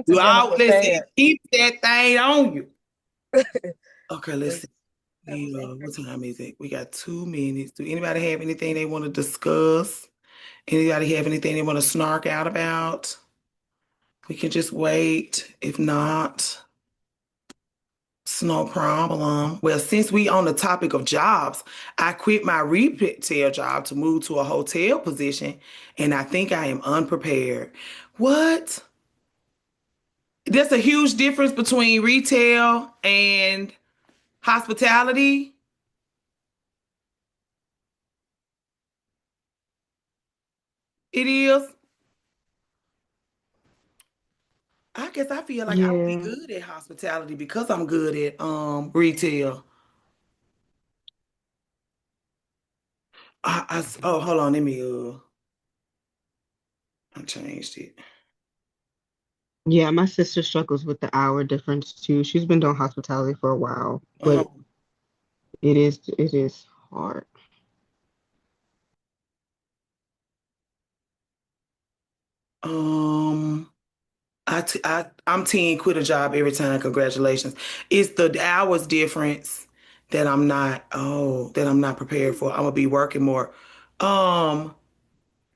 to You be all listen, unprepared. keep that thing on you. Okay, let's see. What time is it? We got 2 minutes. Do anybody have anything they want to discuss? Anybody have anything they want to snark out about? We can just wait. If not, it's no problem. Well, since we on the topic of jobs, I quit my retail job to move to a hotel position, and I think I am unprepared. What? There's a huge difference between retail and hospitality. It is. I guess I feel like I would be Yeah. good at hospitality because I'm good at retail. Oh, hold on, let me I changed it. Yeah, my sister struggles with the hour difference too. She's been doing hospitality for a while, but Um, it is hard. um I'm team quit a job every time. Congratulations. It's the hours difference that I'm not prepared for. I'm gonna be working more. Um,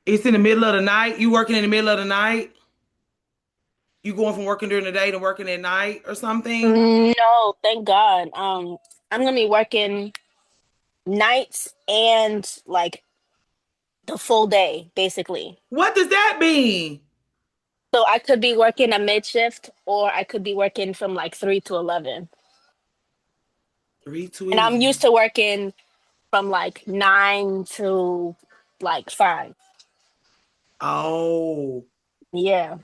it's in the middle of the night. You working in the middle of the night? You going from working during the day to working at night or something? No, thank God. I'm gonna be working nights and like the full day, basically. What does that mean? So I could be working a mid shift or I could be working from like 3 to 11. And I'm 3 to 11. used to working from like 9 to like 5. Oh. Yeah.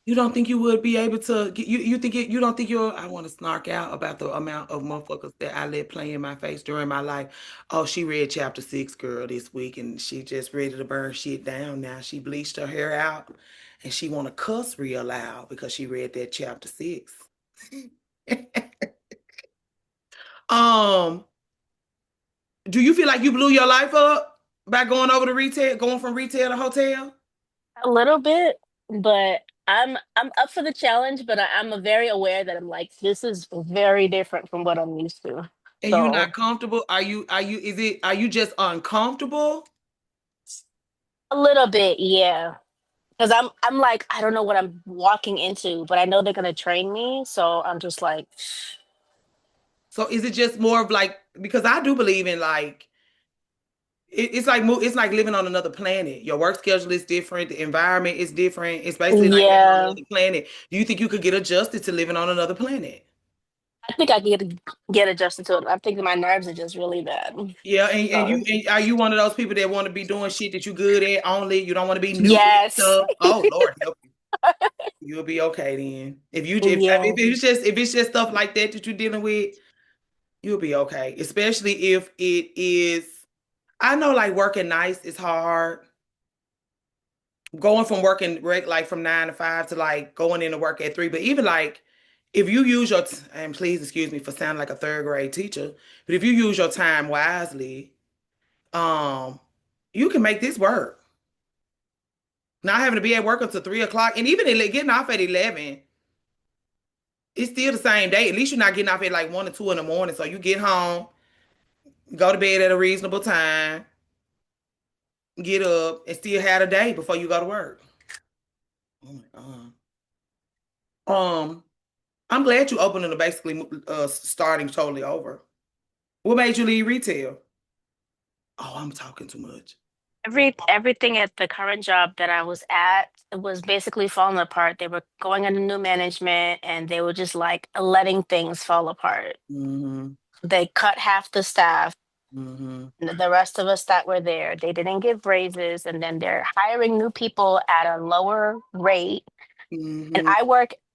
You don't think you would be able to you think you don't think you'll I want to snark out about the amount of motherfuckers that I let play in my face during my life. Oh, she read chapter 6, girl, this week and she just ready to burn shit down now. She bleached her hair out and she want to cuss real loud because she read that chapter 6. Um, do you feel like you blew your life up by going over to retail, going from retail to hotel? A little bit, but I'm up for the challenge, but I'm very aware that I'm like, this is very different from what I'm used to. And you're not So comfortable? Are you just uncomfortable? a little bit, yeah. Because I'm like, I don't know what I'm walking into, but I know they're gonna train me. So I'm just like, So is it just more of like because I do believe in like it's like living on another planet. Your work schedule is different, the environment is different. It's basically like living on yeah, another planet. Do you think you could get adjusted to living on another planet? I think I can get adjusted to it. I think my nerves are just really bad. Yeah, So and are you one of those people that want to be doing shit that you good at only? You don't want to be new at yes, stuff. Oh Lord, help you. You'll be okay then. yeah. If it's just stuff like that that you're dealing with, you'll be okay. Especially if it is. I know like working nights is hard. Going from working like from 9 to 5 to like going into work at 3. But even like if you use and please excuse me for sounding like a third grade teacher, but if you use your time wisely, um, you can make this work. Not having to be at work until 3 o'clock, and even getting off at 11, it's still the same day. At least you're not getting off at like 1 or 2 in the morning. So you get home, go to bed at a reasonable time, get up, and still have a day before you go to work. Oh my God. Um, I'm glad you opened and basically starting totally over. What made you leave retail? Oh, I'm talking too much. Everything at the current job that I was at was basically falling apart. They were going under new management and they were just like letting things fall apart. Mm-hmm. They cut half the staff. Mm-hmm. The rest of us that were there, they didn't give raises, and then they're hiring new people at a lower rate. And Mm-hmm.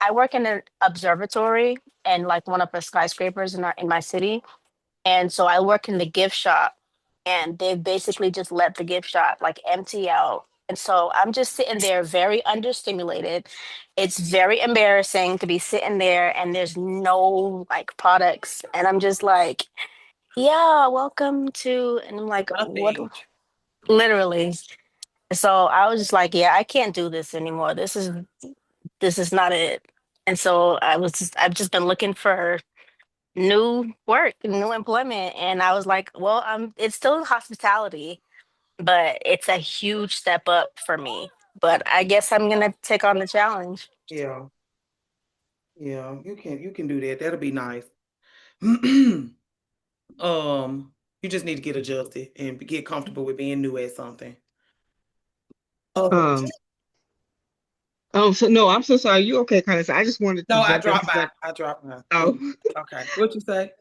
I work in an observatory and like one of the skyscrapers in my city. And so I work in the gift shop, and they basically just let the gift shop like empty out. And so I'm just sitting there very understimulated. It's very embarrassing to be sitting there and there's no like products. And I'm just like, yeah, welcome to, and I'm like, what? Nothing. Literally. So I was just like, yeah, I can't do this anymore. This is this is not it. And so I've just been looking for new work, new employment. And I was like, well, it's still hospitality, but it's a huge step up for me. But I guess I'm gonna take on the challenge. Yeah. Yeah, you can do that. That'll be nice. You just need to get adjusted and get comfortable with being new at something. Um, oh, so no, I'm so sorry. You okay, Carlos? I just wanted to No, I jump in dropped because mine. I dropped mine. oh Okay. What you say?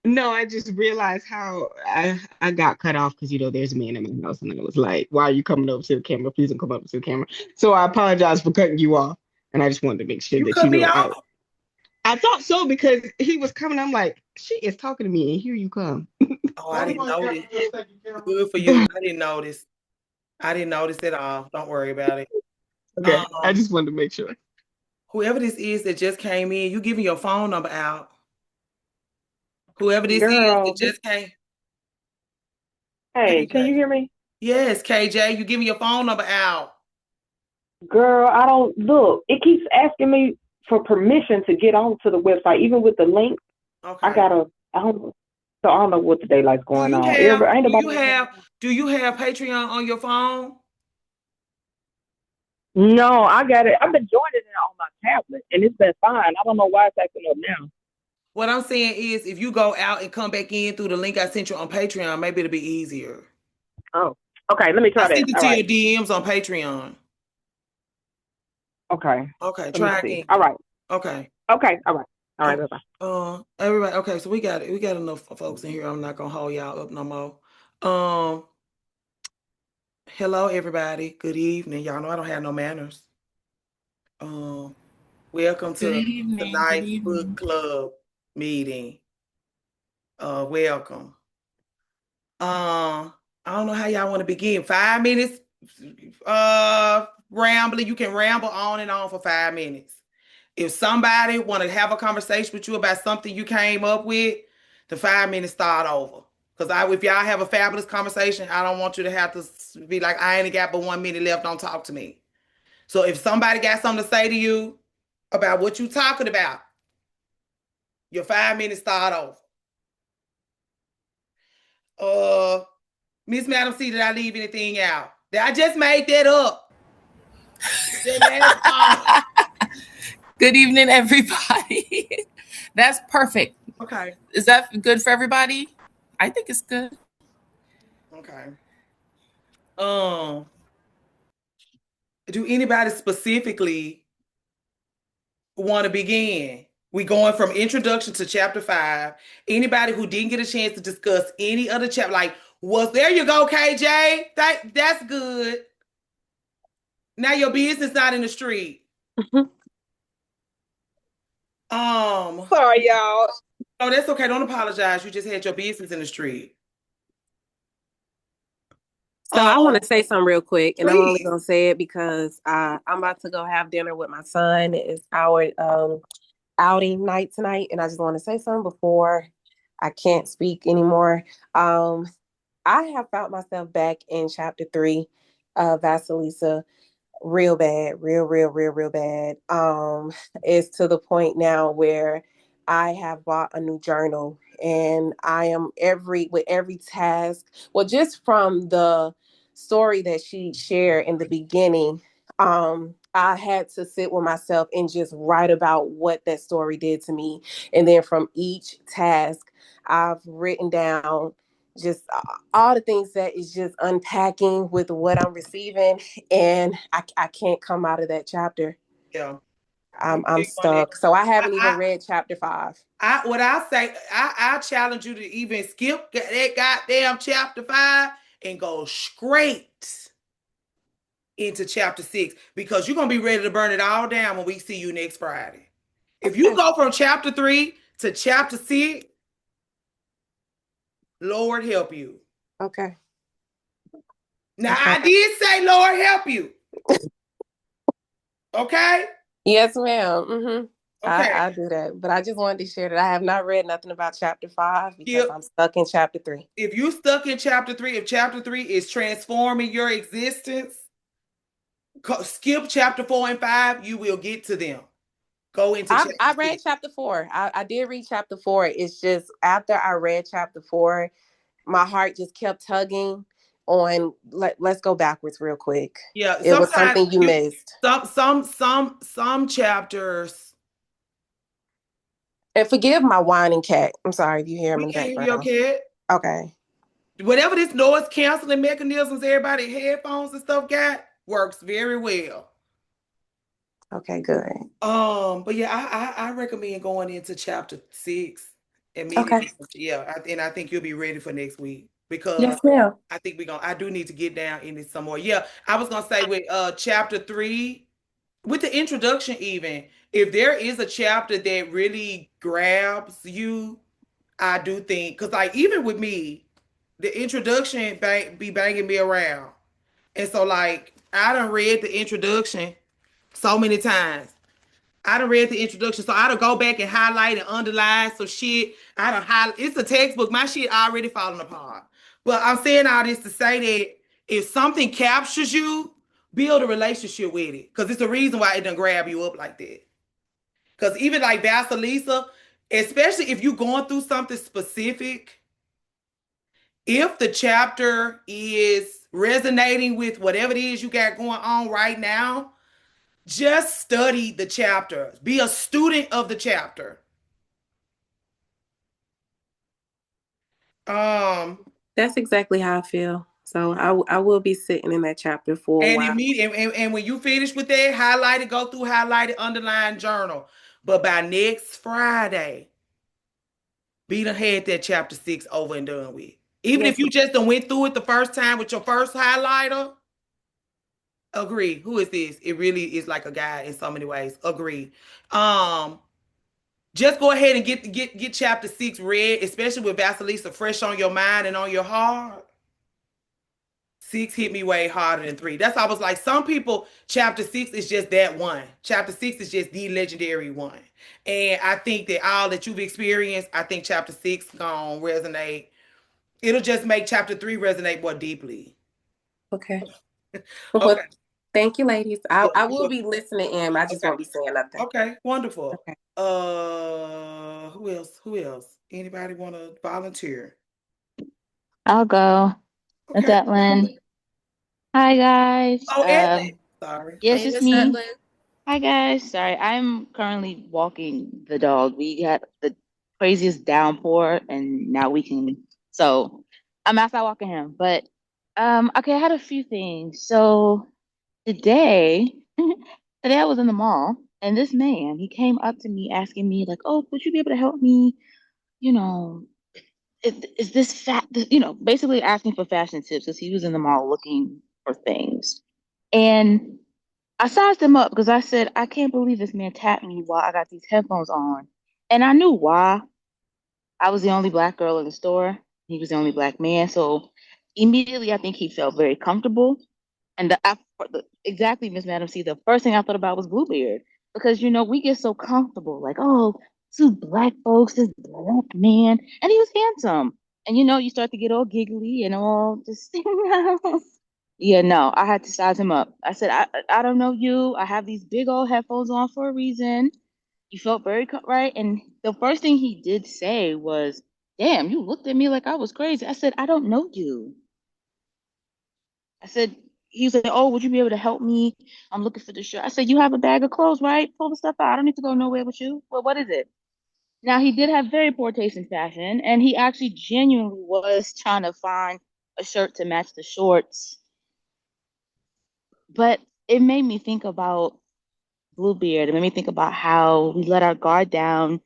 no, I just realized how I got cut off because there's a man in my house and I was like, why are you coming over to the camera? Please don't come up to the camera. So I apologize for cutting you off, and I just wanted to make sure You that cut me off? I thought so because he was coming. I'm like, she is talking to me, and here you come. Oh, I didn't notice. Good for you. I didn't notice. I didn't notice at all. Don't worry about it. Okay, I just wanted to make sure. Whoever this is that just came in, you giving your phone number out. Whoever this Girl, is that just came. hey, can KJ. you hear me? Yes, KJ, you giving your phone number out. Girl, I don't look. It keeps asking me for permission to get onto the website, even with the link. Okay. I don't know. So I don't know what the daylight's going on. Do you have Patreon on your phone? No, I got it. I've been joining it on my tablet, and it's been fine. I don't know why it's acting up now. What I'm saying is, if you go out and come back in through the link I sent you on Patreon, maybe it'll be easier. Oh, okay. Let me try that. I sent it to your DMs on Patreon. Okay. Okay, try again. All right. Okay. Okay. All right. All right. Bye-bye. Everybody. Okay, so we got it. We got enough folks in here. I'm not gonna hold y'all up no more. Hello, everybody. Good evening. Y'all know I don't have no manners. Welcome to tonight's book club meeting. Welcome. I don't know how y'all want to begin. 5 minutes. Rambling. You can ramble on and on for 5 minutes. If somebody want to have a conversation with you about something you came up with, the 5 minutes start over. Because if y'all have a fabulous conversation, I don't want you to have to be like, I ain't got but 1 minute left. Don't talk to me. So if somebody got something to say to you about what you talking about, your 5 minutes start over. Miss Madam C, did I leave anything out? I just made that up. Good evening, everybody. That's perfect. Okay. Is that good for everybody? I think it's good. Okay. Do anybody specifically want to begin? We going from introduction to chapter 5. Anybody who didn't get a chance to discuss any other chapter, like, there you go, KJ. That's good. Now your business not in the street. Sorry, y'all. Oh, that's okay. Don't apologize. You just had your business in the street. So I want to say something real quick, and please. I'm only going to say it because I'm about to go have dinner with my son. It's our outing night tonight, and I just want to say something before I can't speak anymore. I have found myself back in chapter 3 of Vasilisa real bad, real bad. It's to the point now where I have bought a new journal, and I am with every task. Well, just from the story that she shared in the beginning, I had to sit with myself and just write about what that story did to me. And then from each task, I've written down just all the things that is just unpacking with what I'm receiving, and I can't come out of that chapter. Yeah, I'm stuck. So I haven't even read chapter 5. I challenge you to even skip that goddamn chapter 5 and go straight into chapter 6, because you're gonna be ready to burn it all down when we see you next Friday. If you go from chapter 3 to chapter 6, Lord help you. Okay. Now, I did say Lord help you. Okay? Yes, ma'am. Mm-hmm. Okay. I do that. But I just wanted to share that I have not read nothing about chapter 5 because I'm stuck in chapter 3. If you're stuck in chapter 3, if chapter 3 is transforming your existence, skip chapter 4 and 5. You will get to them. Go into I chapter read 6. chapter 4. I did read chapter 4. It's just after I read chapter 4, my heart just kept tugging on. Let's go backwards real quick. Yeah, It was sometimes something you missed. some chapters. And forgive my whining cat. I'm sorry if you hear him We in the can't hear your background. cat. Okay. Whatever this noise canceling mechanisms everybody headphones and stuff got works very well. Okay, good. But yeah, I recommend going into chapter 6 immediately. Okay. Yeah, and I think you'll be ready for next week because Yes, ma'am. I think I do need to get down in it some more. Yeah, I was gonna say with chapter 3, with the introduction, even if there is a chapter that really grabs you, I do think because like even with me, the introduction be banging me around, and so like I done read the introduction so many times. I done read the introduction, so I done go back and highlight and underline some shit. I done highlight. It's a textbook. My shit already falling apart. But I'm saying all this to say that if something captures you, build a relationship with it, because it's the reason why it done grab you up like that. Because even like Vasilisa, especially if you're going through something specific, if the chapter is resonating with whatever it is you got going on right now, just study the chapter. Be a student of the chapter. That's exactly how I feel. So I will be sitting in that chapter for a And while. and when you finish with that, highlight it, go through, highlight it, underline, journal. But by next Friday, be done had that chapter 6 over and done with. Even Yes, if you just done went through it the first time with your first highlighter, agree. Who is this? It really is like a guide in so many ways. Agree. Just go ahead and get chapter 6 read, especially with Vasilisa fresh on your mind and on your heart. 6 hit me way harder than 3. That's why I was like, some people, chapter 6 is just that one. Chapter 6 is just the legendary one. And I think that all that you've experienced, I think chapter 6 gonna resonate. It'll just make chapter 3 resonate more deeply. Okay. Okay. Well, thank you, ladies. I will be listening in. I just won't be saying nothing. Okay, wonderful. Okay. Who else? Who else? Anybody want to volunteer? I'll go. It's Okay. Etlin. Hi guys. Oh, Edlin. Sorry. Yes, Hey, it's Miss me. Etlin. Hi guys. Sorry, I'm currently walking the dog. We got the craziest downpour, and now we can. So I'm outside walking him. But okay, I had a few things. So today, today I was in the mall, and this man he came up to me asking me like, "Oh, would you be able to help me? You know, is this fat, basically asking for fashion tips because he was in the mall looking for things. And I sized him up because I said, I can't believe this man tapped me while I got these headphones on. And I knew why. I was the only black girl in the store. He was the only black man. So immediately, I think he felt very comfortable. And exactly, Miss Madam C, the first thing I thought about was Bluebeard because we get so comfortable, like, oh, two black folks, this black man, and he was handsome. And you start to get all giggly and all just yeah, no, I had to size him up. I said, I don't know you. I have these big old headphones on for a reason. You felt very right. And the first thing he did say was, damn, you looked at me like I was crazy. I said, I don't know you. I said, he was like, oh, would you be able to help me? I'm looking for the shirt. I said, you have a bag of clothes, right? Pull the stuff out. I don't need to go nowhere with you. Well, what is it? Now, he did have very poor taste in fashion, and he actually genuinely was trying to find a shirt to match the shorts. But it made me think about Bluebeard. It made me think about how we let our guard down,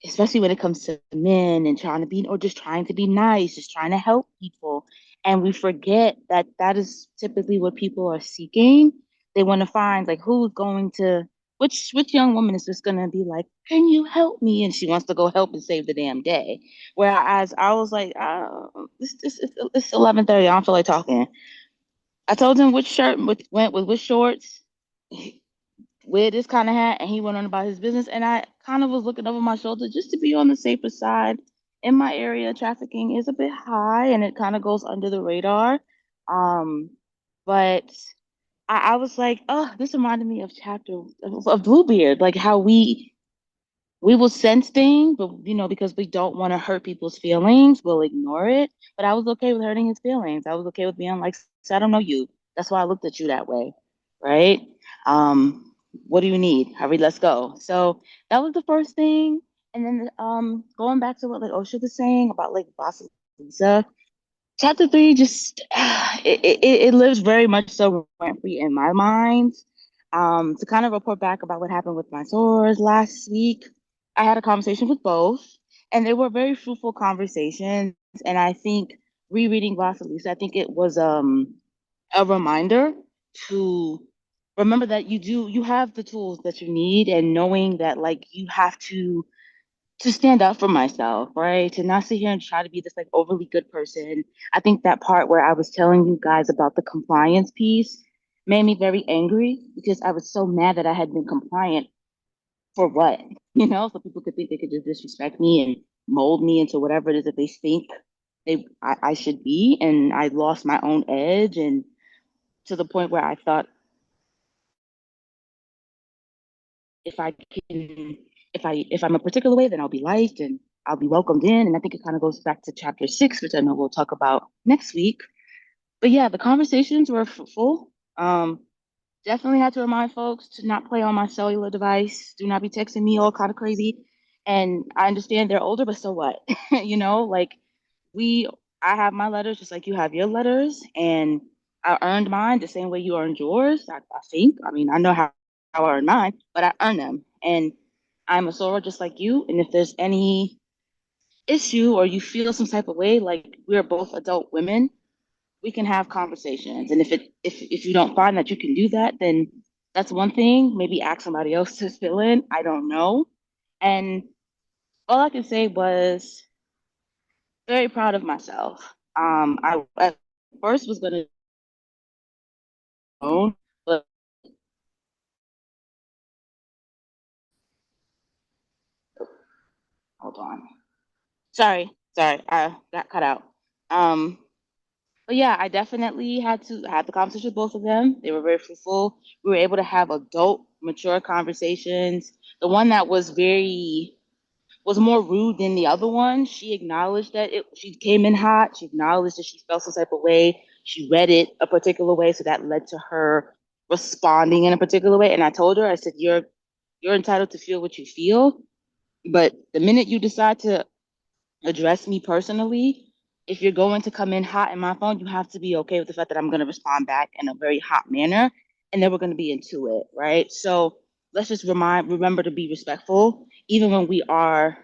especially when it comes to men and trying to be, or just trying to be nice, just trying to help people. And we forget that that is typically what people are seeking. They want to find like who's going to, which young woman is just going to be like, can you help me? And she wants to go help and save the damn day. Whereas I was like, it's 11:30. I don't feel like talking. I told him which shirt went with which shorts, wear this kind of hat, and he went on about his business. And I kind of was looking over my shoulder just to be on the safer side. In my area, trafficking is a bit high, and it kind of goes under the radar. But I was like, oh, this reminded me of chapter of Bluebeard, like how we will sense things, but because we don't want to hurt people's feelings, we'll ignore it. But I was okay with hurting his feelings. I was okay with being like, I don't know you. That's why I looked at you that way, right? What do you need? Hurry, let's go. So that was the first thing. And then going back to what like Osha was saying about like Boss Lisa, chapter 3 just it lives very much so rent free in my mind. To kind of report back about what happened with my sorors last week, I had a conversation with both, and they were very fruitful conversations. And I think rereading Vasilisa, I think it was a reminder to remember that you have the tools that you need, and knowing that like you have to stand up for myself, right? To not sit here and try to be this like overly good person. I think that part where I was telling you guys about the compliance piece made me very angry because I was so mad that I had been compliant for what? So people could think they could just disrespect me and mold me into whatever it is that they think I should be. And I lost my own edge, and to the point where I thought if I can, if I'm a particular way, then I'll be liked and I'll be welcomed in. And I think it kind of goes back to chapter 6, which I know we'll talk about next week. But yeah, the conversations were fruitful. Definitely had to remind folks to not play on my cellular device. Do not be texting me all kind of crazy. And I understand they're older, but so what? Like I have my letters just like you have your letters, and I earned mine the same way you earned yours. I think. I mean, I know how I earned mine, but I earned them. And I'm a soror just like you. And if there's any issue or you feel some type of way, like we're both adult women, we can have conversations. And if you don't find that you can do that, then that's one thing. Maybe ask somebody else to fill in. I don't know. And all I can say was very proud of myself. I at first was gonna own, but hold on. Sorry, I got cut out. Um, but yeah, I definitely had to have the conversation with both of them. They were very fruitful. We were able to have adult, mature conversations. The one that was more rude than the other one. She acknowledged that she came in hot. She acknowledged that she felt some type of way. She read it a particular way, so that led to her responding in a particular way. And I told her, I said, you're entitled to feel what you feel, but the minute you decide to address me personally, if you're going to come in hot in my phone, you have to be okay with the fact that I'm going to respond back in a very hot manner, and then we're going to be into it, right? So let's just remember to be respectful, even when we are,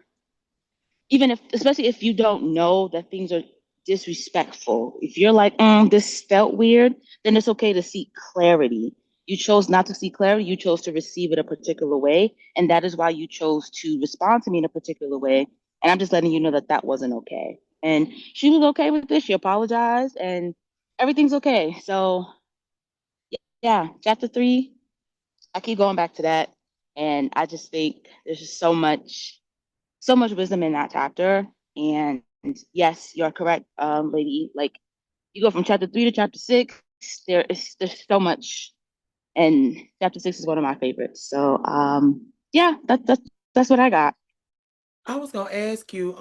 even if, especially if you don't know that things are disrespectful. If you're like, this felt weird, then it's okay to seek clarity. You chose not to seek clarity. You chose to receive it a particular way, and that is why you chose to respond to me in a particular way. And I'm just letting you know that that wasn't okay. And she was okay with this. She apologized, and everything's okay. So yeah, chapter 3, I keep going back to that, and I just think there's just so much wisdom in that chapter. And yes, you're correct, lady. Like you go from chapter 3 to chapter 6, there's so much, and chapter 6 is one of my favorites. So yeah, that's what I got. I was gonna ask you,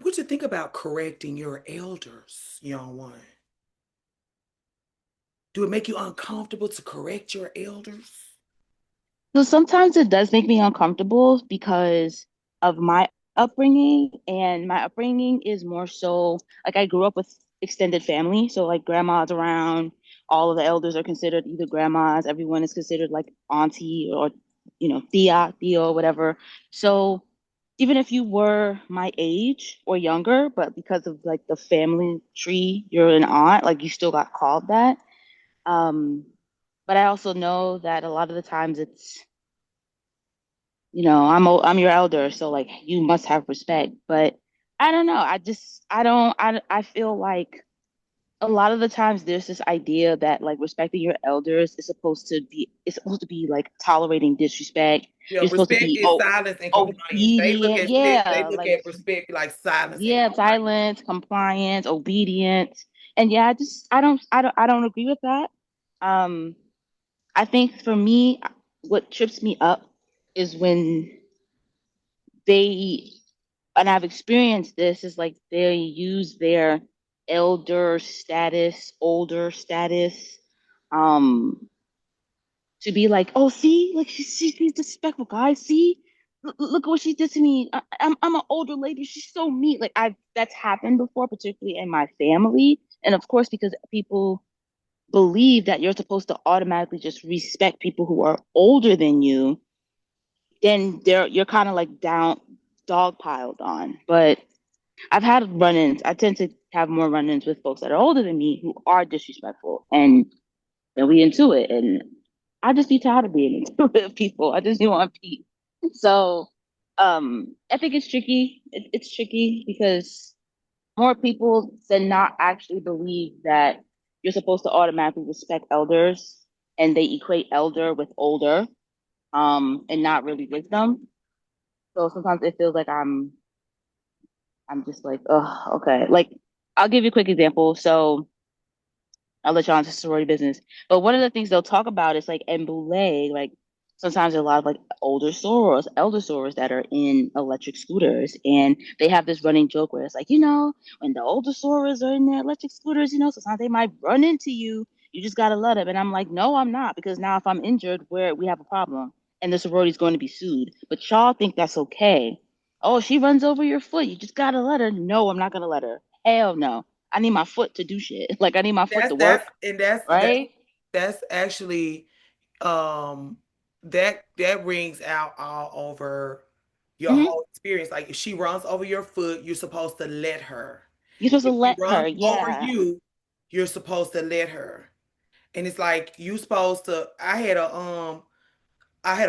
what you think about correcting your elders, young one? Do it make you uncomfortable to correct your elders? So sometimes it does make me uncomfortable because of my upbringing, and my upbringing is more so like I grew up with extended family, so like grandma's around, all of the elders are considered either grandmas, everyone is considered like auntie or tia, tio, whatever. So even if you were my age or younger, but because of like the family tree, you're an aunt, like you still got called that. Um, but I also know that a lot of the times it's I'm your elder, so like you must have respect. But I don't know. I don't I feel like a lot of the times there's this idea that like respecting your elders is supposed to be like tolerating disrespect. Yeah, You're supposed to respect be is silence and compliance. obedient. They Yeah, look like at respect like silence and yeah, compliance. silence, compliance, obedience. And yeah, I don't agree with that. I think for me, what trips me up is when they, and I've experienced this, is like they use their elder status, older status, um, to be like, oh, see, like she's disrespectful, guys. See, look at what she did to me. I'm an older lady. She's so mean. Like that's happened before, particularly in my family, and of course because people believe that you're supposed to automatically just respect people who are older than you, then you're kind of like down dog piled on. But I've had run-ins. I tend to have more run-ins with folks that are older than me who are disrespectful, and then we into it. And I just be tired of being into it with people. I just want peace. So I think it's tricky. It's tricky because more people than not actually believe that you're supposed to automatically respect elders, and they equate elder with older, and not really wisdom. So sometimes it feels like I'm just like, oh, okay. Like I'll give you a quick example. So I'll let y'all into sorority business. But one of the things they'll talk about is like en Boulé, like sometimes there are a lot of like older sorors, elder sorors that are in electric scooters. And they have this running joke where it's like, when the older sorors are in their electric scooters, sometimes they might run into you. You just gotta let them. And I'm like, no, I'm not, because now if I'm injured, we have a problem. And the sorority is going to be sued. But y'all think that's okay. Oh, she runs over your foot. You just gotta let her. No, I'm not gonna let her. Hell no. I need my foot to do shit. Like I need my foot to That's work, and that's that's right? that's actually that rings out all over your Hmm. whole experience. Like if she runs over your foot, you're supposed to let her. You're supposed to If she let runs her. over Yeah. you, you're supposed to let her. And it's like you supposed to. I had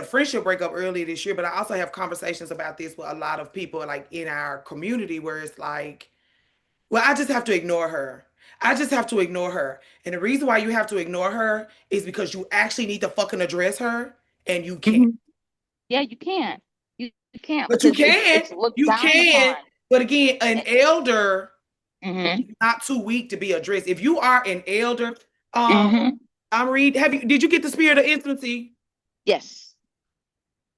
a friendship breakup earlier this year, but I also have conversations about this with a lot of people like in our community where it's like, well, I just have to ignore her. I just have to ignore her. And the reason why you have to ignore her is because you actually need to fucking address her and you can't. Hmm. Yeah, you can't. You can't But you because it's can. it's looked You down can. upon. But again, an elder Mm-hmm. is not too weak to be addressed. If you are an elder, um, Mm-hmm. I'm read. Did you get the spirit of infancy? Yes.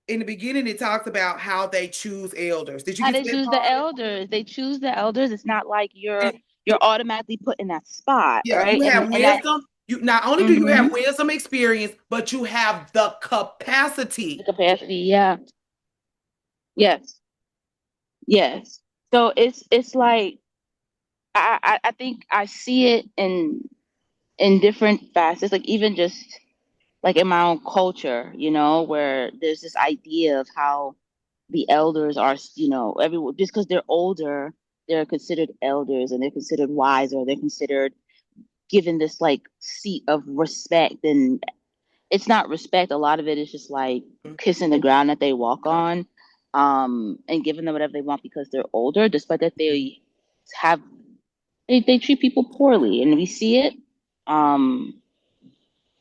In the beginning, it talks about how they choose elders. Did you How get to they that choose the part? elders. They choose the elders. It's not like you're And you're automatically put in that spot, yeah, right? you have And that. wisdom. You not only do you Mm-hmm. have wisdom experience, but you have the The capacity. capacity. Yeah. Yes. Yes. So it's like I think I see it in different facets, like even just like in my own culture, where there's this idea of how the elders are, everyone just because they're older, they're considered elders and they're considered wise, or they're considered given this like seat of respect. And it's not respect. A lot of it is just like kissing the ground that they walk on, and giving them whatever they want because they're older, despite that have they treat people poorly, and we see it. Um,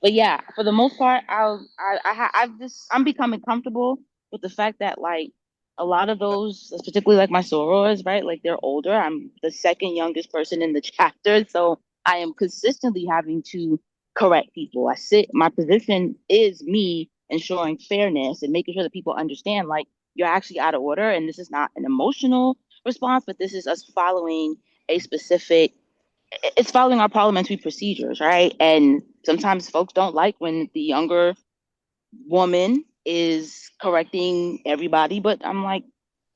but yeah, for the most part, I'm becoming comfortable with the fact that like a lot of those, particularly like my sorors, right? Like they're older. I'm the second youngest person in the chapter, so I am consistently having to correct people. My position is me ensuring fairness and making sure that people understand like you're actually out of order, and this is not an emotional response, but this is us following a specific it's following our parliamentary procedures, right? And sometimes folks don't like when the younger woman is correcting everybody, but I'm like,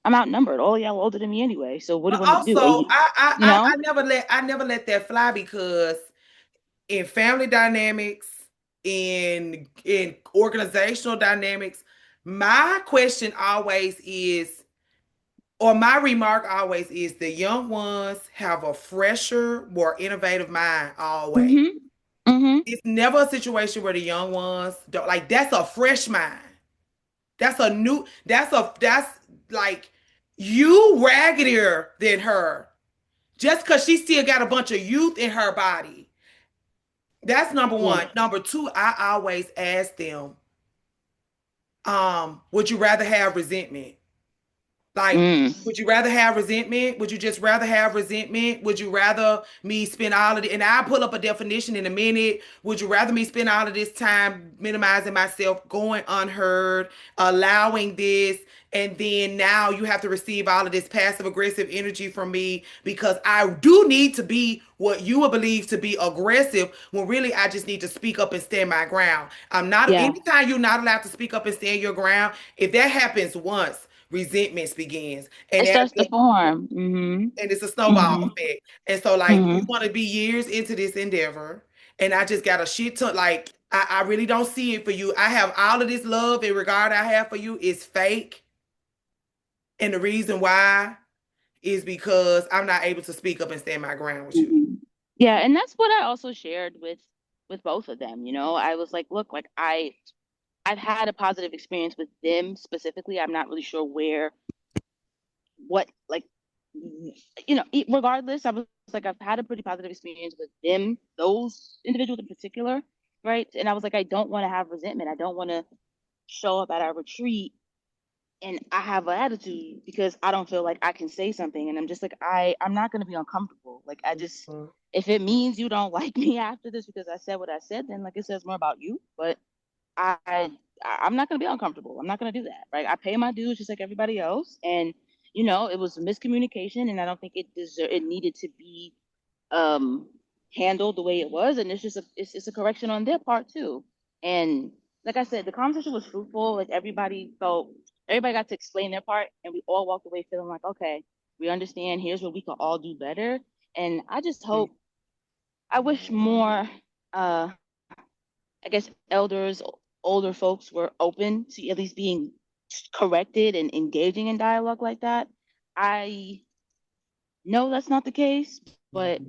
I'm outnumbered. All y'all older than me anyway. So what do But you want me to do? And also, you know? I never let that fly because in family dynamics, in organizational dynamics, my question always is, or my remark always is, the young ones have a fresher, more innovative mind always. Mm-hmm. Mm-hmm. It's never a situation where the young ones don't like that's a fresh mind. That's like you raggedier than her. Just because she still got a bunch of youth in her body. That's number Yeah. one. Number two, I always ask them, would you rather have resentment? Like, Mm. would you rather have resentment? Would you just rather have resentment? Would you rather me spend all of it? And I'll pull up a definition in a minute. Would you rather me spend all of this time minimizing myself, going unheard, allowing this, and then now you have to receive all of this passive aggressive energy from me because I do need to be what you would believe to be aggressive when really I just need to speak up and stand my ground. I'm not, Yeah. anytime you're not allowed to speak up and stand your ground, if that happens once, resentment begins. And It starts to that, form. Mm-hmm. and it's a snowball Mm-hmm. effect. And so, like, we Mm-hmm. want to be years into this endeavor, and I just got a shit ton. Like, I really don't see it for you. I have all of this love and regard I have for you is fake, and the reason why is because I'm not able to speak up and stand my ground with you. Mm-hmm. Yeah, and that's what I also shared with both of them. You know, I was like, look, like I've had a positive experience with them specifically. I'm not really sure what, like, you know, regardless, I was like, I've had a pretty positive experience with them, those individuals in particular, right? And I was like, I don't want to have resentment. I don't want to show up at our retreat and I have an attitude because I don't feel like I can say something. And I'm just like, I'm not going to be uncomfortable. Like, I just, if it means you don't like me after this because I said what I said, then like it says more about you. But I'm not going to be uncomfortable. I'm not going to do that, right? I pay my dues just like everybody else. And, you know, it was miscommunication and I don't think it needed to be handled the way it was. And it's just it's a correction on their part too. And like I said, the conversation was fruitful. Like everybody got to explain their part and we all walked away feeling like, okay, we understand. Here's what we can all do better. And I just hope, I wish more, I guess elders, older folks were open to at least being corrected and engaging in dialogue like that. I know that's not the case, but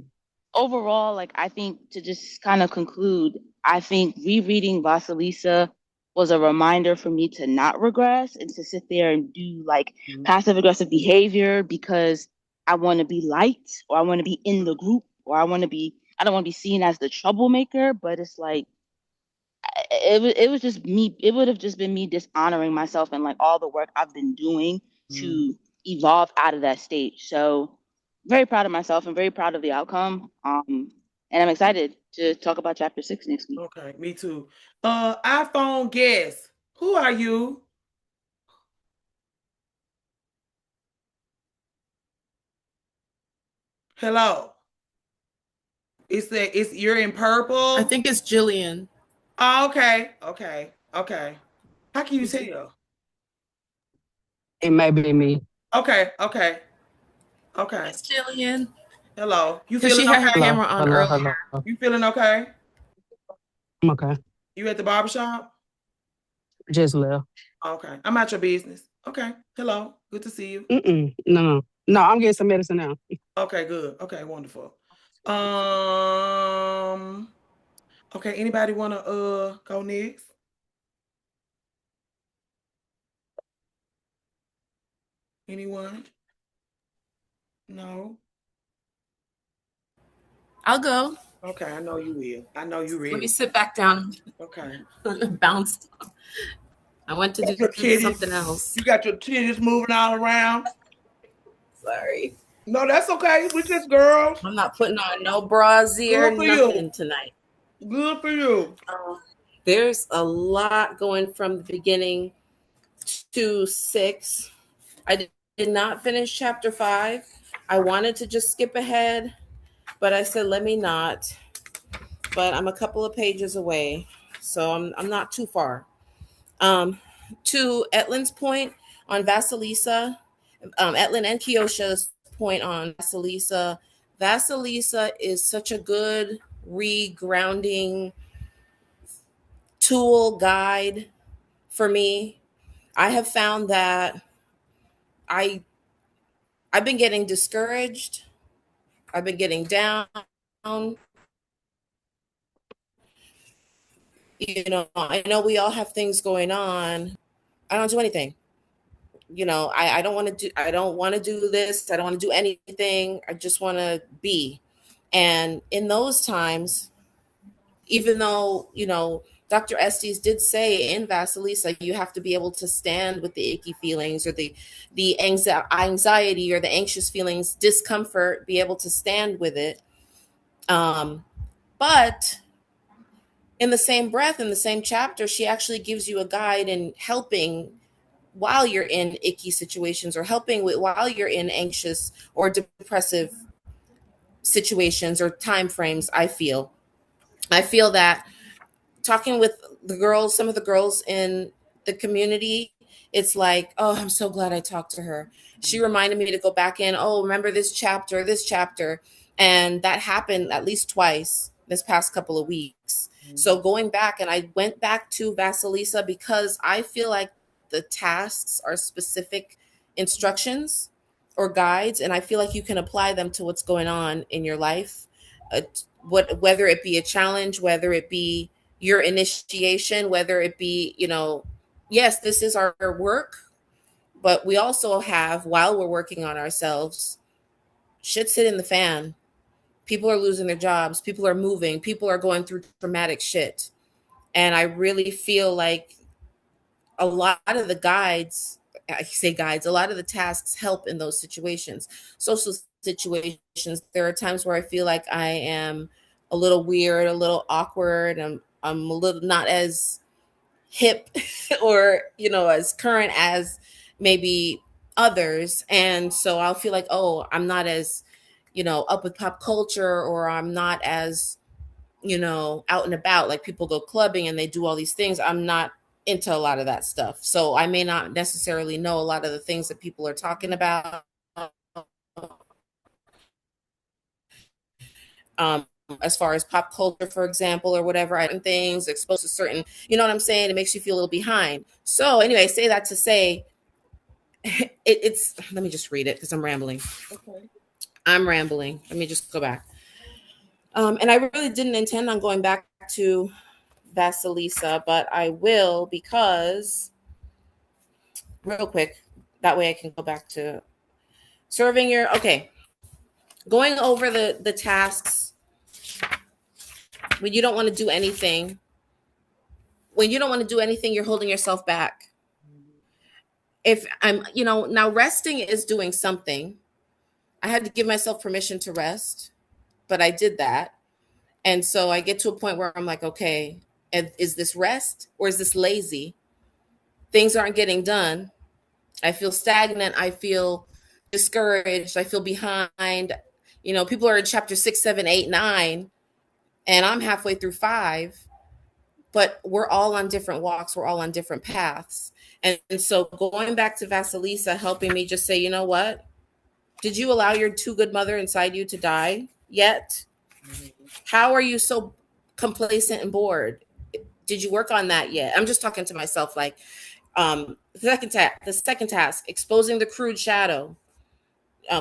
overall, like I think to just kind of conclude, I think rereading Vasilisa was a reminder for me to not regress and to sit there and do like passive aggressive behavior because I want to be liked or I want to be in the group or I don't want to be seen as the troublemaker, but it's like it was just me. It would have just been me dishonoring myself and like all the work I've been doing to evolve out of that stage. So very proud of myself and very proud of the outcome. And I'm excited to talk about chapter 6 next week. Okay, me too. iPhone guest, who are you? Hello. It's you're in purple. I think it's Jillian. Oh, okay. How can you tell? It may be me. Okay. It's Jillian. Hello. You Because she feeling had her okay? camera on earlier. Hello. You feeling okay? I'm okay. You at the barbershop? Just left. Okay. I'm at your business. Okay. Hello. Good to see you. No, I'm getting some medicine now. Okay, good. Okay, wonderful. Okay, anybody wanna go next? Anyone? No? I'll go. Okay, I know you will. I know you ready. Let me sit back down. Okay. Bounced. I went to do something else. You got your titties moving all around. Sorry. No, that's okay. We just girls. I'm not putting on no brassiere, nothing tonight. Good for you. There's a lot going from the beginning to 6. I did not finish chapter 5. I wanted to just skip ahead, but I said, let me not. But I'm a couple of pages away, so I'm not too far. To Etlin's point on Vasilisa, Etlin and Kiosha's point on Vasilisa, Vasilisa is such a good regrounding tool guide for me. I have found that I've been getting discouraged. I've been getting down. You know, I know we all have things going on. I don't do anything. You know, I don't want to do this. I don't want to do anything. I just want to be. And in those times, even though, you know, Dr. Estes did say in Vasilisa, you have to be able to stand with the icky feelings or the anxiety or the anxious feelings, discomfort, be able to stand with it. But in the same breath, in the same chapter, she actually gives you a guide in helping while you're in icky situations, or helping with while you're in anxious or depressive situations or time frames. I feel that talking with the girls, some of the girls in the community, it's like, oh, I'm so glad I talked to her. She reminded me to go back in. Oh, remember this chapter. And that happened at least twice this past couple of weeks. So going back, and I went back to Vasilisa because I feel like the tasks are specific instructions or guides, and I feel like you can apply them to what's going on in your life. Whether it be a challenge, whether it be your initiation, whether it be, yes, this is our work, but we also have, while we're working on ourselves, shit's hitting the fan. People are losing their jobs. People are moving. People are going through traumatic shit. And I really feel like a lot of the a lot of the tasks help in those situations. Social situations, there are times where I feel like I am a little weird, a little awkward, and I'm a little not as hip or, as current as maybe others. And so I'll feel like, oh, I'm not as, up with pop culture, or I'm not as, out and about. Like people go clubbing and they do all these things. I'm not into a lot of that stuff. So I may not necessarily know a lot of the things that people are talking about. As far as pop culture, for example, or whatever, and things exposed to certain, you know what I'm saying? It makes you feel a little behind. So anyway, say that to say, it's, let me just read it because I'm rambling. Okay. I'm rambling. Let me just go back. And I really didn't intend on going back to Vasilisa, but I will, because real quick, that way I can go back to serving your, okay. Going over the tasks when you don't want to do anything. When you don't want to do anything, you're holding yourself back. If I'm, now resting is doing something. I had to give myself permission to rest, but I did that. And so I get to a point where I'm like, okay, is this rest or is this lazy? Things aren't getting done. I feel stagnant. I feel discouraged. I feel behind. People are in chapter 6, 7, 8, 9, and I'm halfway through 5. But we're all on different walks. We're all on different paths. And so going back to Vasilisa, helping me just say, you know what? Did you allow your too good mother inside you to die yet? How are you so complacent and bored? Did you work on that yet? I'm just talking to myself, like, the second task, exposing the crude shadow.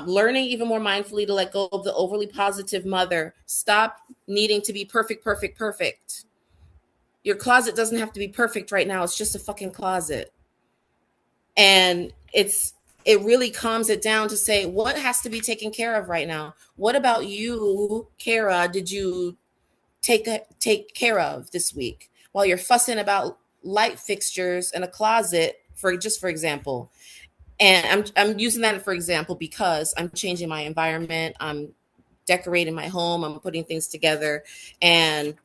Learning even more mindfully to let go of the overly positive mother. Stop needing to be perfect. Your closet doesn't have to be perfect right now. It's just a fucking closet. And it really calms it down to say, what has to be taken care of right now? What about you, Kara, did you take care of this week while you're fussing about light fixtures in a closet, for example? And I'm using that for example because I'm changing my environment. I'm decorating my home. I'm putting things together, and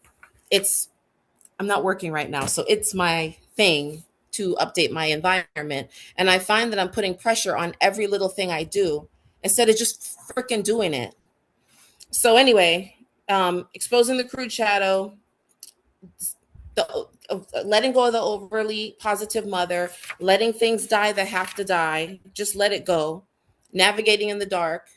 I'm not working right now. So it's my thing to update my environment. And I find that I'm putting pressure on every little thing I do instead of just freaking doing it. So anyway, exposing the crude shadow, letting go of the overly positive mother, letting things die that have to die, just let it go, navigating in the dark.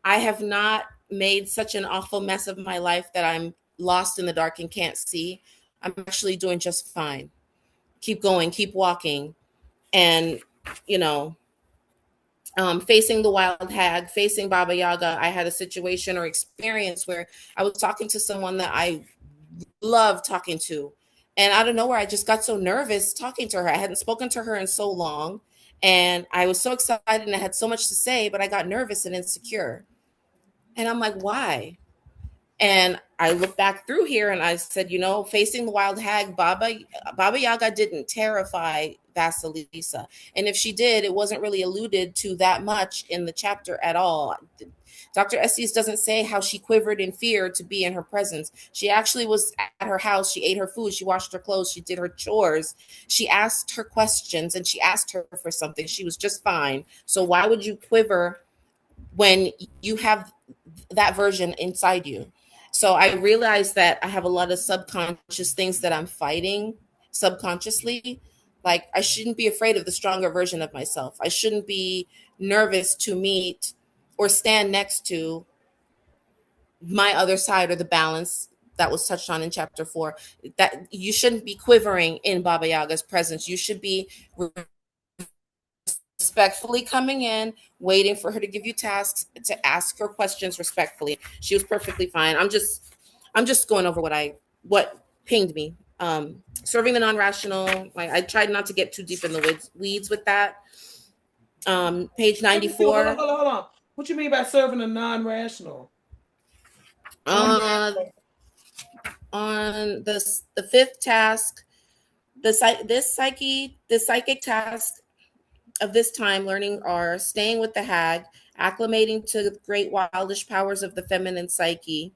I have not made such an awful mess of my life that I'm lost in the dark and can't see. I'm actually doing just fine. Keep going, keep walking. And, facing the wild hag, facing Baba Yaga. I had a situation or experience where I was talking to someone that I love talking to. And out of nowhere, I just got so nervous talking to her. I hadn't spoken to her in so long. And I was so excited and I had so much to say, but I got nervous and insecure. And I'm like, why? And I look back through here and I said, facing the wild hag, Baba Yaga didn't terrify Vasilisa. And if she did, it wasn't really alluded to that much in the chapter at all. Dr. Estes doesn't say how she quivered in fear to be in her presence. She actually was at her house. She ate her food. She washed her clothes. She did her chores. She asked her questions and she asked her for something. She was just fine. So why would you quiver when you have that version inside you? So I realized that I have a lot of subconscious things that I'm fighting subconsciously. Like, I shouldn't be afraid of the stronger version of myself. I shouldn't be nervous to meet or stand next to my other side, or the balance that was touched on in chapter 4. That you shouldn't be quivering in Baba Yaga's presence. You should be respectfully coming in, waiting for her to give you tasks, to ask her questions respectfully. She was perfectly fine. I'm just going over what pinged me. Serving the non-rational. Like, I tried not to get too deep in the weeds with that. Page 94. Hold on. What you mean by serving a non-rational? On the fifth task, the psychic task of this time learning are staying with the hag, acclimating to the great wildish powers of the feminine psyche.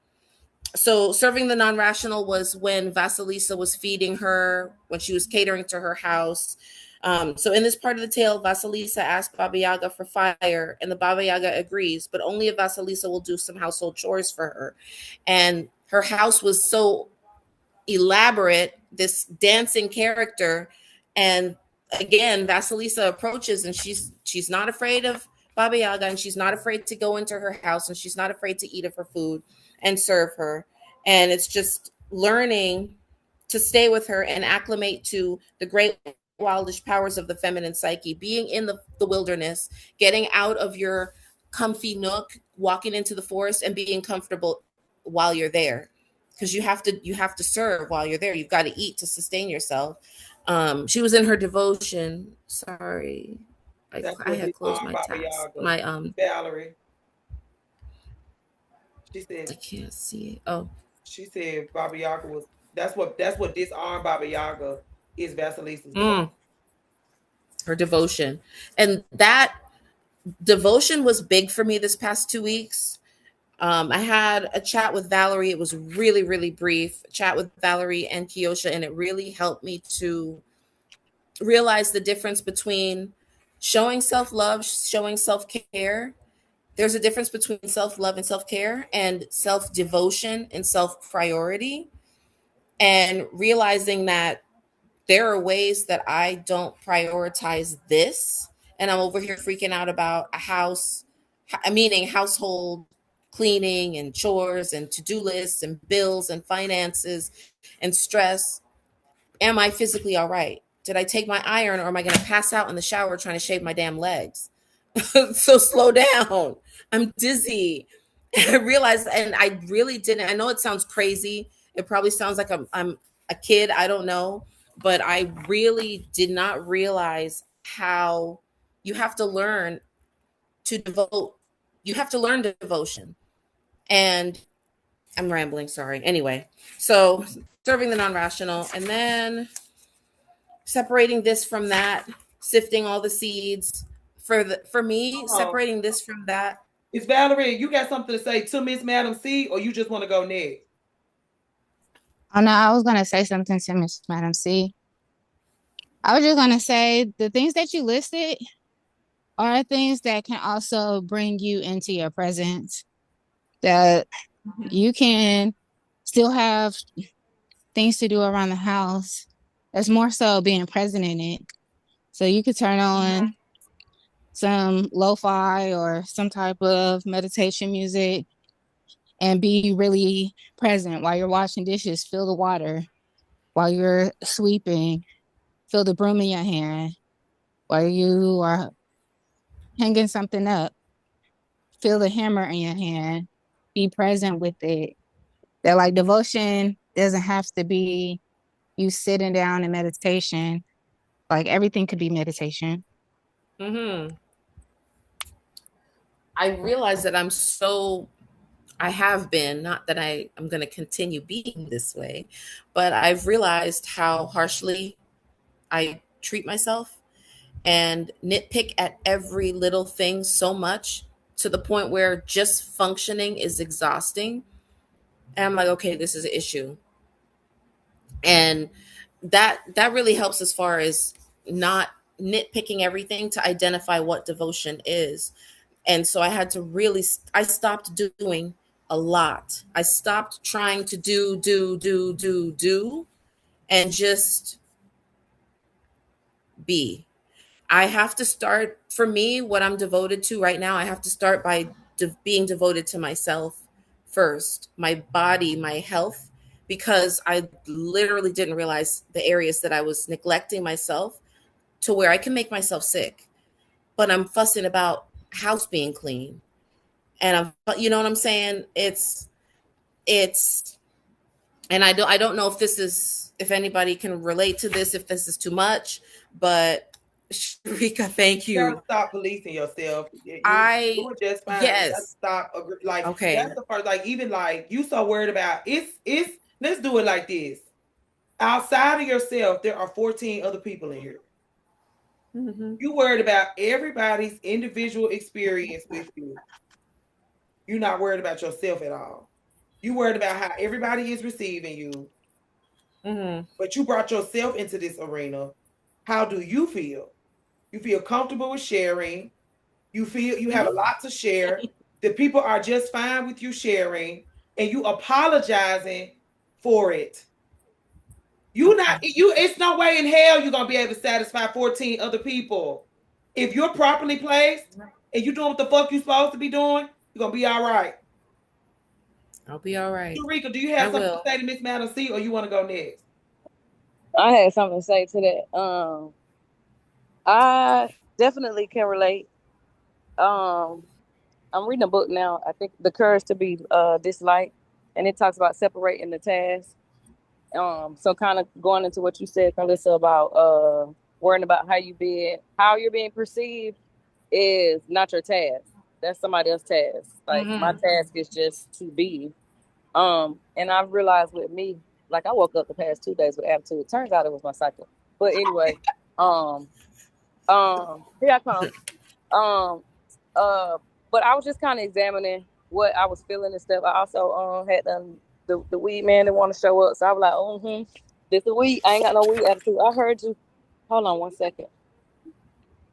So serving the non-rational was when Vasilisa was feeding her, when she was catering to her house. So in this part of the tale, Vasilisa asked Baba Yaga for fire, and the Baba Yaga agrees, but only if Vasilisa will do some household chores for her. And her house was so elaborate, this dancing character. And again, Vasilisa approaches, and she's not afraid of Baba Yaga, and she's not afraid to go into her house, and she's not afraid to eat of her food and serve her. And it's just learning to stay with her and acclimate to the great wildish powers of the feminine psyche, being in the wilderness, getting out of your comfy nook, walking into the forest and being comfortable while you're there. Because you have to serve while you're there. You've got to eat to sustain yourself. She was in her devotion. Sorry. I had closed my tabs. Valerie. She said, I can't see it. Oh. She said Baba Yaga was that's what disarmed Baba Yaga is Vasilisa's her devotion. And that devotion was big for me this past 2 weeks. I had a chat with Valerie. It was really, really brief chat with Valerie and Kiosha, and it really helped me to realize the difference between showing self-love, showing self-care. There's a difference between self-love and self-care, and self-devotion and self-priority, and realizing that there are ways that I don't prioritize this, and I'm over here freaking out about household cleaning and chores and to-do lists and bills and finances and stress. Am I physically all right? Did I take my iron, or am I going to pass out in the shower trying to shave my damn legs? So slow down. I'm dizzy. I realized, and I really didn't. I know it sounds crazy. It probably sounds like I'm a kid. I don't know. But I really did not realize how you have to learn to devote. You have to learn devotion. And I'm rambling, sorry. Anyway, so serving the non-rational, and then separating this from that, sifting all the seeds. For me, separating this from that. Is Valerie, you got something to say to Miss Madam C, or you just want to go next? Oh no, I was gonna say something to Miss Madam C. I was just gonna say the things that you listed are things that can also bring you into your presence. That you can still have things to do around the house. That's more so being present in it. So you could turn on some lo-fi or some type of meditation music and be really present while you're washing dishes. Feel the water while you're sweeping. Feel the broom in your hand while you are hanging something up. Feel the hammer in your hand. Be present with it. That like devotion doesn't have to be you sitting down in meditation. Like everything could be meditation. I realize that I'm so I have been, not that I'm going to continue being this way, but I've realized how harshly I treat myself and nitpick at every little thing so much to the point where just functioning is exhausting. And I'm like, okay, this is an issue. And that really helps as far as not nitpicking everything, to identify what devotion is. And so I stopped doing a lot. I stopped trying to do, and just be. I have to start, for me, what I'm devoted to right now, I have to start by being devoted to myself first, my body, my health, because I literally didn't realize the areas that I was neglecting myself to where I can make myself sick. But I'm fussing about house being clean. And you know what I'm saying? It's, and I don't know if anybody can relate to this, if this is too much, but Sharika, thank You gotta you. stop policing yourself. You're doing just fine. Yes. You gotta stop. Like, Okay. that's the first. Like, even like you so worried about it's. Let's do it like this. Outside of yourself, there are 14 other people in here. Mm-hmm. You worried about everybody's individual experience with you. You're not worried about yourself at all. You worried about how everybody is receiving you. Mm-hmm. But you brought yourself into this arena. How do you feel? You feel comfortable with sharing. You feel you have a lot to share. The people are just fine with you sharing, and you apologizing for it. It's no way in hell you're gonna be able to satisfy 14 other people. If you're properly placed and you're doing what the fuck you're supposed to be doing, you're gonna be all right. I'll be all right. Sharika, do you have something to say to Miss Madam C, or you want to go next? I had something to say to that. I definitely can relate. I'm reading a book now. I think The Courage to Be Disliked, and it talks about separating the tasks. So kind of going into what you said, Carlissa, about worrying about how you're being perceived is not your task. That's somebody else's task. Like my task is just to be. And I've realized with me, like I woke up the past 2 days with attitude. It turns out it was my cycle. But anyway, here I come. But I was just kind of examining what I was feeling and stuff. I also had the weed man that want to show up. So I was like, this the weed. I ain't got no weed attitude. I heard you. Hold on 1 second.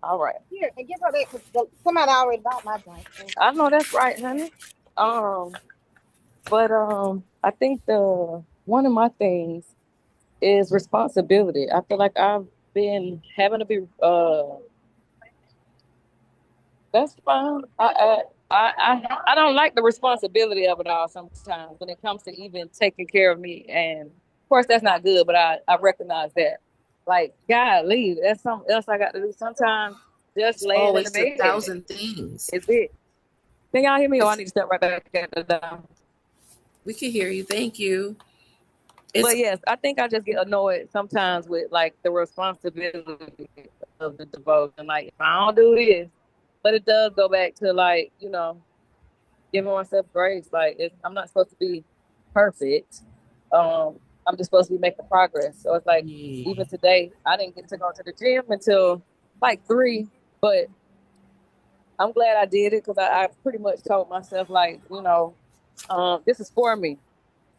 All right. Here, and give her that, because somebody already bought my drink. I know that's right, honey. But I think one of my things is responsibility. I feel like I've been having to be that's fine. I don't like the responsibility of it all sometimes when it comes to even taking care of me. And of course that's not good, but I recognize that. Like, golly, that's something else I got to do sometimes. Just laying in the bed. 1,000 things. Is it? Can y'all hear me, or I need to step right back at the door? We can hear you. Thank you. But yes, I think I just get annoyed sometimes with like the responsibility of the devotion. Like, if I don't do this, but it does go back to like, giving myself grace. Like, I'm not supposed to be perfect. I'm just supposed to be making progress. So it's like, even today, I didn't get to go to the gym until like 3, but I'm glad I did it, because I pretty much told myself, like, this is for me.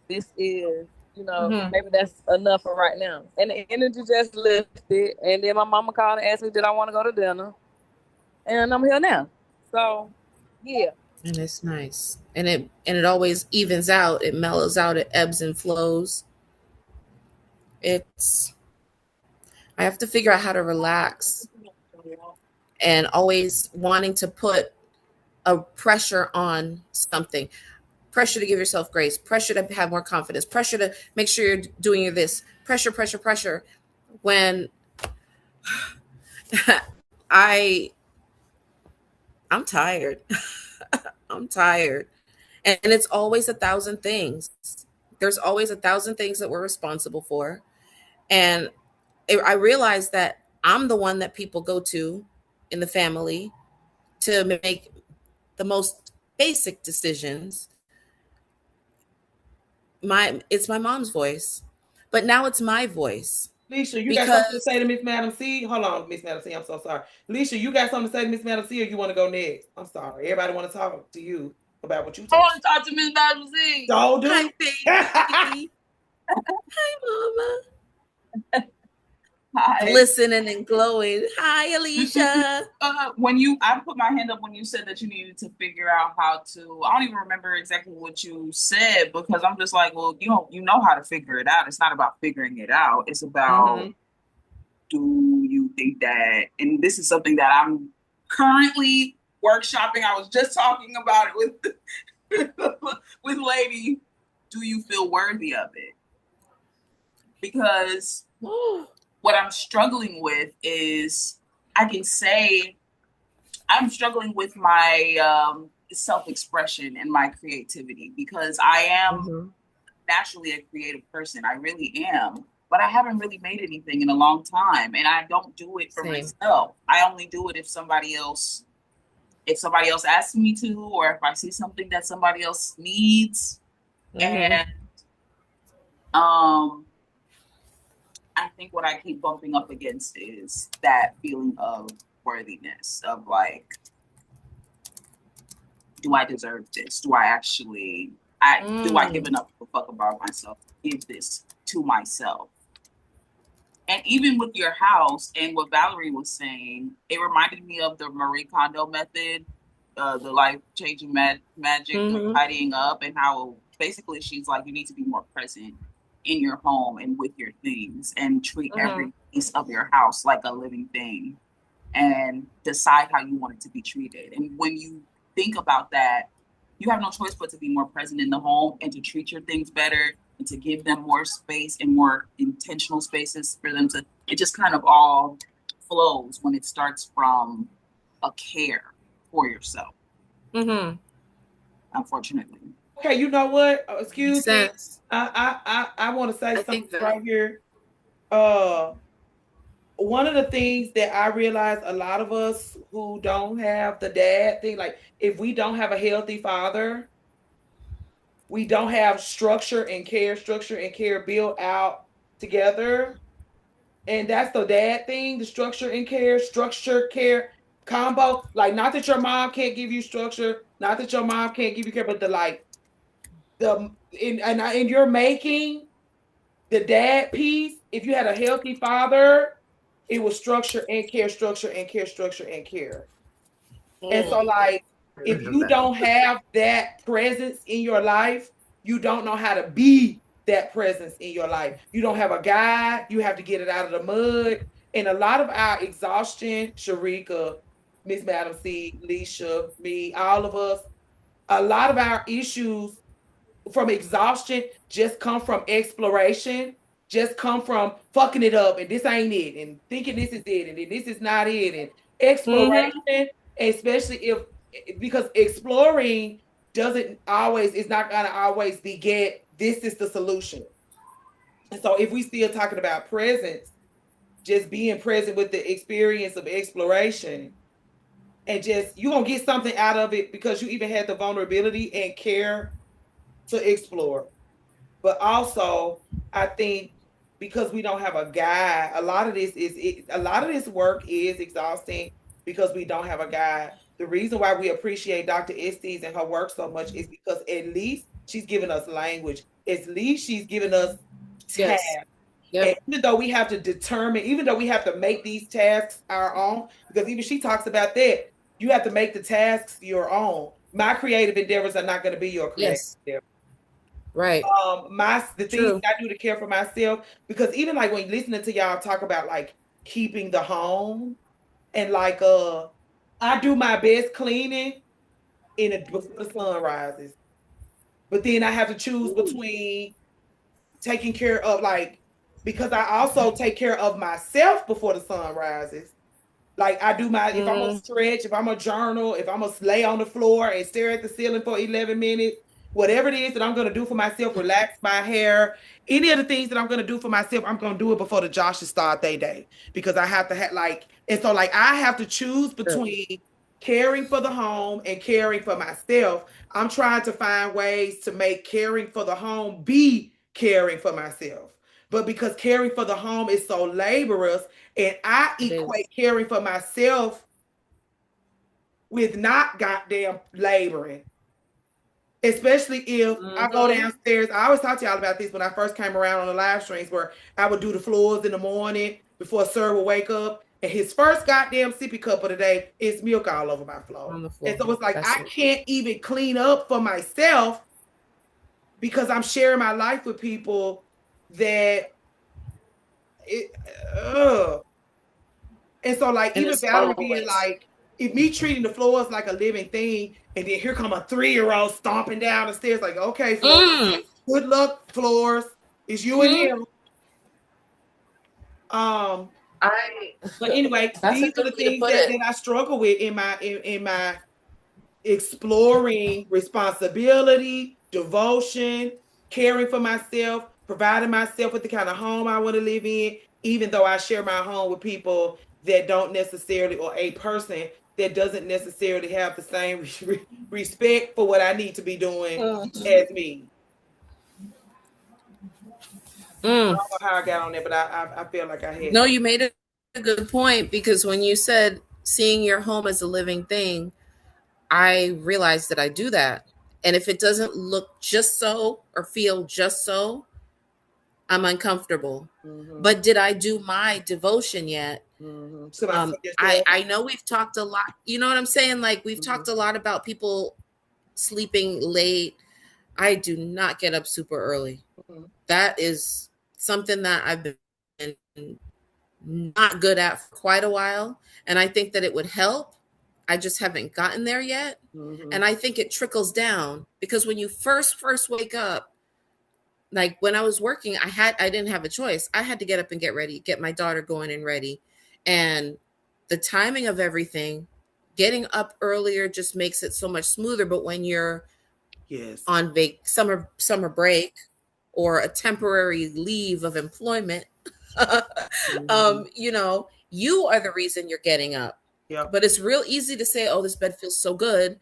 This is, maybe that's enough for right now. And the energy just lifted. And then my mama called and asked me, did I want to go to dinner? And I'm here now. So, yeah. And it's nice. And it always evens out. It mellows out. It ebbs and flows. I have to figure out how to relax, and always wanting to put a pressure on something. Pressure to give yourself grace, pressure to have more confidence, pressure to make sure you're doing this, pressure. When I'm tired. I'm tired. And it's always 1,000 things. There's always 1,000 things that we're responsible for. And I realized that I'm the one that people go to in the family to make the most basic decisions. it's my mom's voice, but now it's my voice. Leisha, you got something to say to Miss Madam C? Hold on, Miss Madam C. I'm so sorry. Leisha, you got something to say to Miss Madam C, or you want to go next? I'm sorry. Everybody want to talk to you about what you I talk. want to talk to Miss Madam C. Don't do Hi, it. baby. Hi, Mama. Hi. Listening and glowing. Hi, Alicia. I put my hand up when you said that you needed to figure out how to. I don't even remember exactly what you said because I'm just like, well, you know how to figure it out. It's not about figuring it out. It's about do you think that? And this is something that I'm currently workshopping. I was just talking about it with Lady. Do you feel worthy of it? Because what I'm struggling with is I can say I'm struggling with my self-expression and my creativity because I am naturally a creative person. I really am. But I haven't really made anything in a long time. And I don't do it for myself. I only do it if somebody else asks me to, or if I see something that somebody else needs. And I think what I keep bumping up against is that feeling of worthiness of like, do I deserve this? Do I actually, do I give enough of a fuck about myself? Give this to myself. And even with your house and what Valerie was saying, it reminded me of the Marie Kondo method, the life-changing magic of tidying up, and how basically she's like, you need to be more present in your home and with your things and treat every piece of your house like a living thing and decide how you want it to be treated. And when you think about that, you have no choice but to be more present in the home and to treat your things better and to give them more space and more intentional spaces for them to, it just kind of all flows when it starts from a care for yourself. Unfortunately. Okay, you know what? Excuse me. I want to say something right here. One of the things that I realize a lot of us who don't have the dad thing, like if we don't have a healthy father, we don't have structure and care built out together. And that's the dad thing, the structure, care combo. Like, not that your mom can't give you structure, not that your mom can't give you care, but and you're making the dad piece. If you had a healthy father, it was structure and care, structure and care, structure and care. And so, like, if you don't have that presence in your life, you don't know how to be that presence in your life. You don't have a guide. You have to get it out of the mud. And a lot of our exhaustion, Sharika, Miss Madam C, Leisha, me, all of us, a lot of our issues from exhaustion just come from exploration, just come from fucking it up, and this ain't it, and thinking this is it, and this is not it, and exploration, especially because exploring is not gonna always beget this is the solution. And so if we still talking about presence, just being present with the experience of exploration, and just you're gonna get something out of it because you even had the vulnerability and care to explore. But also, I think because we don't have a guide, a lot of this work is exhausting because we don't have a guide. The reason why we appreciate Dr. Estes and her work so much is because at least she's given us language. At least she's given us tasks. And even though we have to make these tasks our own, because even she talks about that, you have to make the tasks your own. My creative endeavors are not going to be your creative endeavors. Right. The things I do to care for myself, because even like when listening to y'all talk about like keeping the home, and like I do my best cleaning before the sun rises, but then I have to choose between taking care of because I also take care of myself before the sun rises. Like I do if I'm gonna stretch, if I'm gonna journal, if I'm gonna lay on the floor and stare at the ceiling for 11 minutes, whatever it is that I'm going to do for myself, relax my hair, any of the things that I'm going to do for myself, I'm going to do it before the Joshes start their day, because I have to have and so I have to choose between caring for the home and caring for myself. I'm trying to find ways to make caring for the home be caring for myself. But because caring for the home is so laborious, and I equate caring for myself with not goddamn laboring. Especially if I go downstairs. I always talk to y'all about this when I first came around on the live streams, where I would do the floors in the morning before Sir would wake up. And his first goddamn sippy cup of the day is milk all over my floor. And so it's like, I can't even clean up for myself because I'm sharing my life with people that and so like, even Valerie being like, if me treating the floors like a living thing, and then here come a 3-year-old stomping down the stairs, like, okay, floors, good luck, floors. It's you and him. But anyway, these are the things that I struggle with in my exploring responsibility, devotion, caring for myself, providing myself with the kind of home I want to live in, even though I share my home with people that don't necessarily, or a person that doesn't necessarily have the same respect for what I need to be doing as me. I don't know how I got on there, but I feel like I had. No, you made a good point, because when you said seeing your home as a living thing, I realized that I do that. And if it doesn't look just so or feel just so, I'm uncomfortable. But did I do my devotion yet? I know we've talked a lot. You know what I'm saying? Like, we've talked a lot about people sleeping late. I do not get up super early. That is something that I've been not good at for quite a while. And I think that it would help. I just haven't gotten there yet. And I think it trickles down, because when you first wake up, like when I was working, I didn't have a choice. I had to get up and get ready, get my daughter going and ready. And the timing of everything, getting up earlier just makes it so much smoother. But when you're on summer break or a temporary leave of employment, you know, you are the reason you're getting up. But it's real easy to say, oh, this bed feels so good,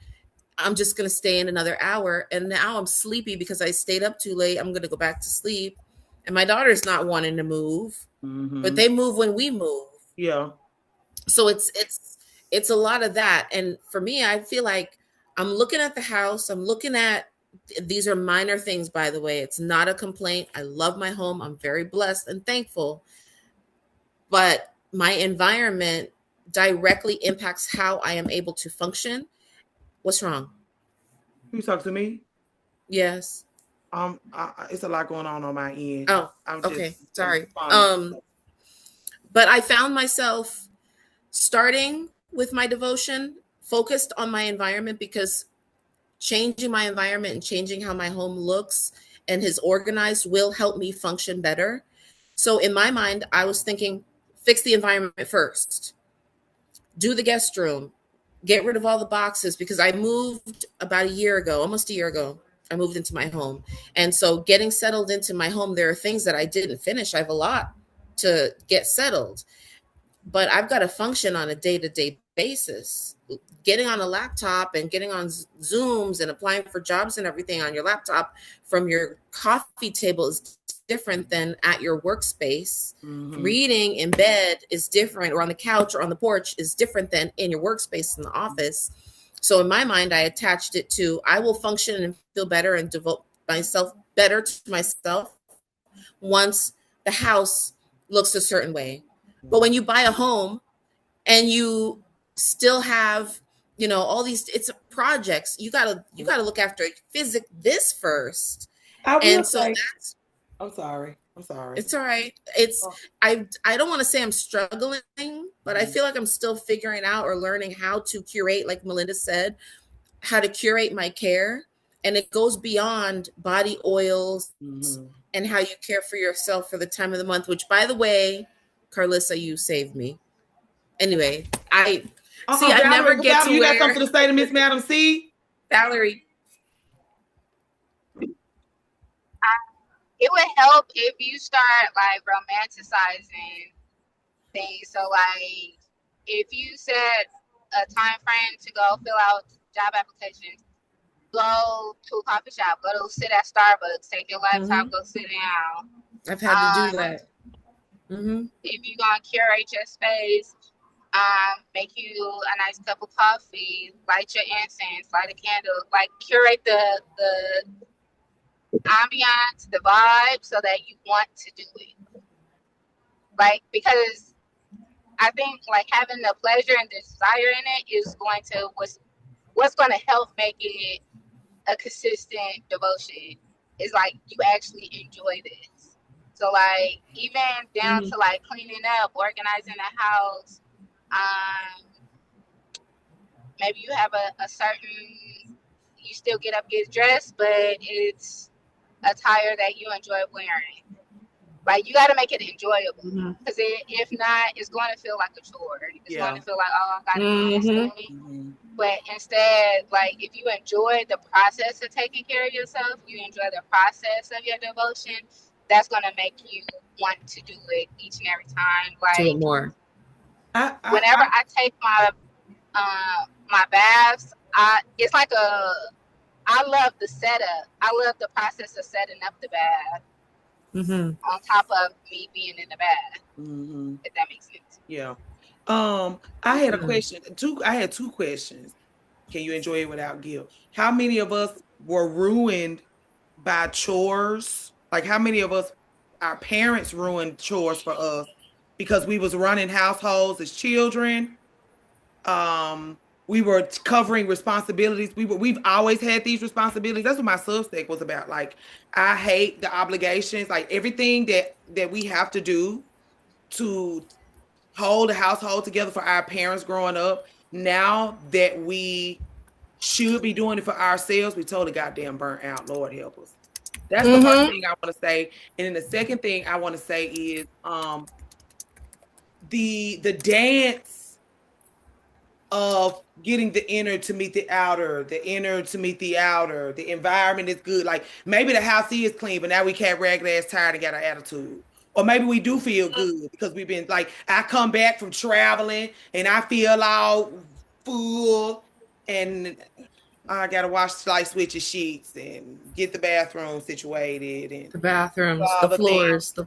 I'm just going to stay in another hour. And now I'm sleepy because I stayed up too late. I'm going to go back to sleep. And my daughter's not wanting to move, but they move when we move. So it's a lot of that. And for me, I feel like I'm looking at the house. I'm looking at, these are minor things, by the way. It's not a complaint. I love my home. I'm very blessed and thankful. But my environment directly impacts how I am able to function. What's wrong? You talk to me? Yes. It's a lot going on my end. Oh, okay. Sorry. But I found myself starting with my devotion focused on my environment, because changing my environment and changing how my home looks and is organized will help me function better. So in my mind, I was thinking, fix the environment first. Do the guest room. Get rid of all the boxes, because I moved about almost a year ago. I moved into my home. And so getting settled into my home, there are things that I didn't finish. I have a lot to get settled, but I've got to function on a day-to-day basis. Getting on a laptop and getting on Zooms and applying for jobs and everything on your laptop from your coffee table is different than at your workspace. Reading in bed is different, or on the couch or on the porch is different than in your workspace in the office. So in my mind, I attached it to, I will function and feel better and devote myself better to myself once the house looks a certain way. But when you buy a home and you still have, you know, all these, it's projects, you gotta look after this first. And so that's, I'm sorry. It's all right. I don't want to say I'm struggling, but I feel like I'm still figuring out or learning how to curate, like Melinda said, how to curate my care. And it goes beyond body oils and how you care for yourself for the time of the month, which, by the way, Carlissa, you saved me. Anyway, I never get to you wear. got something to say to Miss Madam C? Valerie. It would help if you start like romanticizing things. So like if you said a time frame to go fill out job applications, go to a coffee shop, go to sit at Starbucks, take your laptop, go sit down. I've had to do that. If you're gonna curate your space, make you a nice cup of coffee, light your incense, light a candle, like curate the ambiance, the vibe, so that you want to do it. Like, because I think like having the pleasure and desire in it is going to what's going to help make it a consistent devotion. Is like you actually enjoy this. So like even down to like cleaning up, organizing the house. Maybe you have a certain, you still get up, get dressed, but it's attire that you enjoy wearing. Like you got to make it enjoyable, because if not, it's going to feel like a chore. It's going to feel like, oh, I got to do this thing. But instead, like if you enjoy the process of taking care of yourself, you enjoy the process of your devotion, that's going to make you want to do it each and every time. Like do it more. Whenever I take my my baths, it's like I love the setup. I love the process of setting up the bath. On top of me being in the bath, if that makes sense. Yeah. I had a question. I had two questions. Can you enjoy it without guilt? How many of us were ruined by chores? Like how many of us, our parents ruined chores for us because we was running households as children? We were covering responsibilities. We've always had these responsibilities. That's what my Substack was about. Like, I hate the obligations, like everything that we have to do to hold a household together for our parents growing up. Now that we should be doing it for ourselves, we totally goddamn burnt out. Lord help us. That's the first thing I want to say. And then the second thing I want to say is the dance of getting the inner to meet the outer, the inner to meet the outer. The environment is good. Like maybe the house is clean, but now we can't ragged ass tired and got an attitude. Or maybe we do feel good because we've been like, I come back from traveling and I feel all full and I gotta wash, like switch the sheets and get the bathroom situated and the bathrooms, the floors, so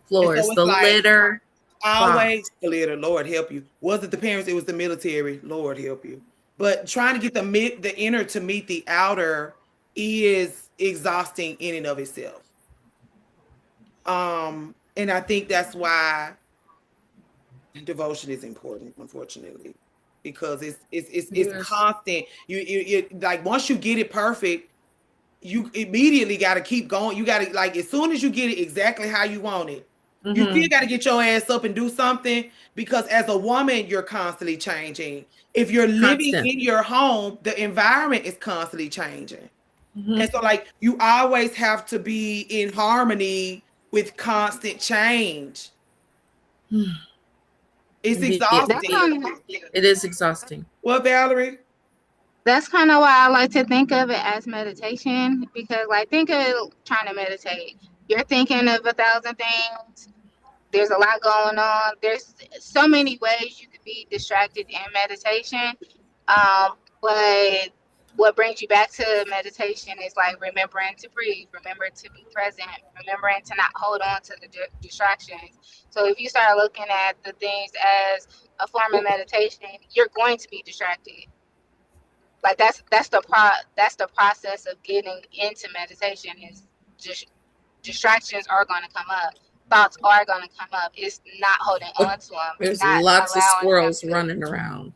the like, litter. Always the litter, Lord help you. Wasn't the parents, it was the military, Lord help you. But trying to get the inner to meet the outer is exhausting in and of itself. And I think that's why devotion is important, unfortunately, because it's constant. You like once you get it perfect, you immediately got to keep going. You got to, like, as soon as you get it exactly how you want it, you still got to get your ass up and do something, because as a woman, you're constantly changing. If you're living in your home, the environment is constantly changing. And so like you always have to be in harmony with constant change. It's exhausting. It is exhausting. What, Valerie? That's kind of why I like to think of it as meditation, because like think of trying to meditate. You're thinking of 1,000 things. There's a lot going on. There's so many ways you could be distracted in meditation. But what brings you back to meditation is like remembering to breathe, remember to be present, remembering to not hold on to the distractions. So if you start looking at the things as a form of meditation, you're going to be distracted. Like that's the process of getting into meditation, is just distractions are going to come up. Thoughts are going to come up. It's not holding on to them. There's lots of squirrels running around.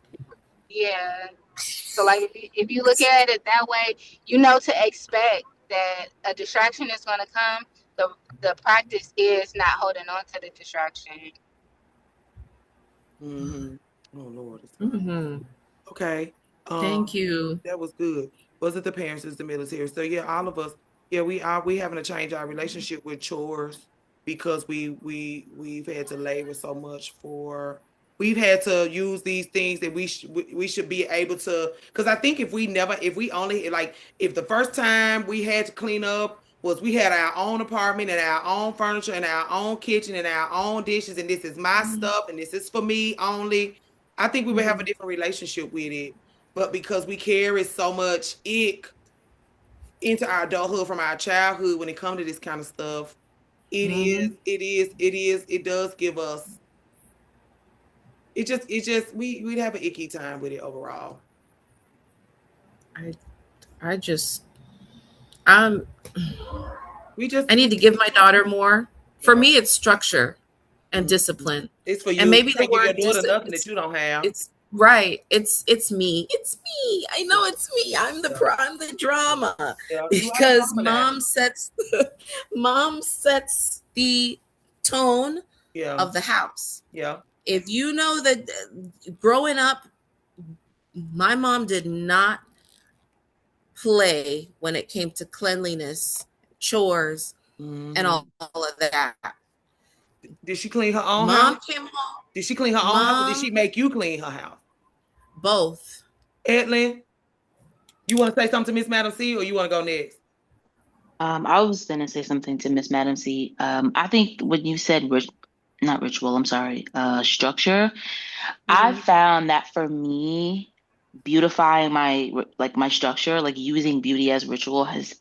Yeah. So like if you look at it that way, you know to expect that a distraction is going to come. The practice is not holding on to the distraction. Oh Lord. Okay. Thank you. That was good. Was it the parents? It's the military. So yeah, all of us. Yeah, we having to change our relationship with chores, because we've had to labor so much for. We've had to use these things that we should be able to. Because I think if the first time we had to clean up was we had our own apartment and our own furniture and our own kitchen and our own dishes, and this is my stuff and this is for me only. I think we would have a different relationship with it. But because we carry so much ick into our adulthood from our childhood when it comes to this kind of stuff, it does give us, we'd have an icky time with it overall. I need to give my daughter more. For me, it's structure and discipline. It's for you. And maybe you can't the give word your daughter nothing that you don't have. It's right. It's me. It's me. I know it's me. I'm the drama. Yeah, because mom sets the tone of the house. Yeah. If you know that growing up, my mom did not play when it came to cleanliness, chores, and all of that. Did she clean her own Mom house? came home. Did she clean her own house or did she make you clean her house? Both. Edlin, you want to say something to Miss Madam C or you want to go next? I was going to say something to Miss Madam C. I think when you said structure, I found that for me, beautifying my structure, like using beauty as ritual has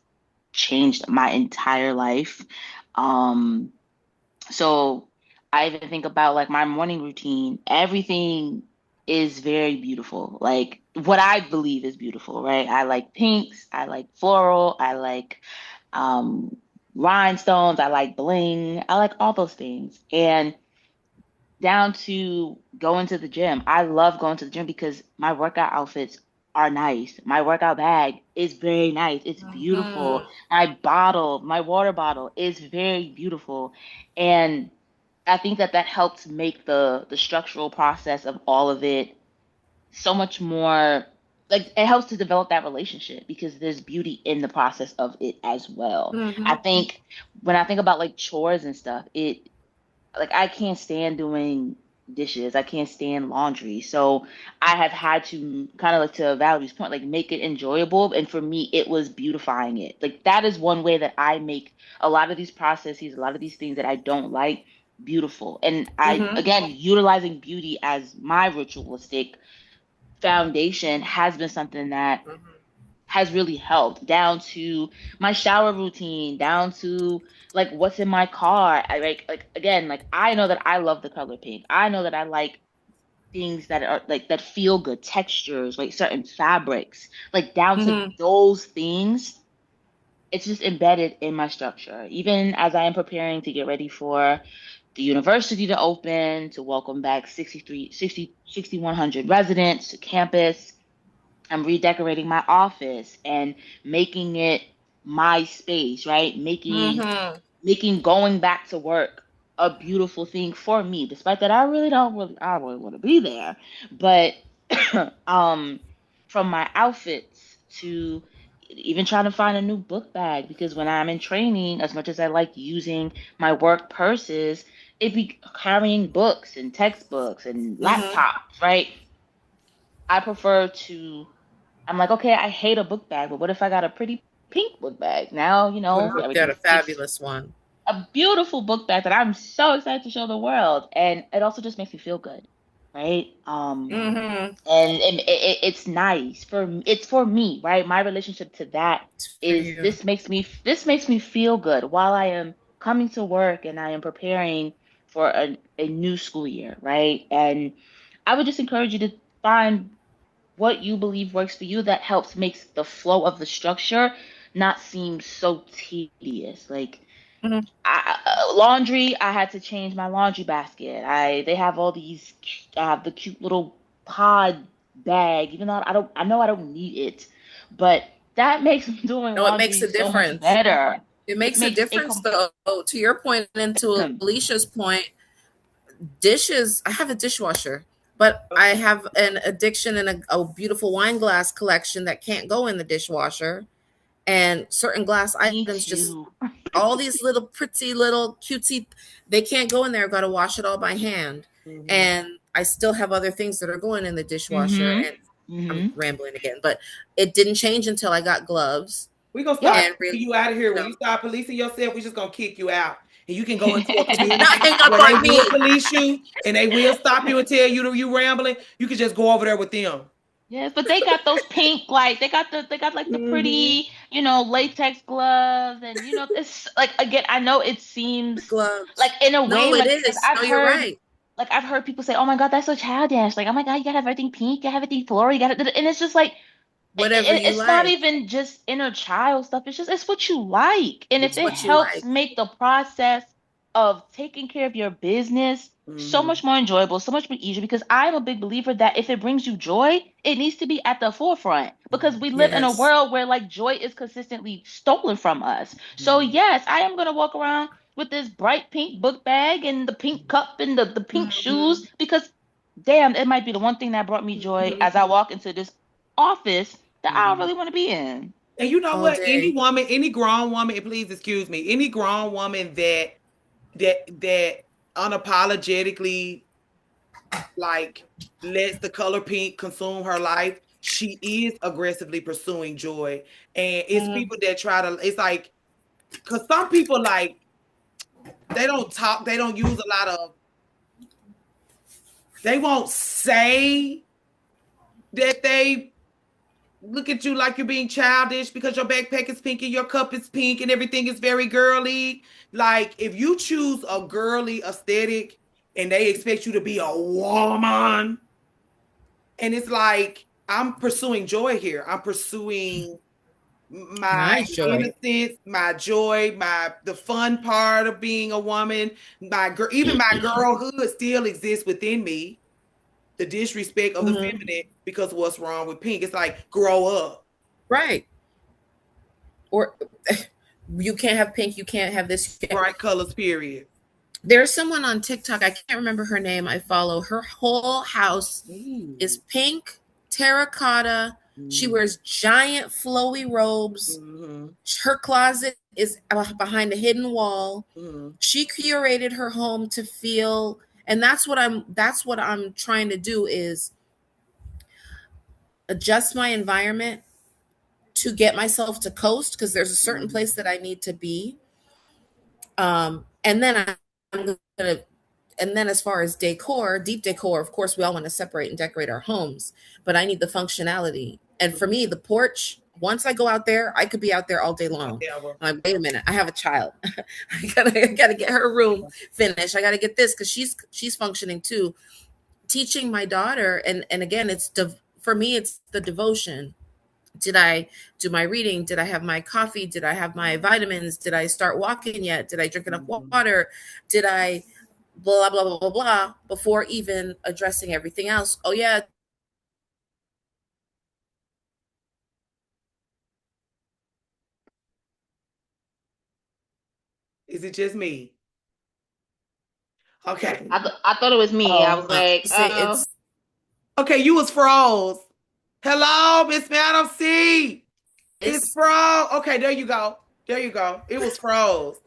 changed my entire life. So I even think about like my morning routine. Everything is very beautiful. Like what I believe is beautiful, right? I like pinks, I like floral, I like rhinestones, I like bling, I like all those things. And down to going to the gym. I love going to the gym because my workout outfits are nice. My workout bag is very nice. It's beautiful. My water bottle is very beautiful. And I think that helps make the structural process of all of it so much more, like it helps to develop that relationship because there's beauty in the process of it as well. I think when I think about like chores and stuff, I can't stand doing dishes. I can't stand laundry. So I have had to kind of like to Valerie's point, like make it enjoyable. And for me, it was beautifying it. Like that is one way that I make a lot of these processes, a lot of these things that I don't like beautiful. And again, utilizing beauty as my ritualistic foundation has been something that has really helped, down to my shower routine, down to like what's in my car. I I know that I love the color pink. I know that I like things that are like that feel good, textures, like certain fabrics, like down to those things. It's just embedded in my structure. Even as I am preparing to get ready for the university to open, to welcome back 6,100 residents to campus, I'm redecorating my office and making it my space, right? Making going back to work a beautiful thing for me, despite that I really want to be there. But from my outfits to even trying to find a new book bag, because when I'm in training, as much as I like using my work purses, it'd be carrying books and textbooks and laptops, right? I prefer to, I'm like, okay, I hate a book bag, but what if I got a pretty pink book bag? Now, you know, I've got a fabulous one. A beautiful book bag that I'm so excited to show the world. And it also just makes me feel good, right? And it's nice it's for me, right? My relationship to that is this makes me feel good while I am coming to work and I am preparing for a new school year, right? And I would just encourage you to find what you believe works for you that helps makes the flow of the structure not seem so tedious. Like laundry, I had to change my laundry basket. They have all these, I have the cute little pod bag, even though I know I don't need it, but that makes doing laundry it makes a difference. So much better. It makes a difference though. To your point and to Alicia's point, dishes, I have a dishwasher, but I have an addiction and a beautiful wine glass collection that can't go in the dishwasher. And certain glass items, just all these little pretty little cutesy, they can't go in there. I've got to wash it all by hand. And I still have other things that are going in the dishwasher. And I'm rambling again, but it didn't change until I got gloves. We're going to start kicking you out of here. When you start policing yourself, we're just going to kick you out. and you can go into a community Not hang up where on they me. will police you and they will stop you and tell you that you rambling. You can just go over there with them. Yes, but they got those pink, like they got like the pretty, latex gloves, and it's like, again, I know it seems Gloves. like, in a way, No, it like, is. 'cause I've No, you're heard, right. like, I've heard people say, "Oh my God, that's so childish!" Like, "Oh my God, you gotta have everything pink, you gotta have everything floral, you gotta," and it's just like, Whatever you it's not like. even just inner child stuff. It's what you like, and It's if it what you helps like. make the process of taking care of your business so much more enjoyable, so much more easier, because I'm a big believer that if it brings you joy, it needs to be at the forefront, because we live in a Yes. world where, like, joy is consistently stolen from us. So yes, I am gonna walk around with this bright pink book bag and the pink cup and the pink shoes, because damn, it might be the one thing that brought me joy as I walk into this office that I don't really want to be in. And you know All what? day. Any woman, any grown woman, and please excuse me, any grown woman that unapologetically, like, lets the color pink consume her life, she is aggressively pursuing joy. And it's people that try to, it's like, because some people, like, they don't talk, they don't use a lot of, they won't say that they look at you like you're being childish because your backpack is pink and your cup is pink and everything is very girly. Like, if you choose a girly aesthetic and they expect you to be a woman, and it's like, I'm pursuing joy here. I'm pursuing my joy. innocence, my joy, the fun part of being a woman. Even my girlhood still exists within me. The disrespect of the feminine because of what's wrong with pink. It's like, grow up. Right. Or you can't have pink, you can't have this. Bright colors, period. There's someone on TikTok, I can't remember her name. I follow. Her whole house is pink, terracotta. She wears giant flowy robes. Her closet is behind a hidden wall. She curated her home to feel, and that's what I'm trying to do, is adjust my environment to get myself to coast, because there's a certain place that I need to be. And then as far as decor, deep decor, of course, we all want to separate and decorate our homes, but I need the functionality. And for me, the porch, once I go out there, I could be out there all day long. I'm like, wait a minute, I have a child. I gotta get her room finished. I gotta get this, because she's functioning too. Teaching my daughter, and again, for me, it's the devotion. Did I do my reading? Did I have my coffee? Did I have my vitamins? Did I start walking yet? Did I drink enough water? Did I blah, blah, blah, blah, blah, before even addressing everything else? Oh, yeah. Is it just me? Okay. I thought it was me. I was like, it's okay, you was froze. Hello, Miss Madam C. It's froze. Okay, there you go. There you go. It was froze.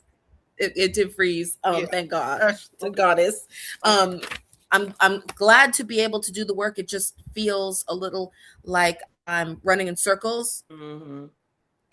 It did freeze. Thank God. Thank Goddess. I'm glad to be able to do the work. It just feels a little like I'm running in circles.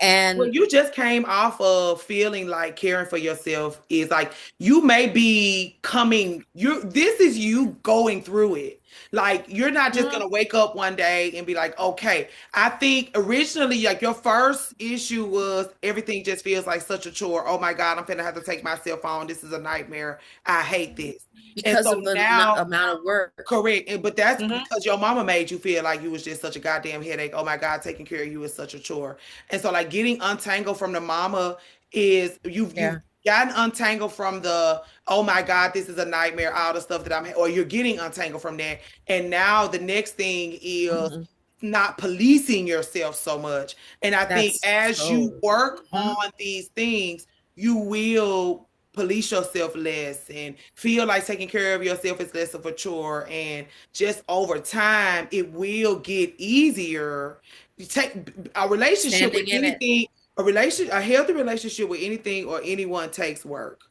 And well, you just came off of feeling like caring for yourself is like, you may be this is you going through it. Like, you're not just gonna wake up one day and be like, okay. I think originally, like, your first issue was everything just feels like such a chore. Oh my God, I'm gonna have to take my cell phone. This is a nightmare. I hate this. Because of the amount of work. Correct. But that's because your mama made you feel like you was just such a goddamn headache. Oh my God, taking care of you is such a chore. And so, like, getting untangled from the mama is you've gotten untangled from the, oh my God, this is a nightmare, all the stuff that or you're getting untangled from that. And now the next thing is not policing yourself so much. And I think as you work on these things, you will police yourself less and feel like taking care of yourself is less of a chore. And just over time, it will get easier. You take a relationship with anything, a healthy relationship with anything or anyone takes work.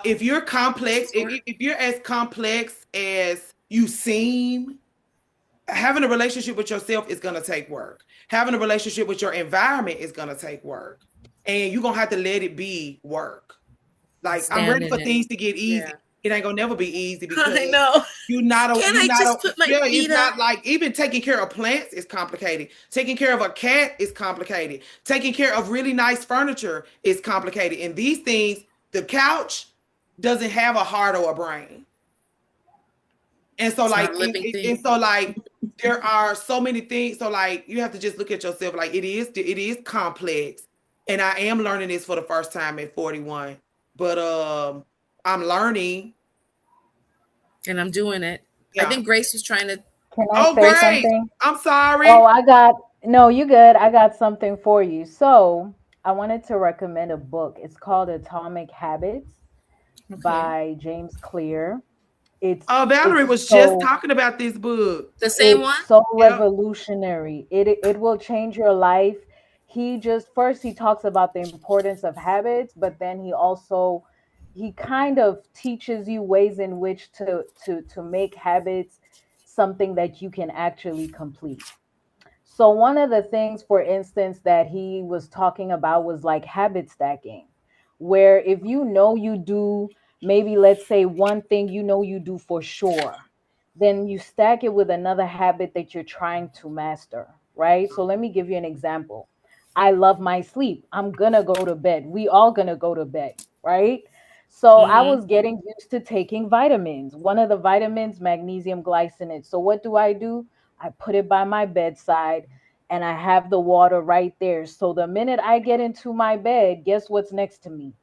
If you're complex, if you're as complex as you seem, having a relationship with yourself is going to take work. Having a relationship with your environment is going to take work. And you're going to have to let it be work. Like I'm Stand ready in for it. things to get easy. Yeah. It ain't gonna never be easy because I know. you're not a, Can you're I not just a, put my yeah, it's feet not up? like even taking care of plants is complicated. Taking care of a cat is complicated. Taking care of really nice furniture is complicated. And these things, the couch doesn't have a heart or a brain. And so It's like, not a living and thing. so like, there are so many things. So like, you have to just look at yourself. Like it is complex. And I am learning this for the first time at 41. But I'm learning. And I'm doing it. I Yeah. think Grace was trying to. Can I Oh, say great. something? I'm sorry. Oh, no, you good. I got something for you. So I wanted to recommend a book. It's called Atomic Habits Okay. by James Clear. Valerie was just talking about this book. The same one? It's so Yep. revolutionary. It will change your life. He talks about the importance of habits, but then he kind of teaches you ways in which to make habits something that you can actually complete. So one of the things, for instance, that he was talking about was like habit stacking, where if you do maybe, let's say, one thing you do for sure, then you stack it with another habit that you're trying to master, right? So let me give you an example. I love my sleep. I'm gonna go to bed. We all gonna go to bed, right? So I was getting used to taking vitamins. One of the vitamins, magnesium glycinate. So what do? I put it by my bedside and I have the water right there. So the minute I get into my bed, guess what's next to me?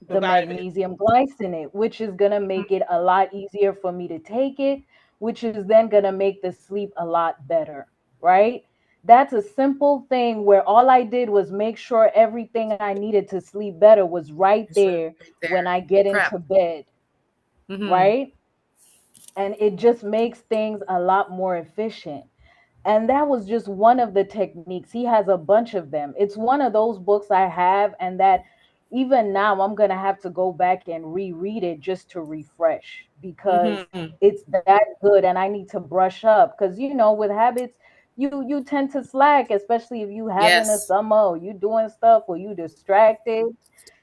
The magnesium glycinate, which is going to make it a lot easier for me to take it, which is then going to make the sleep a lot better, right? That's a simple thing where all I did was make sure everything I needed to sleep better was right there when I get into bed, right? And it just makes things a lot more efficient. And that was just one of the techniques. He has a bunch of them. It's one of those books I have, and that even now I'm going to have to go back and reread it just to refresh because it's that good and I need to brush up. Because, with habits, you tend to slack, especially if you having a summer or you doing stuff or you distracted.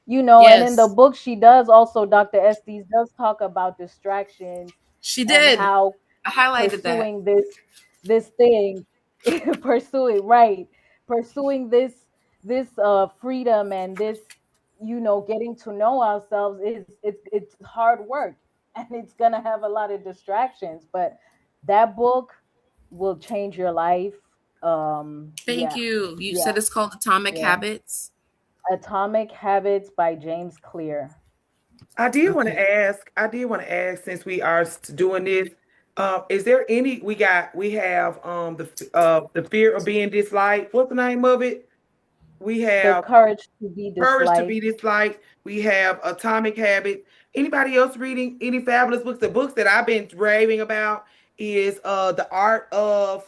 And in the book she does also, Dr. Estes does talk about distractions. She and did. how I highlighted pursuing this thing pursuing this freedom and this getting to know ourselves is it's hard work and it's gonna have a lot of distractions, but that book will change your life. Thank you. You said it's called Atomic Habits. Atomic Habits by James Clear. I did want to ask, since we are doing this, is there any, we have the fear of being disliked. What's the name of it? We have The Courage to Be Disliked. We have Atomic Habits. Anybody else reading any fabulous books? The books that I've been raving about is The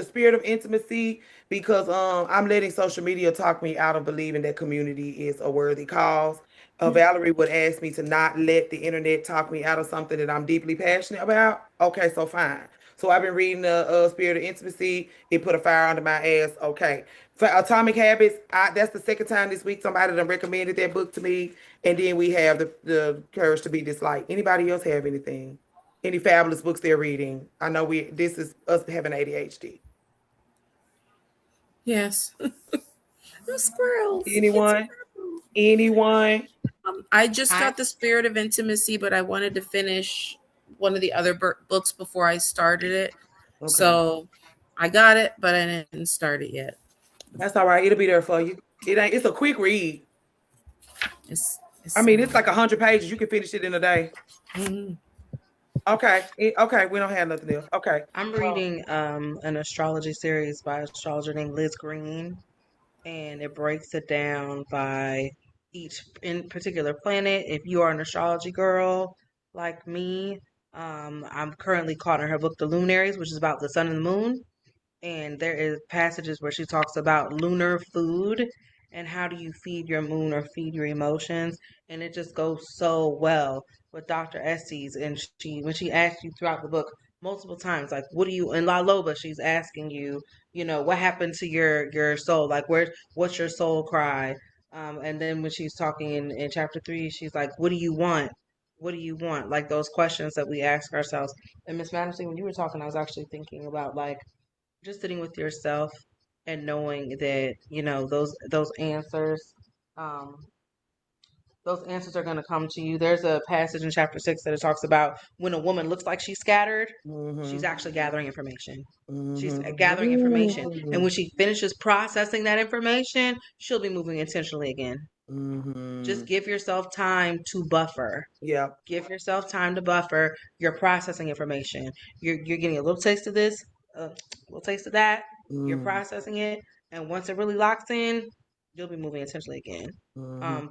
Spirit of Intimacy, because I'm letting social media talk me out of believing that community is a worthy cause. Valerie would ask me to not let the internet talk me out of something that I'm deeply passionate about. Okay, so fine. So I've been reading the Spirit of Intimacy. It put a fire under my ass. Okay. For Atomic Habits, that's the second time this week somebody done recommended that book to me. And then we have the Courage to Be Disliked. Anybody else have anything? Any fabulous books they're reading? I know this is us having ADHD. Yes. The squirrels. Anyone? I just got The Spirit of Intimacy, but I wanted to finish one of the other books before I started it. Okay. So I got it, but I didn't start it yet. That's all right. It'll be there for you. It's a quick read. It's like 100 pages. You can finish it in a day. Okay. We don't have nothing else. Okay. I'm reading an astrology series by an astrologer named Liz Green, and it breaks it down by each in particular planet. If you are an astrology girl like me, I'm currently caught in her book, The Luminaries, which is about the sun and the moon. And there is passages where she talks about lunar food and how do you feed your moon or feed your emotions. And it just goes so well with Dr. Estes. And when she asks you throughout the book multiple times, like, what do you, in La Loba, she's asking you, what happened to your soul? Like, what's your soul cry? And then when she's talking in chapter 3, she's like, what do you want? What do you want? Like those questions that we ask ourselves. And Miss Madison, when you were talking, I was actually thinking about like just sitting with yourself and knowing that, you know, um, those answers are going to come to you. There's a passage in chapter 6 that it talks about when a woman looks like she's scattered, she's actually gathering information. She's gathering information. And when she finishes processing that information, she'll be moving intentionally again. Just give yourself time to buffer. Yeah. Give yourself time to buffer. You're processing information. You're getting a little taste of this, a little taste of that. You're processing it. And once it really locks in, you'll be moving intentionally again.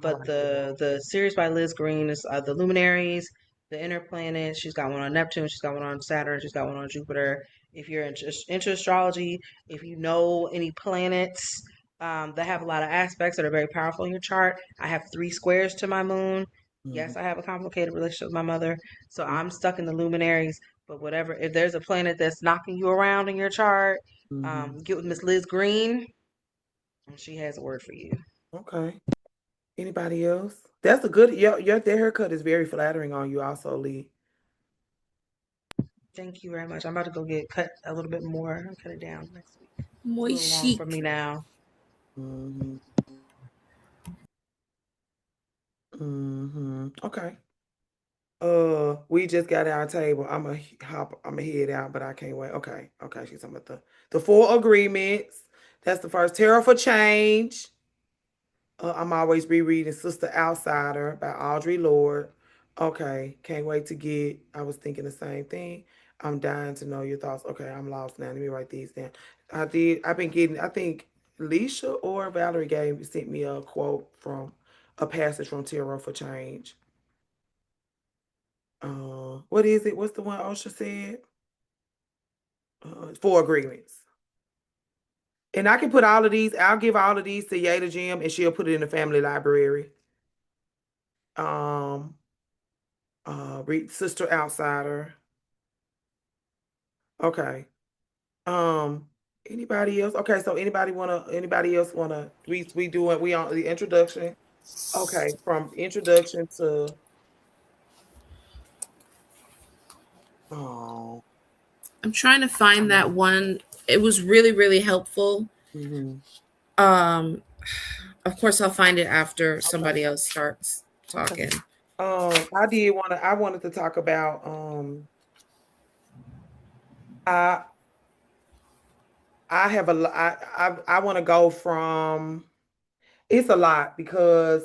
But the series by Liz Green is the Luminaries, the Inner Planets. She's got one on Neptune. She's got one on Saturn. She's got one on Jupiter. If you're into astrology, if you know any planets that have a lot of aspects that are very powerful in your chart, I have 3 squares to my moon. Yes, I have a complicated relationship with my mother, so I'm stuck in the luminaries. But whatever, if there's a planet that's knocking you around in your chart, get with Miss Liz Green, and she has a word for you. Okay. Anybody else? That's a good. Your that haircut is very flattering on you, also, Lee. Thank you very much. I'm about to go get cut a little bit more. I'll cut it down next week. Muy It's a little long chic. for me now. Okay. We just got our table. I'm gonna head out, but I can't wait. Okay. She's talking about the 4 agreements. That's the first. Terror for Change. I'm always rereading Sister Outsider by Audre Lorde. Okay, can't wait to get. I was thinking the same thing. I'm dying to know your thoughts. Okay, I'm lost now. Let me write these down. I've been getting. I think Leisha or Valerie sent me a quote from a passage from Terror for Change. What is it? What's the one Osha said? 4 agreements. And I can put all of these. I'll give all of these to Yada Jim, and she'll put it in the family library. Read Sister Outsider. Okay. Anybody else? Okay, so anybody else wanna we on the introduction. Okay, from introduction to I'm trying to find that one. It was really, really helpful. Of course, I'll find it after somebody else starts talking. I wanted to talk about I have I want to go from, it's a lot because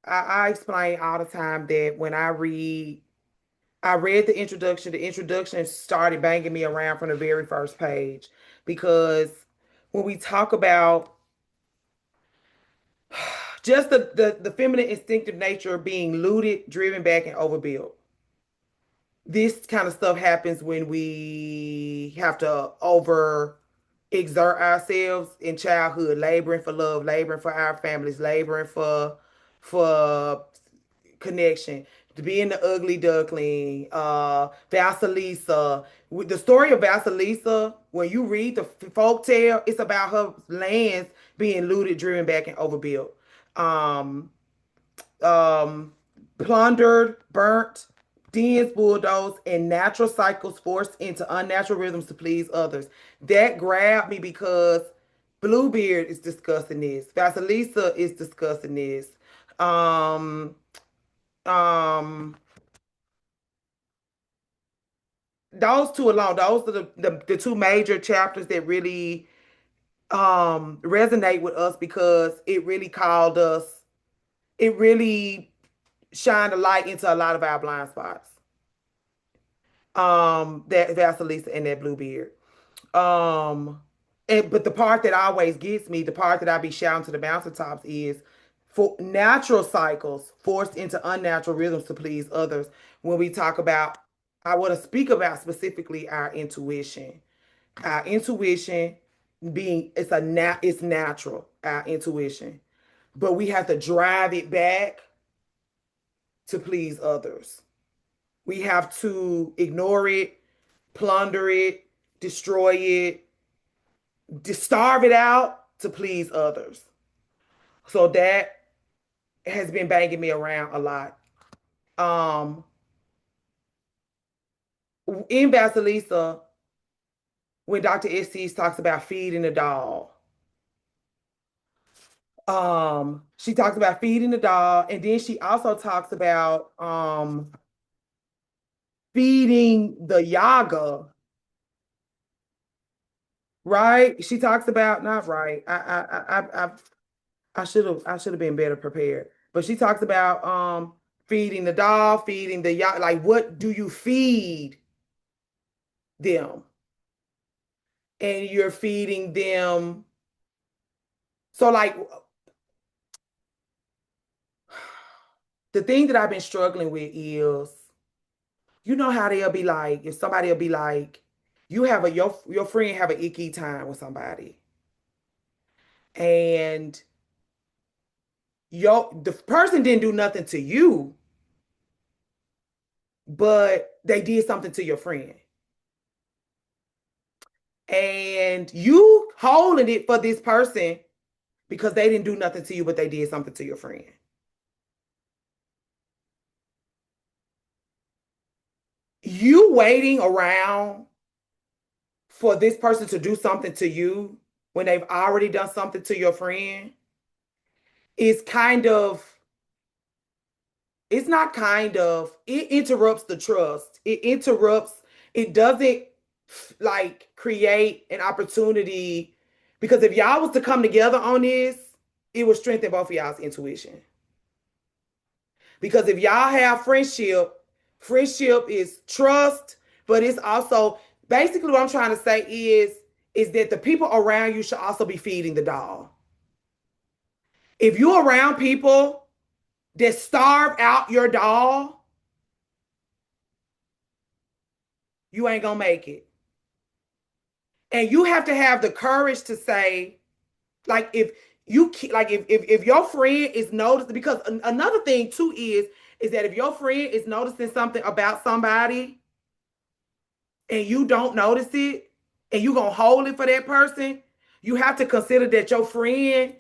I explain all the time that when I read the introduction started banging me around from the very first page, because when we talk about just the feminine instinctive nature of being looted, driven back, and overbuilt. This kind of stuff happens when we have to over exert ourselves in childhood, laboring for love, laboring for our families, laboring for connection, to being the ugly duckling, Vasilisa. The story of Vasilisa, when you read the folk tale, it's about her lands being looted, driven back, and overbuilt. Plundered, burnt, dens bulldozed, and natural cycles forced into unnatural rhythms to please others. That grabbed me because Bluebeard is discussing this. Vasilisa is discussing this. Those two alone, those are the 2 major chapters that really resonate with us, because it really called us, it really shined a light into a lot of our blind spots. That Vasilisa and that Bluebeard. But the part that always gets me, the part that I be shouting to the mountaintops, is for natural cycles forced into unnatural rhythms to please others. When we talk about, I want to speak about specifically our intuition. Our intuition being, it's natural, our intuition. But we have to drive it back to please others. We have to ignore it, plunder it, destroy it, starve it out to please others. So that has been banging me around a lot. In Vasilisa, when Dr. Estes talks about feeding the dog, she talks about feeding the dog, and then she also talks about feeding the yaga. Right? She talks about not right. I should have been better prepared. But she talks about feeding the dog, feeding the yaga. Like, what do you feed them? And you're feeding them. So like the thing that I've been struggling with is, you know how they'll be like, if somebody will be like, you have your friend have an icky time with somebody. And the person didn't do nothing to you, but they did something to your friend. And you holding it for this person because they didn't do nothing to you, but they did something to your friend. You waiting around for this person to do something to you when they've already done something to your friend is kind of, it's not kind of, it interrupts the trust. It doesn't like create an opportunity, because if y'all was to come together on this, it would strengthen both of y'all's intuition. Because if y'all have friendship is trust, but it's also basically what I'm trying to say is that the people around you should also be feeding the dog. If you're around people that starve out your dog, you ain't gonna make it. And you have to have the courage to say, like, if your friend is noticing, because another thing too is that if your friend is noticing something about somebody and you don't notice it and you're gonna hold it for that person, you have to consider that your friend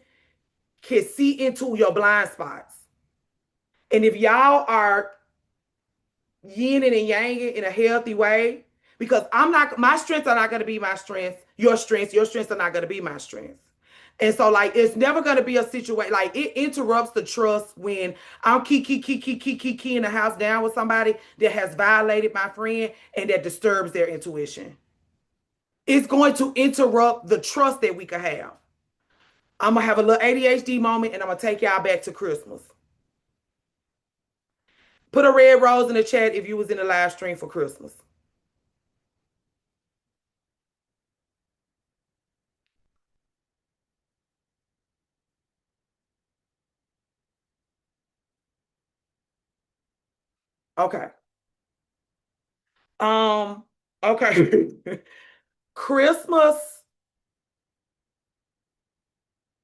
can see into your blind spots. And if y'all are yin and yang in a healthy way, because my strengths are not going to be my strengths, your strengths are not going to be my strengths. And so like, it's never going to be a situation, like it interrupts the trust when I'm keying the house down with somebody that has violated my friend and that disturbs their intuition. It's going to interrupt the trust that we could have. I'm going to have a little ADHD moment and I'm going to take y'all back to Christmas. Put a red rose in the chat if you was in the live stream for Christmas. Okay. Okay. Christmas,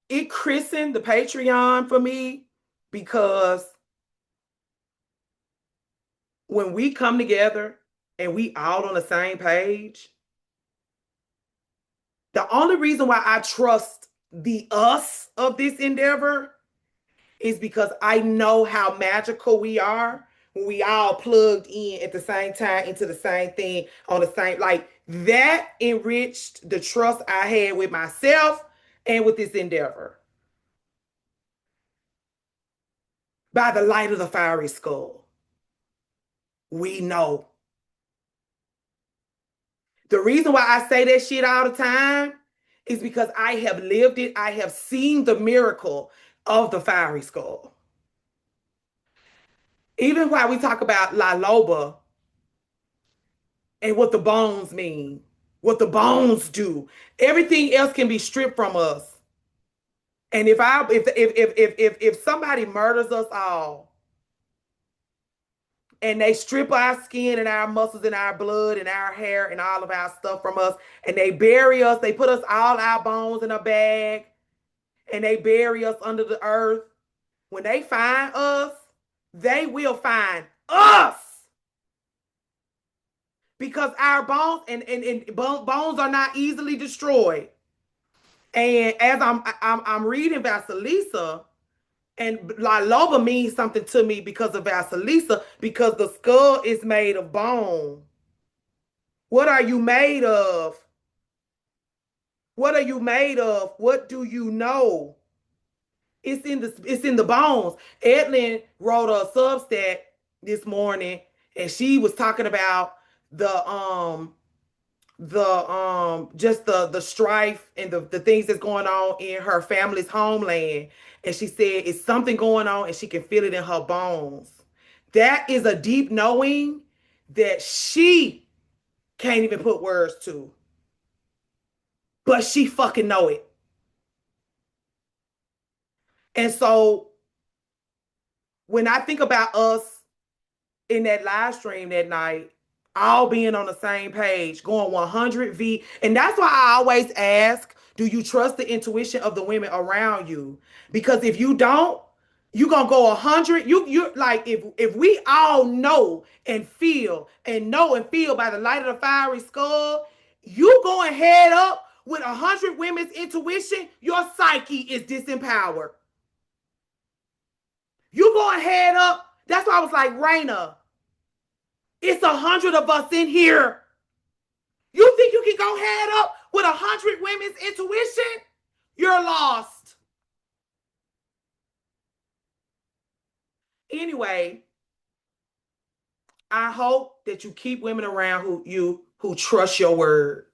it christened the Patreon for me because when we come together and we all on the same page, the only reason why I trust the us of this endeavor is because I know how magical we are when we all plugged in at the same time into the same thing on the same, like that enriched the trust I had with myself and with this endeavor. By the light of the fiery skull, we know. The reason why I say that shit all the time is because I have lived it. I have seen the miracle of the fiery skull. Even while we talk about La Loba and what the bones mean, what the bones do, everything else can be stripped from us. And if somebody murders us all and they strip our skin and our muscles and our blood and our hair and all of our stuff from us, and they bury us, they put us all our bones in a bag and they bury us under the earth, when they find us, they will find us. Because our bones and bones are not easily destroyed. And as I'm reading Vasilisa, And La Loba means something to me because of Vasilisa, because the skull is made of bone. What are you made of? What are you made of? What do you know? It's in the bones. Edlin wrote a Substack this morning, and she was talking about the just the strife and the things that's going on in her family's homeland. And she said it's something going on and she can feel it in her bones. That is a deep knowing that she can't even put words to, but she fucking know it. And so when I think about us in that live stream that night, all being on the same page, going 100V. And that's why I always ask, do you trust the intuition of the women around you? Because if you don't, you're gonna go 100. You like, if we all know and feel by the light of the fiery skull, you going head up with 100 women's intuition, your psyche is disempowered. You going head up. That's why I was like, Raina, it's 100 of us in here. You think you can go head up with 100 women's intuition? You're lost. Anyway, I hope that you keep women around who trust your word,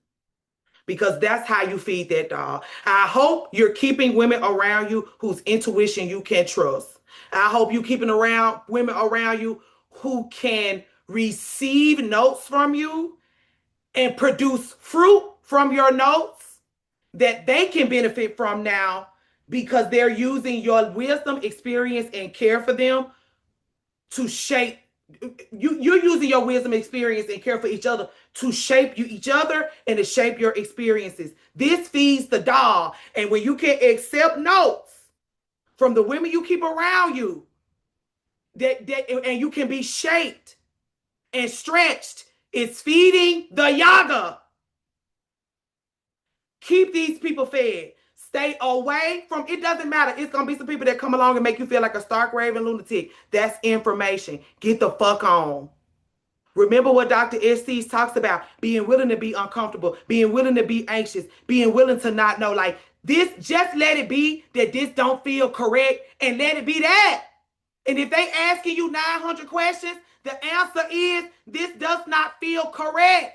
because that's how you feed that dog. I hope you're keeping women around you whose intuition you can trust. I hope you're keeping around women around you who can receive notes from you and produce fruit from your notes that they can benefit from now, because they're using your wisdom, experience, and care for them to shape you. You're using your wisdom, experience, and care for each other to shape each other and to shape your experiences. This feeds the dog. And when you can accept notes from the women you keep around you, and you can be shaped and stretched, it's feeding the yaga. Keep these people fed. Stay away from, it doesn't matter. It's going to be some people that come along and make you feel like a stark raving lunatic. That's information. Get the fuck on. Remember what Dr. Estes talks about, being willing to be uncomfortable, being willing to be anxious, being willing to not know. Like this, just let it be that this don't feel correct, and let it be that. And if they asking you 900 questions, the answer is this does not feel correct.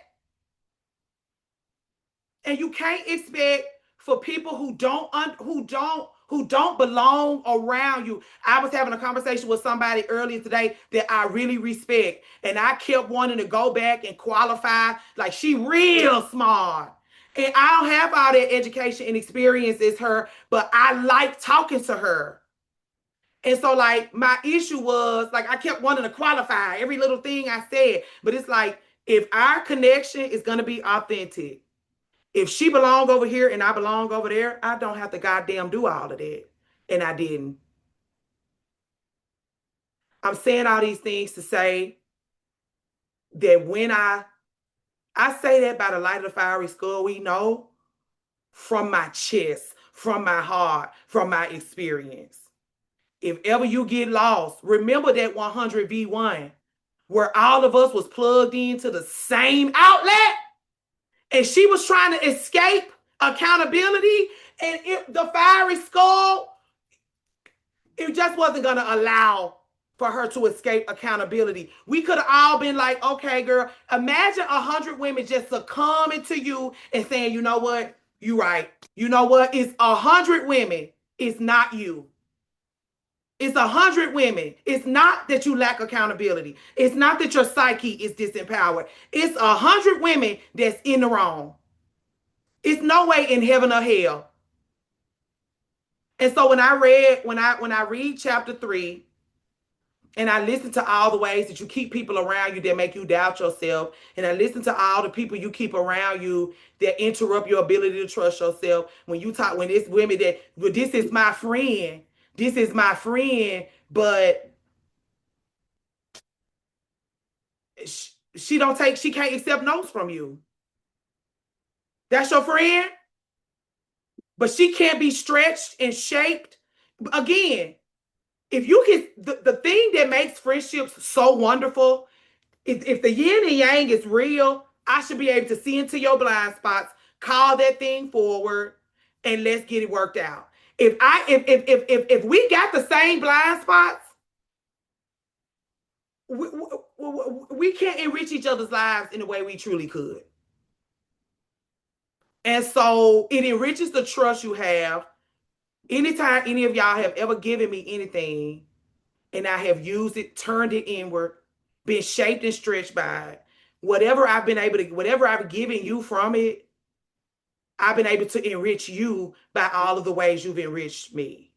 And you can't expect for people who don't belong around you. I was having a conversation with somebody earlier today that I really respect, and I kept wanting to go back and qualify. Like, she real smart, and I don't have all that education and experience as her, but I like talking to her. And so, like, my issue was, like, I kept wanting to qualify every little thing I said. But it's like, if our connection is going to be authentic, if she belong over here and I belong over there, I don't have to goddamn do all of that. And I didn't. I'm saying all these things to say that when I say that by the light of the fiery skull, we know from my chest, from my heart, from my experience. If ever you get lost, remember that 100V1 where all of us was plugged into the same outlet, and she was trying to escape accountability, and the fiery skull, it just wasn't going to allow for her to escape accountability. We could have all been like, okay, girl, imagine 100 women just succumbing to you and saying, you know what? You right. You know what? It's 100 women. It's not you. It's 100 women. It's not that you lack accountability. It's not that your psyche is disempowered. It's 100 women that's in the wrong. It's no way in heaven or hell. And so when I read chapter 3, and I listen to all the ways that you keep people around you that make you doubt yourself, and I listen to all the people you keep around you that interrupt your ability to trust yourself, when it's women that, well, this is my friend. This is my friend, but she can't accept notes from you. That's your friend, but she can't be stretched and shaped. Again, if you can, the thing that makes friendships so wonderful is if the yin and yang is real, I should be able to see into your blind spots, call that thing forward, and let's get it worked out. If we got the same blind spots, we can't enrich each other's lives in the way we truly could. And so it enriches the trust you have. Anytime any of y'all have ever given me anything and I have used it, turned it inward, been shaped and stretched by it, whatever I've given you from it, I've been able to enrich you by all of the ways you've enriched me.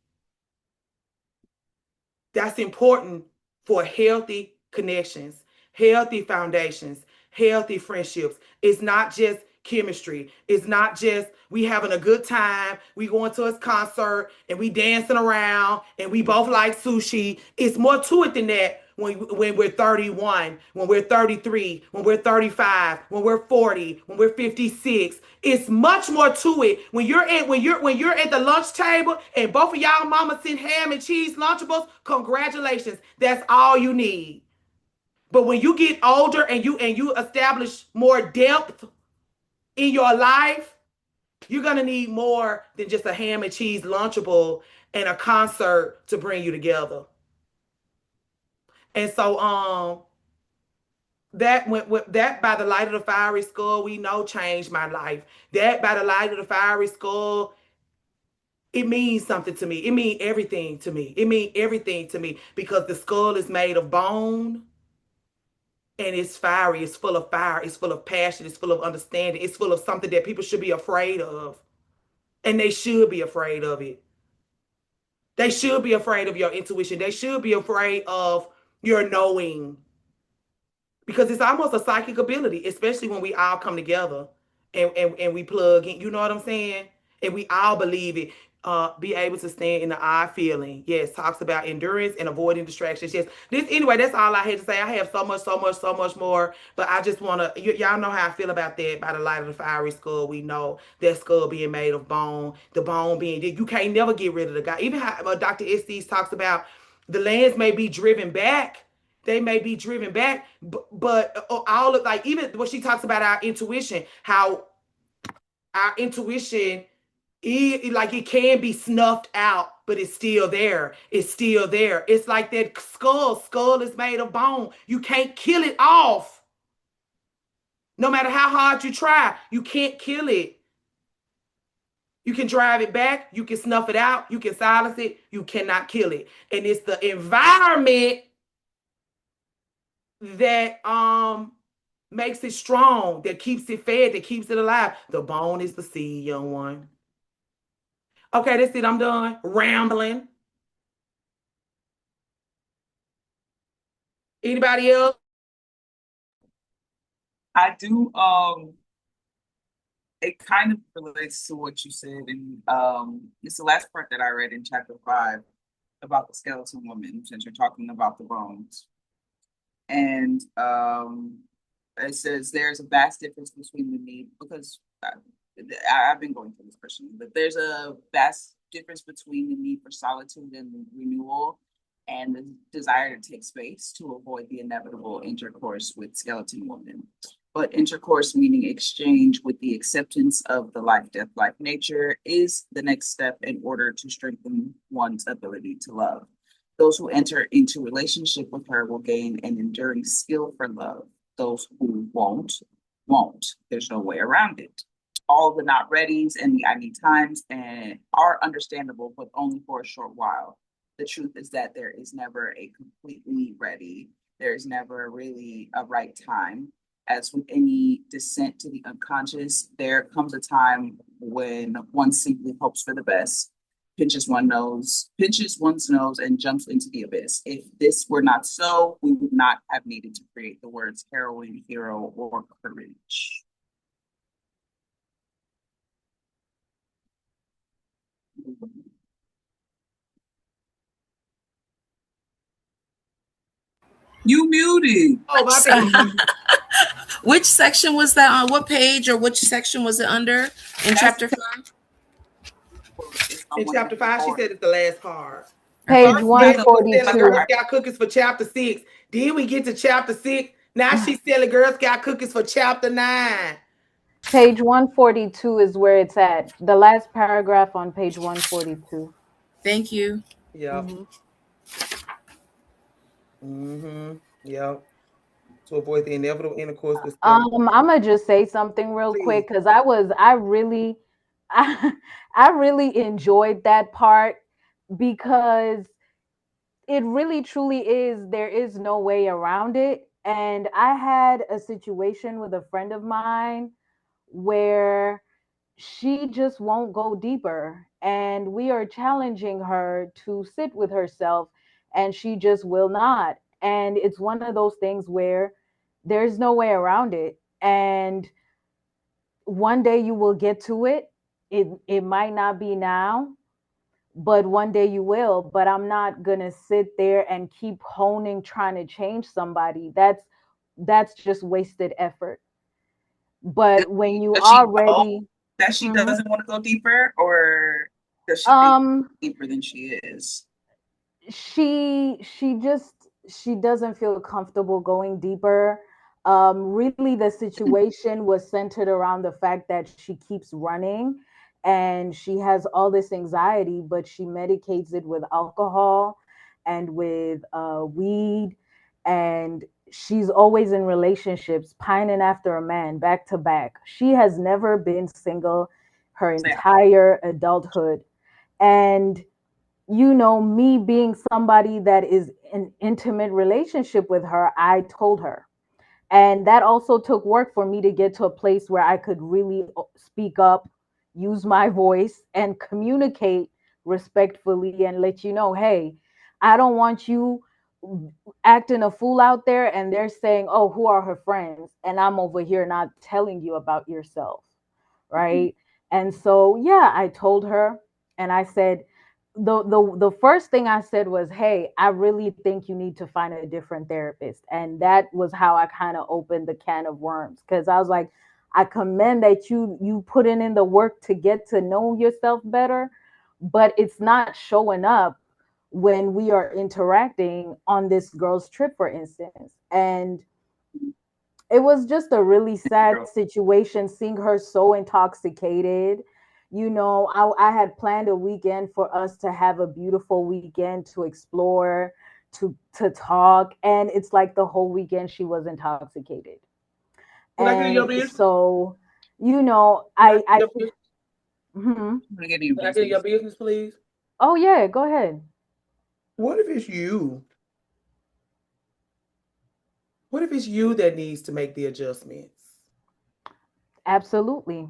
That's important for healthy connections, healthy foundations, healthy friendships. It's not just chemistry. It's not just we having a good time, we going to a concert and we dancing around and we both like sushi. It's more to it than that. When we're 31, when we're 33, when we're 35, when we're 40, when we're 56, it's much more to it. When you're at the lunch table and both of y'all mamas send ham and cheese Lunchables, congratulations. That's all you need. But when you get older and you establish more depth in your life, you're gonna need more than just a ham and cheese Lunchable and a concert to bring you together. And so that By the Light of the Fiery Skull, we know changed my life. That By the Light of the Fiery Skull, it means something to me. It means everything to me. It means everything to me because the skull is made of bone and it's fiery. It's full of fire. It's full of passion. It's full of understanding. It's full of something that people should be afraid of. And they should be afraid of it. They should be afraid of your intuition. They should be afraid of your knowing, because it's almost a psychic ability, especially when we all come together and we plug in, you know what I'm saying? And we all believe it. Be able to stand in the eye feeling. Yes, talks about endurance and avoiding distractions. Yes, anyway, that's all I had to say. I have so much more, but I just want to, y'all know how I feel about that. By the Light of the Fiery Skull, we know that skull being made of bone, the bone being, you can't never get rid of the guy. Even how Dr. Estes talks about the lands may be driven back. They may be driven back, but all of, like, even when she talks about our intuition, how our intuition, it can be snuffed out, but it's still there. It's still there. It's like that skull. Skull is made of bone. You can't kill it off. No matter how hard you try, you can't kill it. You can drive it back. You can snuff it out. You can silence it. You cannot kill it. And it's the environment that makes it strong, that keeps it fed, that keeps it alive. The bone is the seed, young one. Okay, that's it. I'm done rambling. Anybody else? I do. It kind of relates to what you said, and it's the last part that I read in chapter 5 about the skeleton woman, since you're talking about the bones. And it says there's a vast difference between the need, because I've been going through this personally, but there's a vast difference between the need for solitude and renewal and the desire to take space to avoid the inevitable intercourse with skeleton woman. But intercourse, meaning exchange with the acceptance of the life, death, life, nature, is the next step in order to strengthen one's ability to love. Those who enter into relationship with her will gain an enduring skill for love. Those who won't. There's no way around it. All the not readies and the I need times are understandable, but only for a short while. The truth is that there is never a completely ready. There's never really a right time. As with any descent to the unconscious, there comes a time when one simply hopes for the best, pinches one's nose, and jumps into the abyss. If this were not so, we would not have needed to create the words heroine, hero, or courage. You muted. Oh, my bad. Which section was that on? What page or which section was it under in chapter 5? In chapter 5, she said it's the last part. Page First, Layla was selling Girl 142. Scout cookies for chapter 6. Then we get to chapter 6. Now she's selling Girl Scout cookies for chapter 9. Page 142 is where it's at. The last paragraph on page 142. Thank you. Yep. Yep. To avoid the inevitable intercourse with I'm gonna just say something real quick because I really I really enjoyed that part because it really truly is, there is no way around it. And I had a situation with a friend of mine where she just won't go deeper, and we are challenging her to sit with herself, and she just will not. And it's one of those things where there's no way around it. And one day you will get to it. It might not be now, but one day you will. But I'm not gonna sit there and keep honing trying to change somebody. That's just wasted effort. But when you Does she are know ready, that she doesn't want to go deeper, or does she think deeper than she is? She doesn't feel comfortable going deeper. Really the situation was centered around the fact that she keeps running and she has all this anxiety, but she medicates it with alcohol and with weed, and she's always in relationships pining after a man back to back. She has never been single her entire adulthood. And me being somebody that is in intimate relationship with her, I told her. And that also took work for me to get to a place where I could really speak up, use my voice, and communicate respectfully and let you know, hey, I don't want you acting a fool out there and they're saying, oh, who are her friends? And I'm over here not telling you about yourself. Right. And so, yeah, I told her and I said, the first thing I said was, hey, I really think you need to find a different therapist. And that was how I kind of opened the can of worms, because I was like, I commend that you putting in the work to get to know yourself better, but it's not showing up when we are interacting on this girl's trip, for instance. And it was just a really sad situation seeing her so intoxicated. I had planned a weekend for us to have a beautiful weekend to explore, to talk, and it's like the whole weekend she was intoxicated. Can I get in your And business? so, Mhm. Can I get in your business, please? Oh yeah, go ahead. What if it's you? What if it's you that needs to make the adjustments? Absolutely.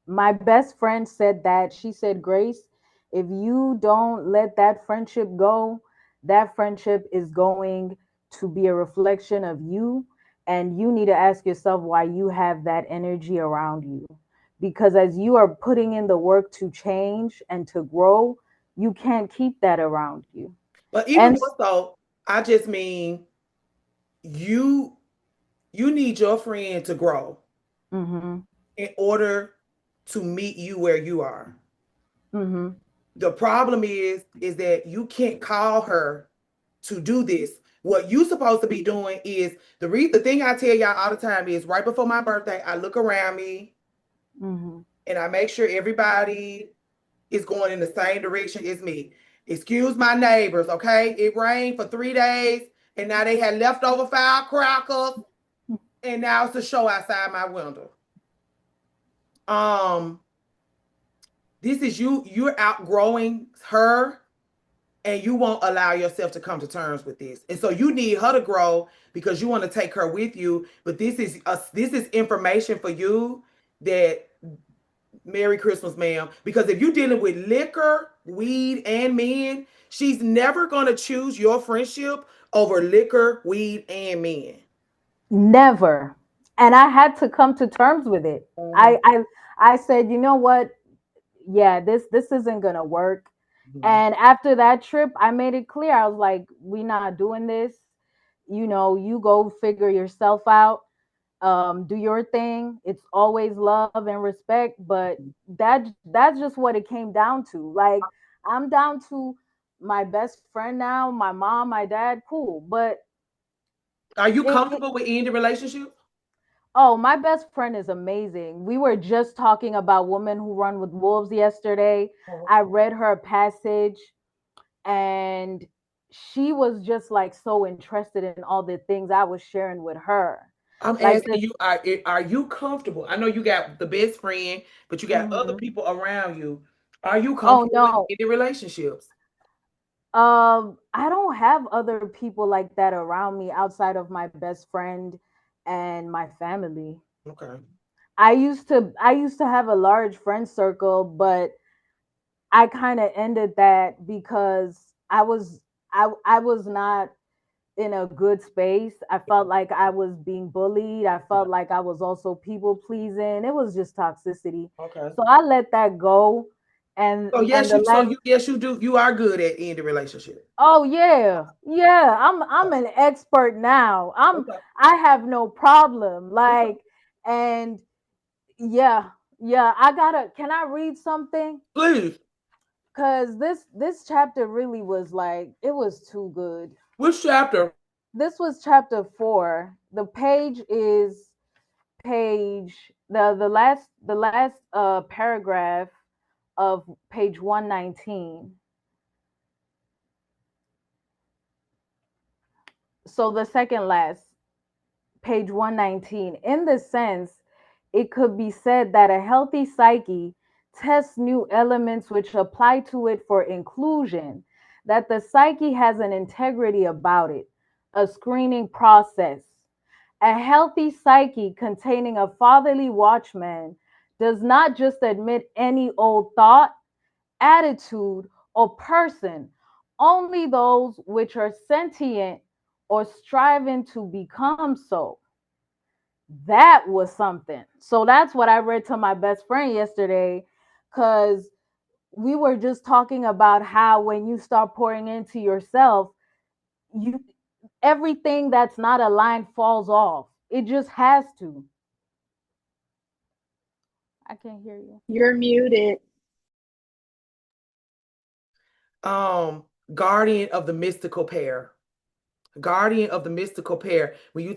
My best friend said that. She said, Grace, if you don't let that friendship go, that friendship is going to be a reflection of you. And you need to ask yourself why you have that energy around you. Because as you are putting in the work to change and to grow, you can't keep that around you. But even more so, I just mean you need your friend to grow in order to meet you where you are. The problem is that you can't call her to do this. What you supposed to be doing is the thing I tell y'all all the time is right before my birthday, I look around me and I make sure everybody is going in the same direction as me. Excuse my neighbors, okay? It rained for 3 days and now they had leftover firecrackers and now it's a show outside my window. This is you're outgrowing her and you won't allow yourself to come to terms with this. And so you need her to grow because you want to take her with you. But this is information for you that Merry Christmas, ma'am. Because if you're dealing with liquor, weed, and men, she's never going to choose your friendship over liquor, weed, and men. Never. And I had to come to terms with it. I said, you know what? Yeah, this isn't gonna work. And after that trip, I made it clear. I was like, we're not doing this. You go figure yourself out. Do your thing. It's always love and respect, but that's just what it came down to. Like, I'm down to my best friend now, my mom, my dad, cool. But are you comfortable with ending relationships? Oh, my best friend is amazing. We were just talking about Women Who Run with Wolves yesterday. I read her passage and she was just like so interested in all the things I was sharing with her. I'm Like asking you, are you comfortable? I know you got the best friend, but you got other people around you. Are you comfortable no. with ending relationships? I don't have other people like that around me outside of my best friend and my family. Okay. I used to have a large friend circle, but I kind of ended that because I was not in a good space. I felt like I was being bullied. I felt like I was also people pleasing. It was just toxicity. Okay. So I let that go. And So yes, yes, you do. You are good at ending relationship. Oh yeah. Yeah, I'm an expert now. I have no problem. Like and yeah, can I read something? Please. Cuz this chapter really was like it was too good. Which chapter? This was chapter 4. The page is the last paragraph of page 119. So the second last, page 119. In this sense, it could be said that a healthy psyche tests new elements which apply to it for inclusion, that the psyche has an integrity about it, a screening process. A healthy psyche containing a fatherly watchman does not just admit any old thought, attitude, or person, only those which are sentient or striving to become so. That was something. So that's what I read to my best friend yesterday because we were just talking about how when you start pouring into yourself, you everything that's not aligned falls off. It just has to. I can't hear you. You're muted. Guardian of the mystical pair. Guardian of the mystical pair. When you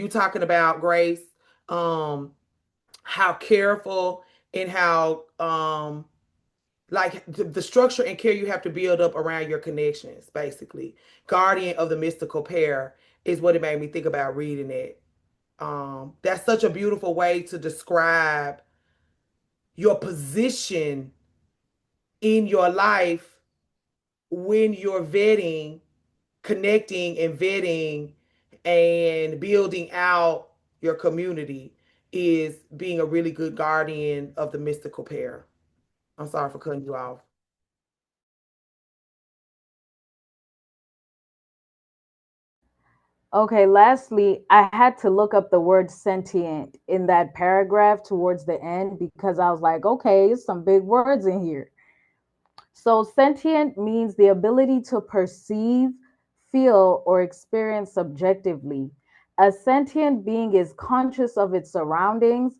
talking about Grace, how careful and how like the structure and care you have to build up around your connections, basically. Guardian of the mystical pair is what it made me think about reading it. That's such a beautiful way to describe your position in your life when you're vetting, connecting and vetting and building out your community is being a really good guardian of the mystical pair. I'm sorry for cutting you off. Okay, lastly, I had to look up the word sentient in that paragraph towards the end because I was like, okay, some big words in here. So, sentient means the ability to perceive, feel, or experience subjectively. A sentient being is conscious of its surroundings,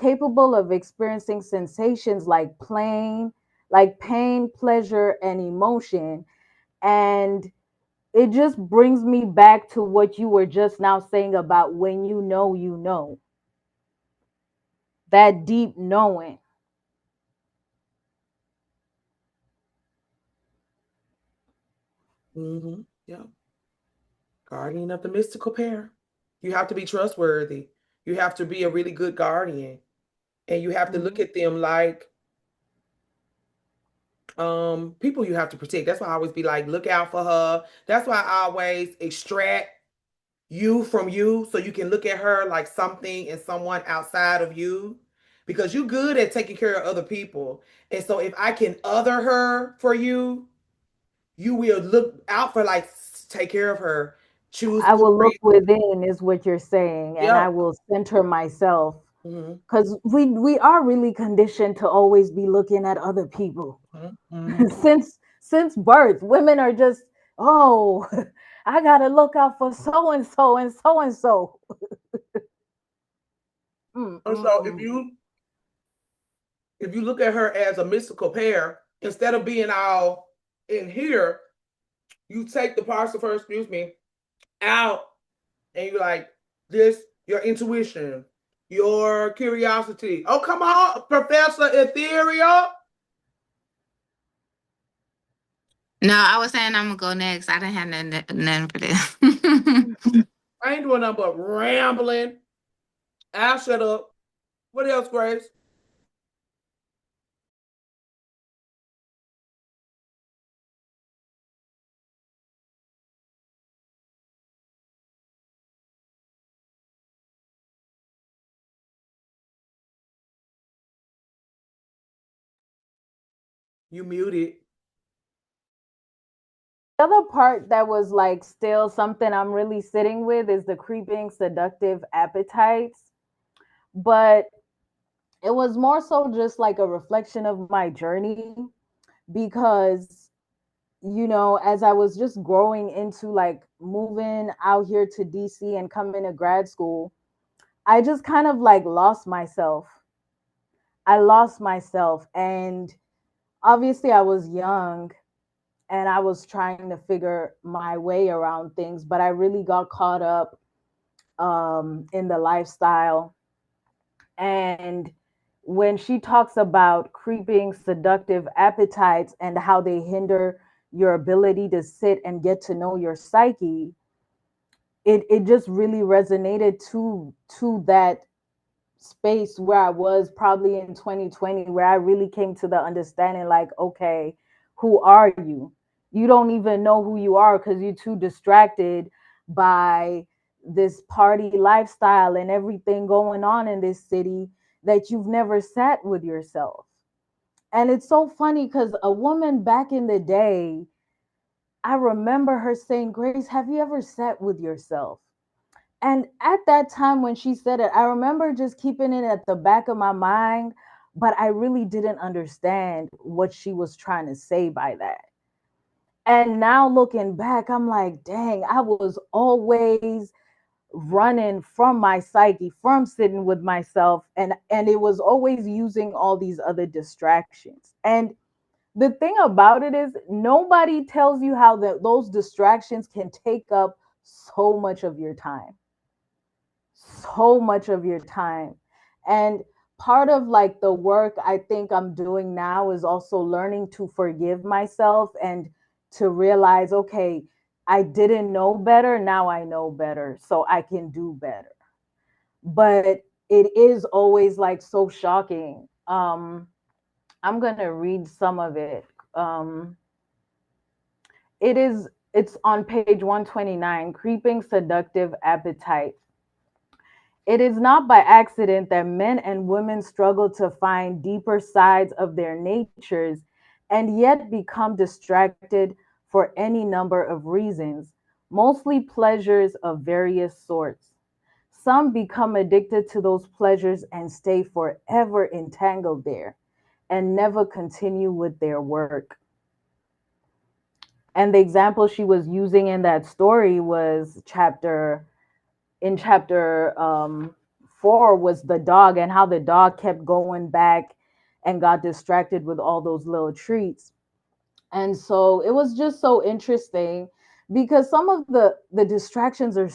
capable of experiencing sensations like pain, pleasure, and emotion. And it just brings me back to what you were just now saying about when you know, that deep knowing. Yeah. Guardian of the mystical pair. You have to be trustworthy. You have to be a really good guardian. And you have to look at them like people you have to protect. That's why I always be like, look out for her. That's why I always extract you from you so you can look at her like something and someone outside of you, because you're good at taking care of other people. And so if I can other her for you, you will look out for, like, take care of her. Choose I good will look friends. within, is what you're saying, and I Yeah. will center myself because we are really conditioned to always be looking at other people. Since birth, women are just, oh, I gotta look out for so and so and so and so. So if you look at her as a mystical pair, instead of being all in here, you take the parcel excuse me, out, and you're like, this, your intuition, your curiosity. Oh, come on, Professor Ethereal. No, I was saying I'm gonna go next. I didn't have nothing for this. I ain't doing nothing but rambling. I'll shut up. What else, Grace? You muted. The other part that was like still something I'm really sitting with is the creeping seductive appetites. But it was more so just like a reflection of my journey because, you know, as I was just growing into like moving out here to DC and coming to grad school, I just kind of like lost myself. I lost myself. And obviously, I was young and I was trying to figure my way around things, but I really got caught up in the lifestyle. And when she talks about creeping seductive appetites and how they hinder your ability to sit and get to know your psyche, it just really resonated to that space where I was probably in 2020, where I really came to the understanding like, okay, who are you? You don't even know who you are because you're too distracted by this party lifestyle and everything going on in this city that you've never sat with yourself. And it's so funny because a woman back in the day, I remember her saying, Grace, have you ever sat with yourself? And at that time when she said it, I remember just keeping it at the back of my mind, but I really didn't understand what she was trying to say by that. And now looking back, I'm like, dang, I was always running from my psyche, from sitting with myself, and it was always using all these other distractions. And the thing about it is nobody tells you how those distractions can take up so much of your time, so much of your time. And part of like the work I think I'm doing now is also learning to forgive myself and to realize, okay, I didn't know better, now I know better, so I can do better. But it is always like so shocking. I'm gonna read some of it. um it's on page 129, creeping seductive appetite. It is not by accident that men and women struggle to find deeper sides of their natures and yet become distracted for any number of reasons, mostly pleasures of various sorts. Some become addicted to those pleasures and stay forever entangled there and never continue with their work. And the example she was using in that story was chapter 4 was the dog and how the dog kept going back and got distracted with all those little treats. And so it was just so interesting because some of the distractions are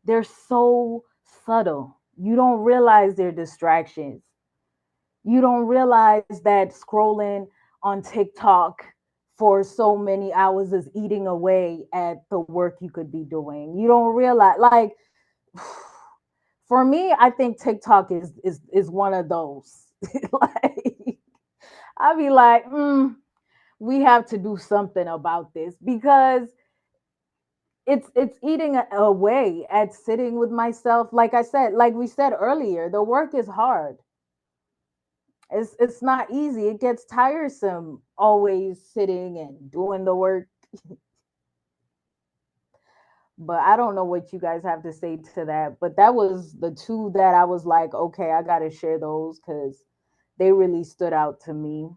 they're so subtle. You don't realize they're distractions. You don't realize that scrolling on TikTok for so many hours is eating away at the work you could be doing. You don't realize, like, for me, I think TikTok is one of those. Like, I'd be like, we have to do something about this because it's eating away at sitting with myself. Like I said, like we said earlier, the work is hard. It's not easy. It gets tiresome always sitting and doing the work. But I don't know what you guys have to say to that. But that was the two that I was like, okay, I got to share those because they really stood out to me.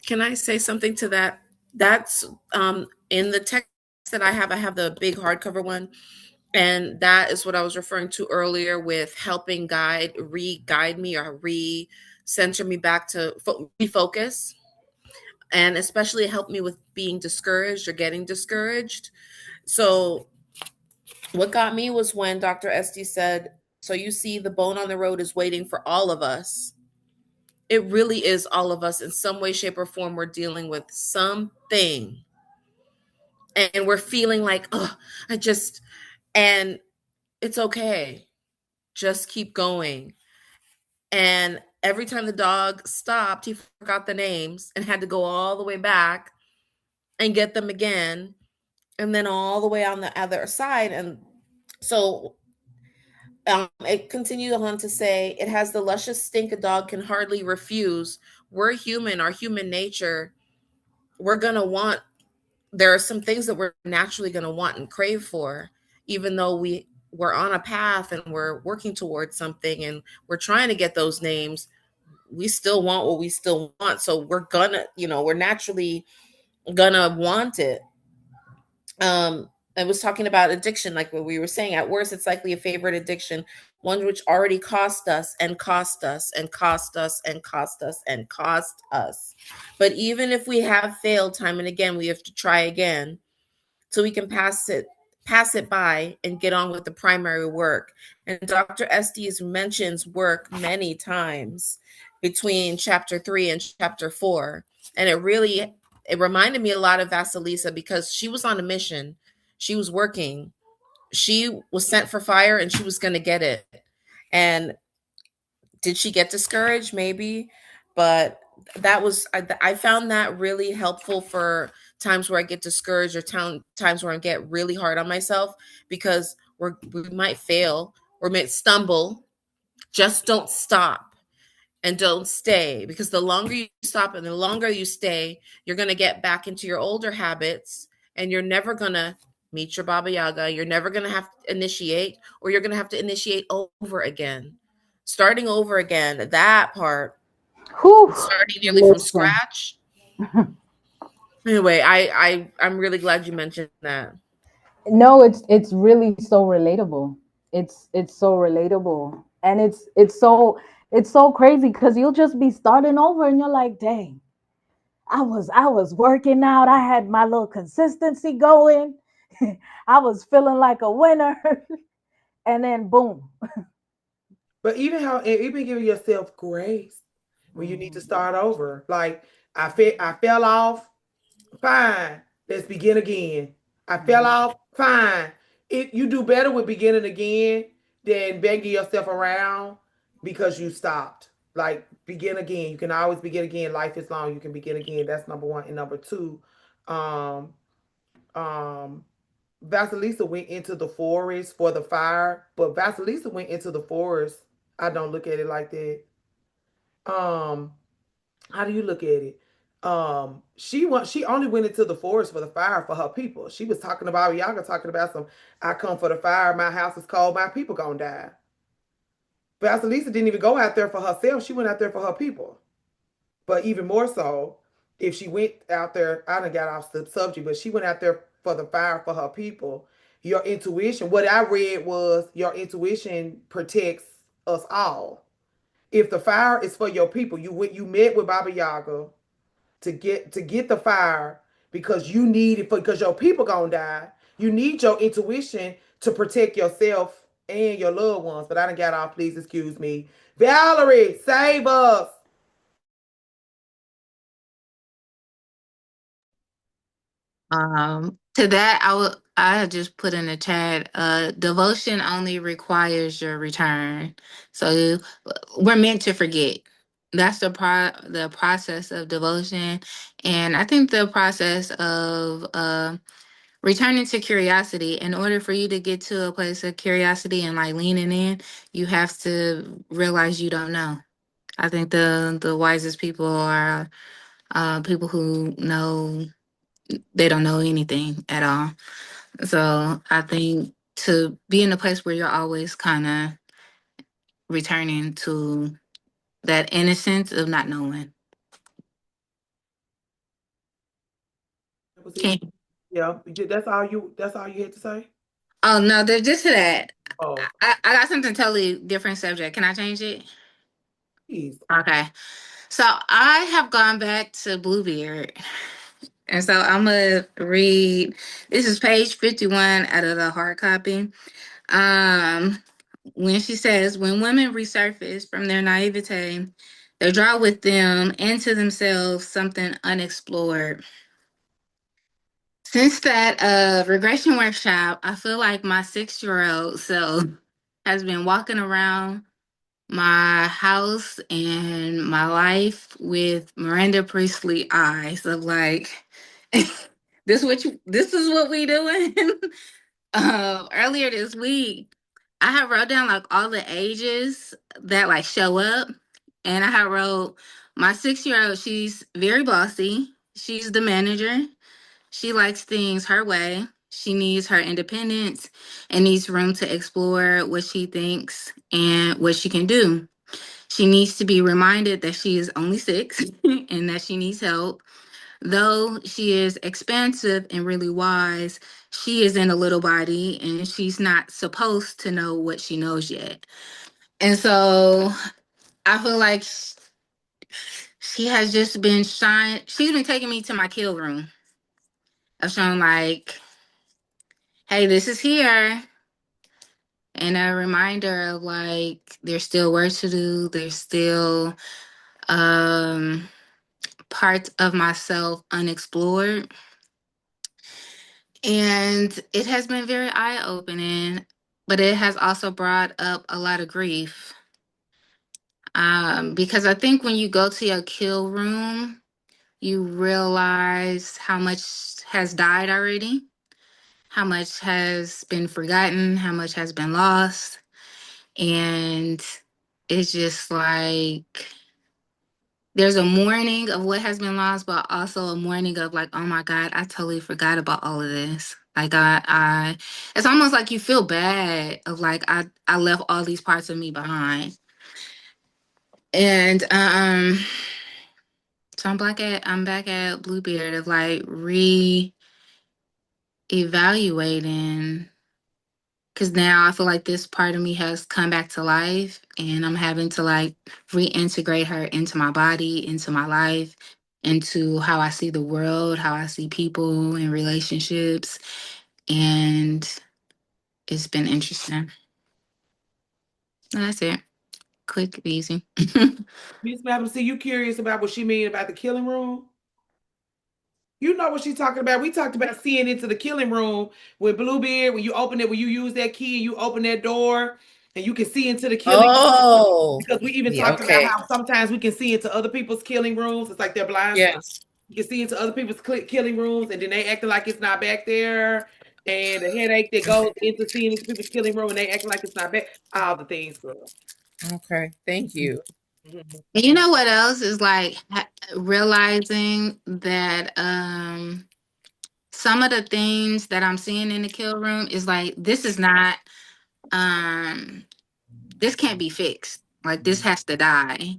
Can I say something to that? That's in the text that I have the big hardcover one. And that is what I was referring to earlier with helping re-guide me or re-center me back to refocus. And especially it helped me with being discouraged or getting discouraged. So what got me was when Dr. Esty said, so you see the bone on the road is waiting for all of us. It really is all of us in some way, shape, or form. We're dealing with something. And we're feeling like, oh, and it's okay. Just keep going. And every time the dog stopped, he forgot the names and had to go all the way back and get them again. And then all the way on the other side. And so it continued on to say, it has the luscious stink a dog can hardly refuse. We're human, our human nature. We're going to want, there are some things that we're naturally going to want and crave for, even though we're on a path and we're working towards something and we're trying to get those names. We still want what we still want. So we're gonna, we're naturally gonna want it. I was talking about addiction, like what we were saying. At worst, it's likely a favorite addiction, one which already cost us and cost us and cost us and cost us and cost us. But even if we have failed time and again, we have to try again so we can pass it by and get on with the primary work. And Dr. Estes mentions work many times between chapter 3 and chapter 4. And it reminded me a lot of Vasilisa because she was on a mission. She was working. She was sent for fire and she was going to get it. And did she get discouraged? Maybe. But I found that really helpful for times where I get discouraged or times where I get really hard on myself, because we might fail or might stumble. Just don't stop and don't stay, because the longer you stop and the longer you stay, you're going to get back into your older habits and you're never going to meet your Baba Yaga. You're never going to have to initiate, or you're going to have to initiate over again. Starting over again, that part. Whew. Starting nearly from scratch. Anyway, I'm really glad you mentioned that. No, it's really so relatable. It's so relatable, and it's so crazy because you'll just be starting over, and you're like, dang, I was working out. I had my little consistency going. I was feeling like a winner, and then boom. But even giving yourself grace when you need to start over. Like I fell off, fine. Let's begin again. I fell off, fine. You do better with beginning again than begging yourself around because you stopped. Like begin again. You can always begin again. Life is long. You can begin again. That's number one. And number two, Vasilisa went into the forest for the fire, but Vasilisa went into the forest. I don't look at it like that. How do you look at it? She only went into the forest for the fire for her people. She was talking about Yaga, talking about I come for the fire, my house is cold, my people gonna die. Vasilisa didn't even go out there for herself. She went out there for her people. But even more so, if she went out there, I done got off the subject, but she went out there for the fire for her people. Your intuition, what I read was your intuition protects us all. If the fire is for your people, you met with Baba Yaga to get the fire because you need it because your people gonna die. You need your intuition to protect yourself and your loved ones. But I done got off, please excuse me. Valerie, save us. To that, I just put in the chat, devotion only requires your return. So we're meant to forget. That's the process of devotion. And I think the process of returning to curiosity, in order for you to get to a place of curiosity and like leaning in, you have to realize you don't know. I think the wisest people are people who know they don't know anything at all. So I think to be in a place where you're always kind of returning to that innocence of not knowing. Okay. Yeah, that's all you had to say? Oh no, there's just to that. Oh. I got something totally different subject. Can I change it? Please. Okay. So I have gone back to Bluebeard. And so I'm going to read, this is page 51 out of the hard copy. Um, when she says, when women resurface from their naivete, they draw with them into themselves something unexplored. Since that regression workshop, I feel like my 6-year-old self has been walking around my house and my life with Miranda Priestley eyes of like, this is what we doing. Earlier this week, I had wrote down like all the ages that like show up, and I had wrote my 6-year-old. She's very bossy. She's the manager. She likes things her way. She needs her independence and needs room to explore what she thinks and what she can do. She needs to be reminded that she is only 6 and that she needs help. Though she is expansive and really wise, she is in a little body and she's not supposed to know what she knows yet. And so I feel like she has just been shying. She's been taking me to my kill room of showing like, hey, this is here. And a reminder of like, there's still work to do. There's still parts of myself unexplored. And it has been very eye-opening, but it has also brought up a lot of grief. Because I think when you go to your kill room, you realize how much has died already, how much has been forgotten, how much has been lost. And it's just like there's a mourning of what has been lost, but also a mourning of like, oh my God, I totally forgot about all of this. Like I it's almost like you feel bad of like I left all these parts of me behind. And so I'm back at Bluebeard of like re-evaluating, because now I feel like this part of me has come back to life and I'm having to like reintegrate her into my body, into my life, into how I see the world, how I see people and relationships. And it's been interesting. That's it. Quick, easy. Miss Madam C, you curious about what she mean about the killing room? You know what she's talking about. We talked about seeing into the killing room with Bluebeard. When you open it, when you use that key and you open that door and you can see into the killing room. Because we even talked about how sometimes we can see into other people's killing rooms. It's like they're blind. Yes. You can see into other people's killing rooms and then they acting like it's not back there. And the headache that goes into seeing into people's killing room and they acting like it's not back. All the things, girl. Okay. Thank you. And you know what else is like realizing that some of the things that I'm seeing in the kill room is like this is not this can't be fixed. Like this has to die.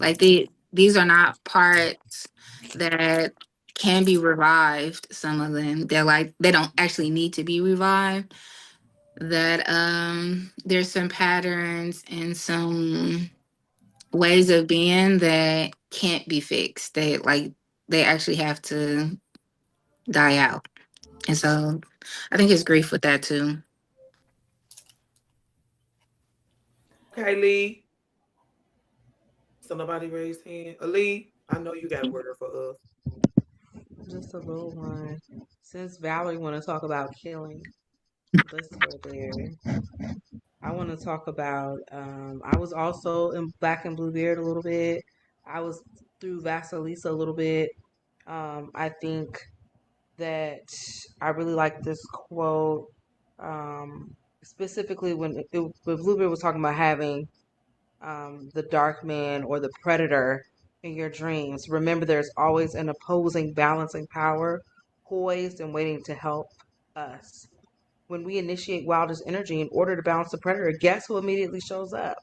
Like these are not parts that can be revived. Some of them they're like they don't actually need to be revived. That there's some patterns and some ways of being that can't be fixed. They actually have to die out. And so I think it's grief with that too. Okay, Lee. So nobody raised hand. Ali, I know you got a word for us. Just a little one. Since Valerie want to talk about killing, let's go there. I want to talk about. I was also in Black and Bluebeard a little bit. I was through Vasilisa a little bit. I think that I really like this quote, specifically when Bluebeard was talking about having the dark man or the predator in your dreams. Remember, there's always an opposing, balancing power poised and waiting to help us. When we initiate Wilder's energy in order to balance the predator, guess who immediately shows up?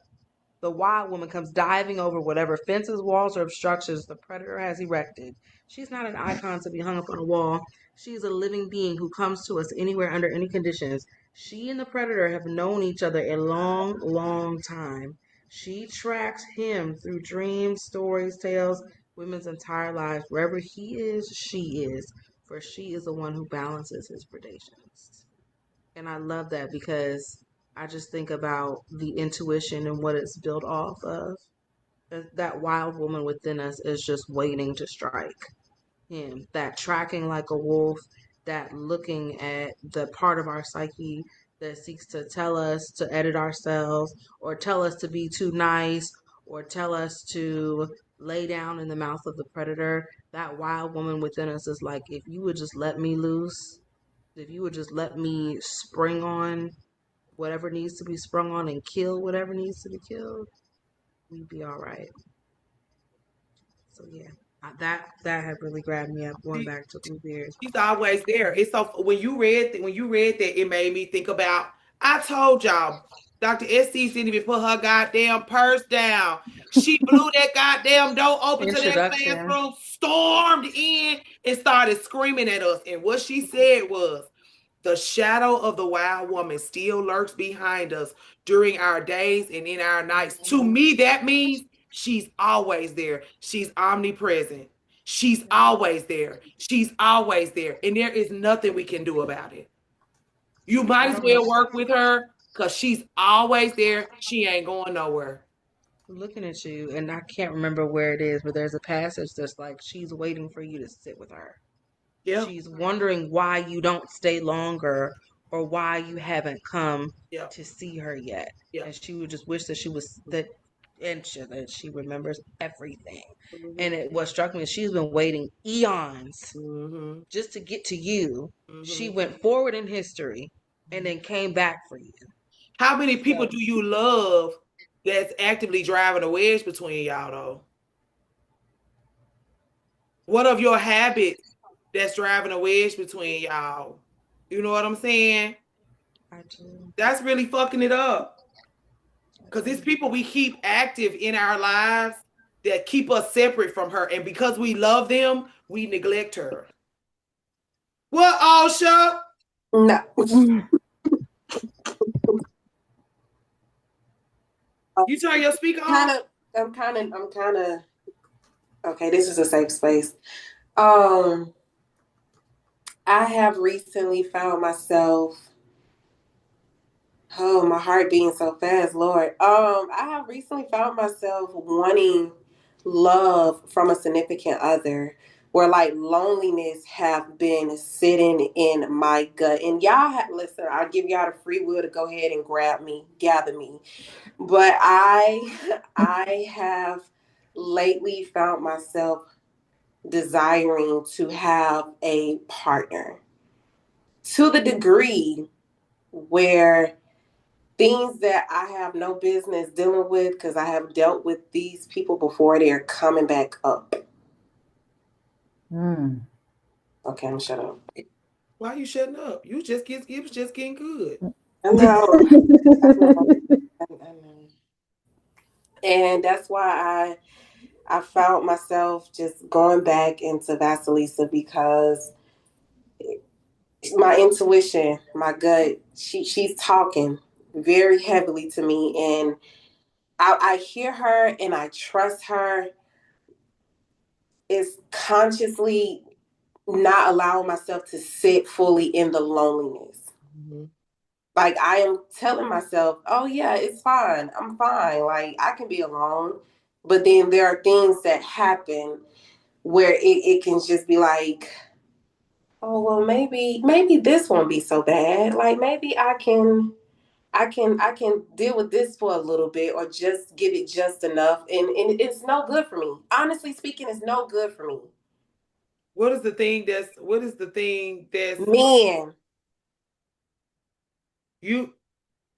The wild woman comes diving over whatever fences, walls, or obstructions the predator has erected. She's not an icon to be hung up on a wall. She's a living being who comes to us anywhere under any conditions. She and the predator have known each other a long, long time. She tracks him through dreams, stories, tales, women's entire lives. Wherever he is, she is. For she is the one who balances his predations. And I love that because I just think about the intuition and what it's built off of. That wild woman within us is just waiting to strike him. That tracking like a wolf, that looking at the part of our psyche that seeks to tell us to edit ourselves or tell us to be too nice or tell us to lay down in the mouth of the predator. That wild woman within us is like, if you would just let me loose, if you would just let me spring on whatever needs to be sprung on and kill whatever needs to be killed, we'd be all right. So yeah, that had really grabbed me up going back to Bluebeard. She's always there. It's so when you read that, it made me think about. I told y'all, Dr. Estes didn't even put her goddamn purse down. She blew that goddamn door open to that classroom, stormed in, and started screaming at us. And what she said was, the shadow of the wild woman still lurks behind us during our days and in our nights. To me, that means she's always there. She's omnipresent. She's always there. She's always there. And there is nothing we can do about it. You might as well work with her because she's always there. She ain't going nowhere. I'm looking at you, and I can't remember where it is, but there's a passage that's like, she's waiting for you to sit with her. Yeah. She's wondering why you don't stay longer or why you haven't come to see her yet. Yeah. And she would just wish that she was that she remembers everything. Mm-hmm. And what struck me is she's been waiting eons just to get to you. Mm-hmm. She went forward in history and then came back for you. How many people do you love that's actively driving a wedge between y'all though? What of your habits that's driving a wedge between y'all? You know what I'm saying? I do. That's really fucking it up. Because it's people we keep active in our lives that keep us separate from her. And because we love them, we neglect her. What, Asha? No. You turn your speaker on? I'm kind of okay, this is a safe space. I have recently found myself, oh, my heart beating so fast, Lord. I have recently found myself wanting love from a significant other, where like loneliness have been sitting in my gut. And y'all listen, I'll give y'all the free will to go ahead and gather me. But I have lately found myself desiring to have a partner to the degree where things that I have no business dealing with because I have dealt with these people before, they're coming back up. Okay, I'm shut up. Why are you shutting up? It was just getting good. I know. And that's why I found myself just going back into Vasilisa because my intuition, my gut, she's talking very heavily to me, and I hear her and I trust her. It's consciously not allowing myself to sit fully in the loneliness. Mm-hmm. Like I am telling myself, oh yeah, it's fine. I'm fine. Like I can be alone. But then there are things that happen where it can just be like, oh, well, maybe this won't be so bad. Like maybe I can deal with this for a little bit or just give it just enough. And it's no good for me. Honestly speaking, it's no good for me. What is the thing that's men? You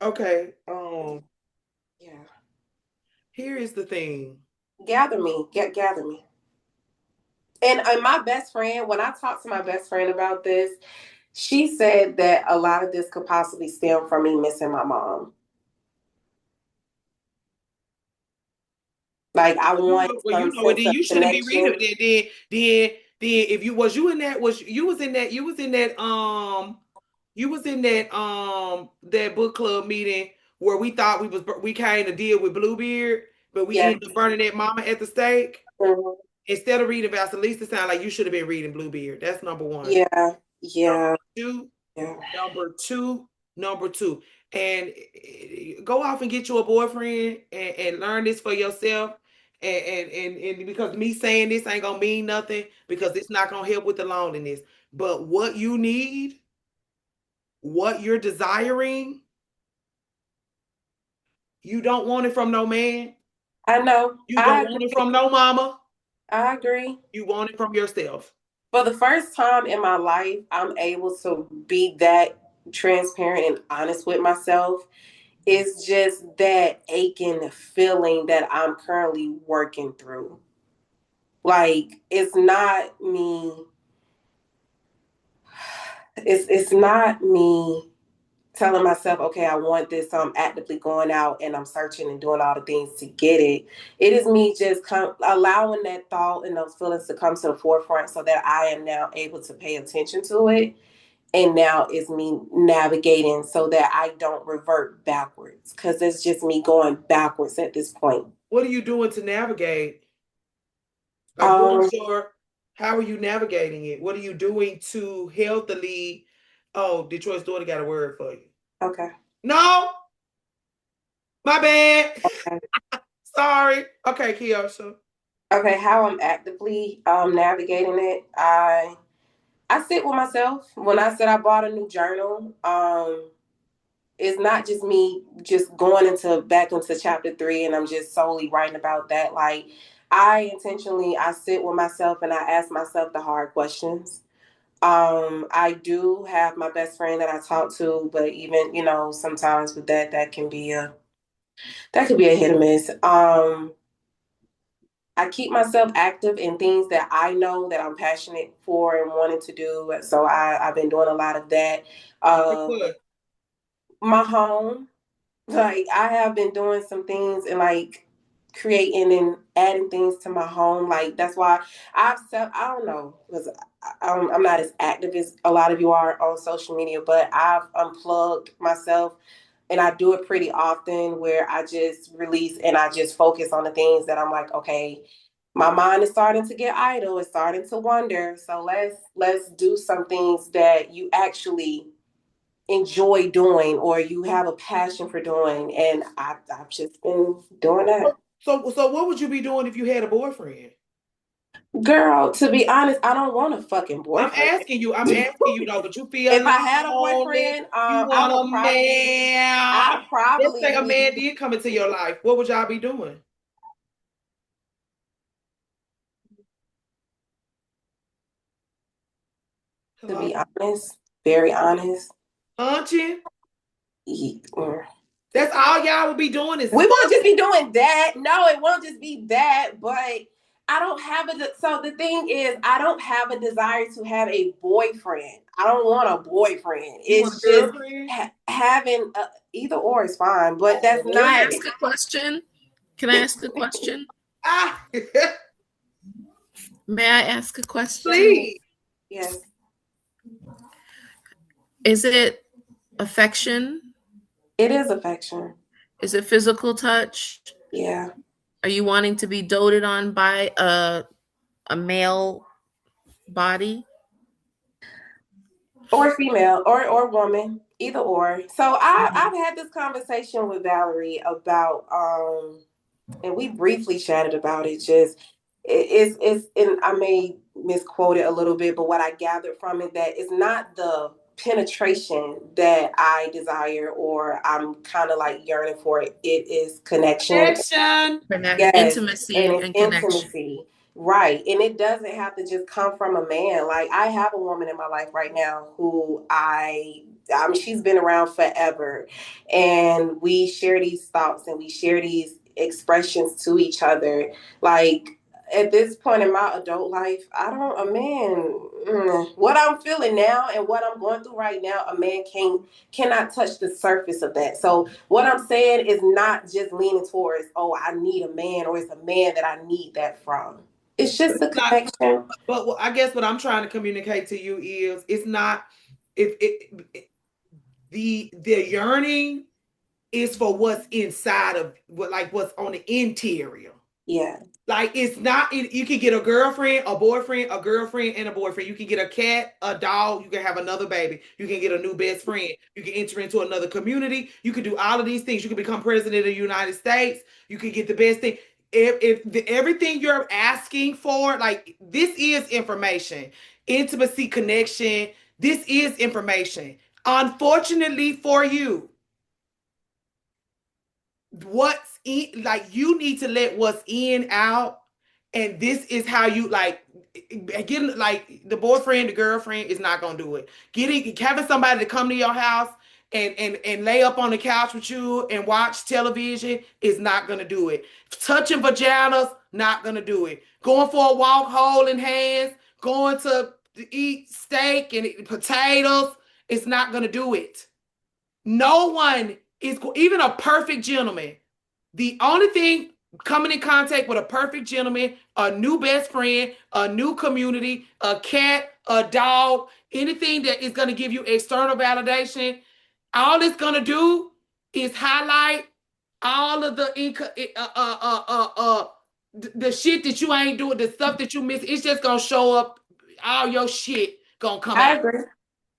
okay. Yeah. Here is the thing. Gather me. Gather me. And my best friend, when I talked to my best friend about this, she said that a lot of this could possibly stem from me missing my mom. Like I want then you shouldn't be reading it. Then if you was in that that book club meeting where we thought we came to deal with Bluebeard, but we Yeah. ended up burning that mama at the stake. Mhm. Instead of reading Vasilisa, sound like you should have been reading Bluebeard. That's number one. Yeah. Yeah. Number two. And go off and get you a boyfriend and learn this for yourself. And because me saying this ain't gonna mean nothing, because it's not gonna help with the loneliness. But what you need, what you're desiring, you don't want it from no man. I know. You don't want it from no mama. I agree. You want it from yourself. For the first time in my life, I'm able to be that transparent and honest with myself. It's just that aching feeling that I'm currently working through. Like, it's not me. It's not me telling myself, okay, I want this, so I'm actively going out and I'm searching and doing all the things to get it. It is me just allowing that thought and those feelings to come to the forefront so that I am now able to pay attention to it. And now it's me navigating so that I don't revert backwards, because it's just me going backwards at this point. What are you doing to navigate? Like, how are you navigating it? What are you doing to healthily? Oh, Detroit's daughter got a word for you. Okay. No, my bad. Okay. Sorry. Okay, Kiosha. Okay, how I'm actively navigating it. I sit with myself. When I said I bought a new journal, it's not just me just going back into chapter 3 and I'm just solely writing about that. Like, I sit with myself and I ask myself the hard questions. I do have my best friend that I talk to, but even, sometimes with that can be a hit or miss. I keep myself active in things that I know that I'm passionate for and wanting to do. So I've been doing a lot of that. My home, like, I have been doing some things and like creating and adding things to my home. Like, that's why I don't know, because I'm not as active as a lot of you are on social media, but I've unplugged myself. And I do it pretty often, where I just release and I just focus on the things that I'm like, okay, my mind is starting to get idle. It's starting to wander. So let's do some things that you actually enjoy doing or you have a passion for doing. And I've just been doing that. So what would you be doing if you had a boyfriend? Girl, to be honest, I don't want a fucking boyfriend. I'm asking you though, but you feel if I had a boyfriend, you want a man. I probably let's say a man did come into your life. What would y'all be doing? To be honest, very honest. Auntie? Yeah. That's all y'all would be doing is we won't just be doing that. No, it won't just be that, but I don't have so the thing is, I don't have a desire to have a boyfriend. I don't want a boyfriend. It's just having either or is fine, but that's not. Can I ask a question? May I ask a question? Please. Yes. Is it affection? It is affection. Is it physical touch? Yeah. Are you wanting to be doted on by a male body? Or female, or woman, either or. So I've had this conversation with Valerie about, and we briefly chatted about it. And I may misquote it a little bit, but what I gathered from it, that it's not the penetration that I desire or I'm kind of like yearning for. It is connection. Yes. Intimacy and connection. Intimacy. Right. And it doesn't have to just come from a man. Like, I have a woman in my life right now who I mean, she's been around forever. And we share these thoughts and we share these expressions to each other. Like, at this point in my adult life, what I'm feeling now and what I'm going through right now, a man cannot touch the surface of that. So what I'm saying is not just leaning towards, oh, I need a man, or it's a man that I need that from. It's just a connection. But I guess what I'm trying to communicate to you is, it's not the yearning is for what's inside of what's on the interior. Yeah. Like it's not, you can get a girlfriend, a boyfriend, a girlfriend, and a boyfriend. You can get a cat, a dog. You can have another baby. You can get a new best friend. You can enter into another community. You can do all of these things. You can become president of the United States. You can get the best thing. Everything you're asking for, like this is information, intimacy, connection. This is information. Unfortunately for you, what's in, like you need to let what's in out, and this is how you like getting, like the boyfriend, the girlfriend is not gonna do it. Having somebody to come to your house and lay up on the couch with you and watch television is not gonna do it. Touching vaginas, not gonna do it. Going for a walk holding hands, going to eat steak and potatoes, it's not gonna do it. No one is, even a perfect gentleman. The only thing coming in contact with a perfect gentleman, a new best friend, a new community, a cat, a dog, anything that is going to give you external validation, all it's going to do is highlight all of the shit that you ain't doing, the stuff that you miss. It's just going to show up. All your shit going to come out.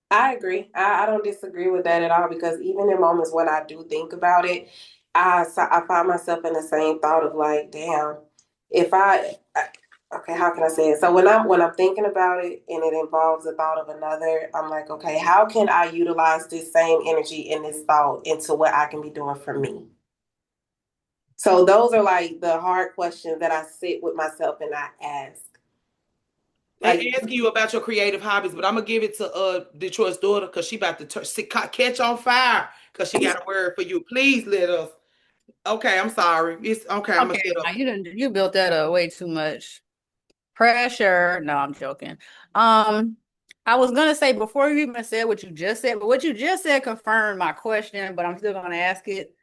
I agree. I don't disagree with that at all, because even in moments when I do think about it, I find myself in the same thought of like, damn, if okay, how can I say it? So when I'm thinking about it and it involves the thought of another, I'm like, okay, how can I utilize this same energy and this thought into what I can be doing for me? So those are like the hard questions that I sit with myself and I ask. They asking you about your creative hobbies, but I'm gonna give it to Detroit's daughter, because she about to catch on fire because she got a word for you. Please let us. Okay, I'm sorry. It's okay. I'm gonna sit up. You built that up way too much pressure. No, I'm joking. I was gonna say before you even said what you just said, but what you just said confirmed my question, but I'm still gonna ask it.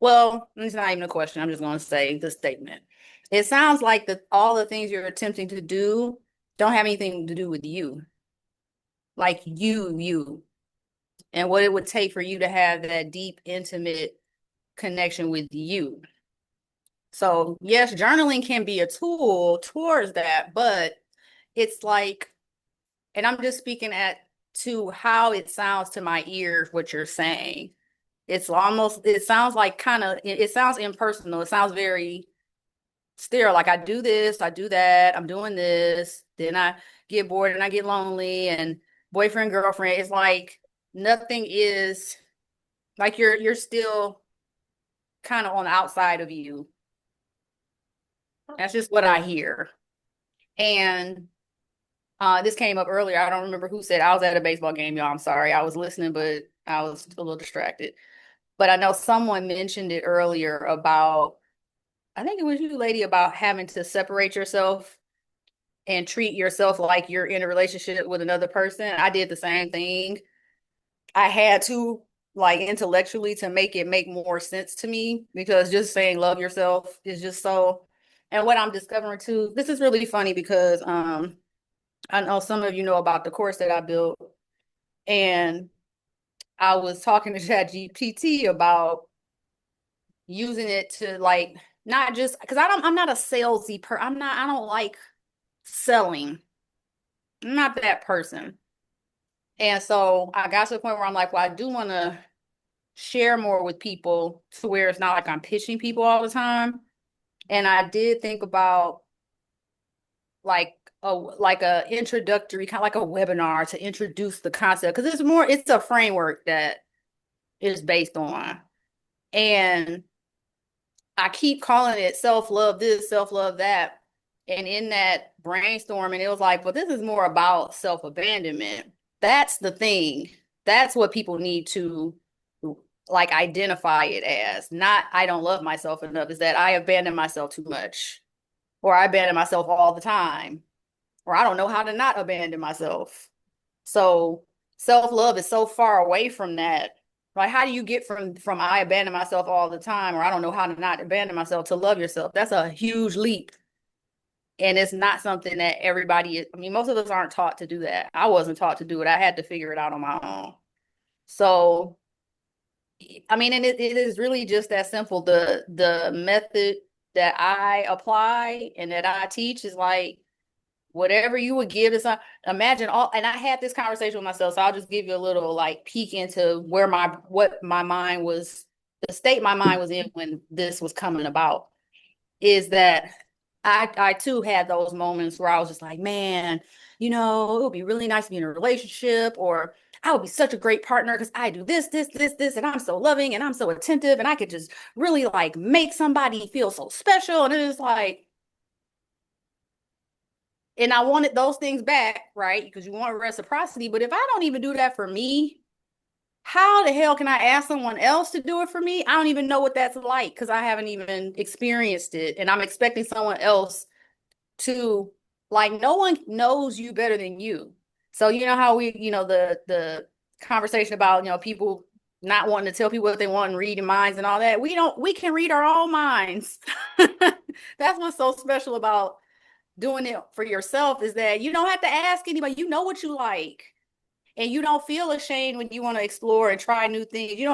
Well, it's not even a question. I'm just going to say the statement. It sounds like all the things you're attempting to do don't have anything to do with you. Like you. And what it would take for you to have that deep, intimate connection with you. So, yes, journaling can be a tool towards that, but it's like, and I'm just speaking to how it sounds to my ears, what you're saying. It sounds like it sounds impersonal. It sounds very sterile. Like I do this, I do that, I'm doing this, then I get bored and I get lonely, and boyfriend, girlfriend. It's like nothing is, like you're still kind of on the outside of you. That's just what I hear. And this came up earlier. I don't remember who said, I was at a baseball game, y'all. I'm sorry. I was listening, but I was a little distracted. But I know someone mentioned it earlier about, I think it was you, lady, about having to separate yourself and treat yourself like you're in a relationship with another person. I did the same thing. I had to, like, intellectually to make it make more sense to me, because just saying love yourself is just so. And what I'm discovering too, this is really funny because I know some of you know about the course that I built, and I was talking to ChatGPT about using it to, like, not just because I'm not a salesy person. I don't like selling. I'm not that person. And so I got to the point where I'm like, well, I do want to share more with people to where it's not like I'm pitching people all the time. And I did think about like a introductory, kind of like a webinar to introduce the concept, because it's a framework that is based on. And I keep calling it self-love this, self-love that. And in that brainstorming, it was like, well, this is more about self-abandonment. That's the thing. That's what people need to, like, identify it as. Not, I don't love myself enough. Is that I abandon myself too much, or I abandon myself all the time, or I don't know how to not abandon myself. So self-love is so far away from that. Like, how do you get from I abandon myself all the time, or I don't know how to not abandon myself, to love yourself? That's a huge leap. And it's not something that everybody is, I mean, most of us aren't taught to do that. I wasn't taught to do it. I had to figure it out on my own. So, I mean, and it is really just that simple. The method that I apply and that I teach is like, whatever you would give to some, imagine all, and I had this conversation with myself, so I'll just give you a little like peek into where what my mind was, the state my mind was in when this was coming about, is that I too had those moments where I was just like, man, it would be really nice to be in a relationship, or I would be such a great partner because I do this, and I'm so loving and I'm so attentive and I could just really like make somebody feel so special. And it was like, and I wanted those things back, right? Because you want reciprocity. But if I don't even do that for me, how the hell can I ask someone else to do it for me? I don't even know what that's like because I haven't even experienced it. And I'm expecting someone else to, like, no one knows you better than you. So you know how we, the conversation about, people not wanting to tell people what they want and reading minds and all that. We can read our own minds. That's what's so special about doing it for yourself, is that you don't have to ask anybody. You know what you like. And you don't feel ashamed when you want to explore and try new things. Who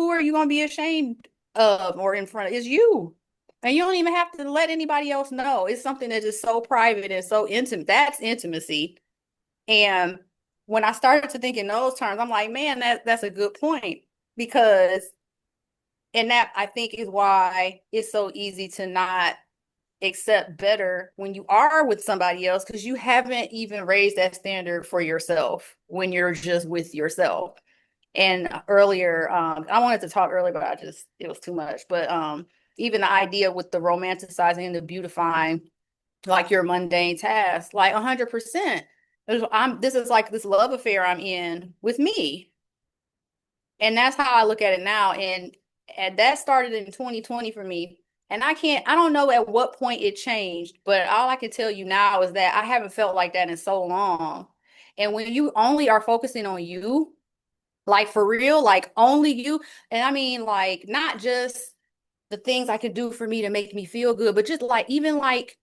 are you going to be ashamed of or in front of? It's you. And you don't even have to let anybody else know. It's something that is so private and so intimate. That's intimacy. And when I started to think in those terms, I'm like, man, that's a good point. Because, and that I think is why it's so easy to not accept better when you are with somebody else, because you haven't even raised that standard for yourself when you're just with yourself. And earlier, I wanted to talk earlier, but it was too much. But even the idea with the romanticizing and the beautifying, like your mundane tasks, like 100%. This is like this love affair I'm in with me. And that's how I look at it now. And that started in 2020 for me. And I don't know at what point it changed, but all I can tell you now is that I haven't felt like that in so long. And when you only are focusing on you, like for real, like only you, and I mean like not just the things I could do for me to make me feel good, but just like even like